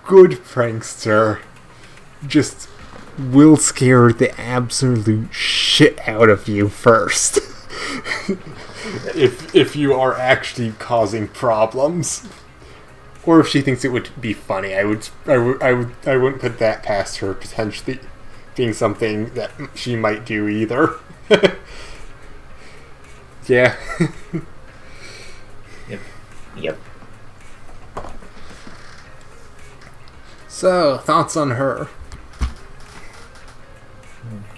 good prankster. Just will scare the absolute shit out of you first. if you are actually causing problems. Or if she thinks it would be funny, I wouldn't put that past her potentially being something that she might do either. Yeah. Yep. So, thoughts on her?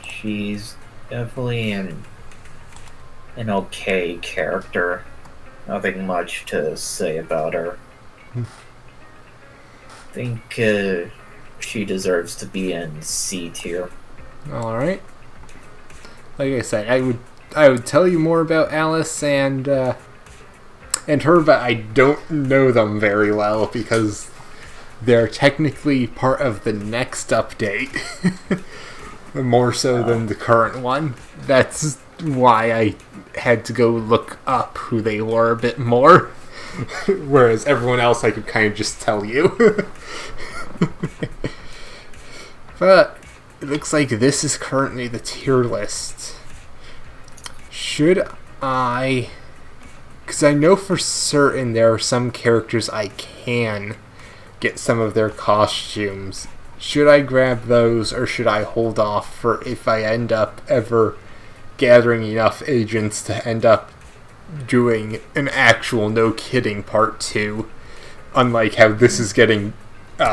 She's definitely an okay character. Nothing much to say about her. I think she deserves to be in C tier. All right. Like I said, I would tell you more about Alice and her, but I don't know them very well because they're technically part of the next update, more so than the current one. That's why I had to go look up who they were a bit more. Whereas everyone else I could kind of just tell you. But it looks like this is currently the tier list. Should I... Because I know for certain there are some characters I can get some of their costumes. Should I grab those or should I hold off for if I end up ever gathering enough agents to end up doing an actual no kidding part 2, unlike how this is getting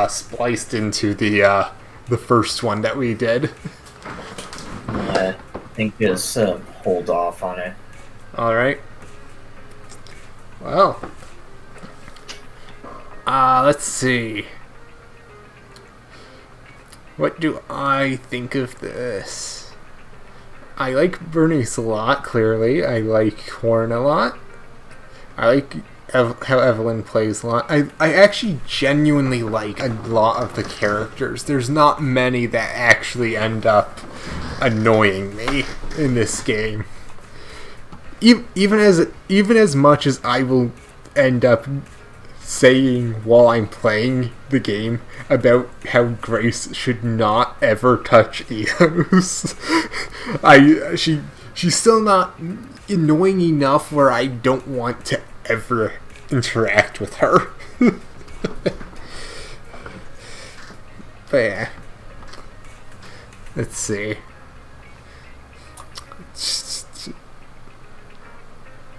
spliced into the first one that we did. I think just hold off on it. Alright. Well, let's see. What do I think of this? I like Bernice a lot, clearly. I like Horn a lot. I like how Evelyn plays a lot. I actually genuinely like a lot of the characters. There's not many that actually end up annoying me in this game. Even as much as I will end up saying while I'm playing the game about how Grace should not ever touch Eos. She's still not, annoying enough where I don't want to ever interact with her. But yeah. Let's see.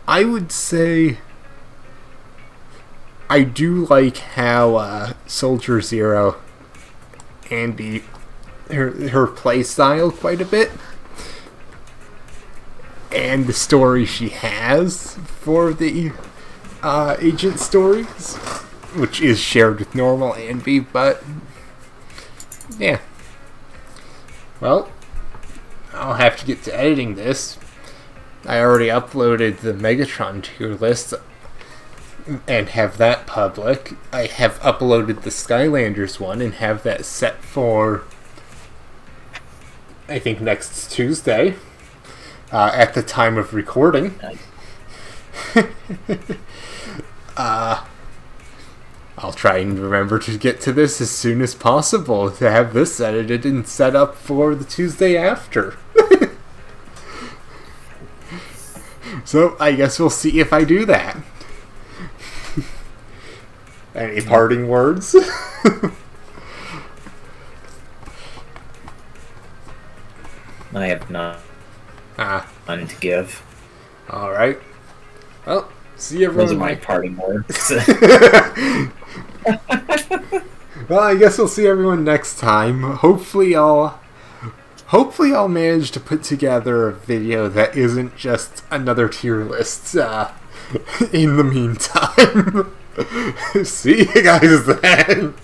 I would say I do like how Soldier Zero Andy her play style quite a bit, and the story she has for the agent stories, which is shared with normal Andy. But yeah, well, I'll have to get to editing this. I already uploaded the Megatron tier list and have that public. I have uploaded the Skylanders one and have that set for, I think, next Tuesday at the time of recording. I'll try and remember to get to this as soon as possible to have this edited and set up for the Tuesday after. So I guess we'll see if I do that. Any parting words? I have none to give. Alright. Well, see everyone. Those are my parting words. Well, I guess we'll see everyone next time. Hopefully I'll manage to put together a video that isn't just another tier list in the meantime. See you guys then.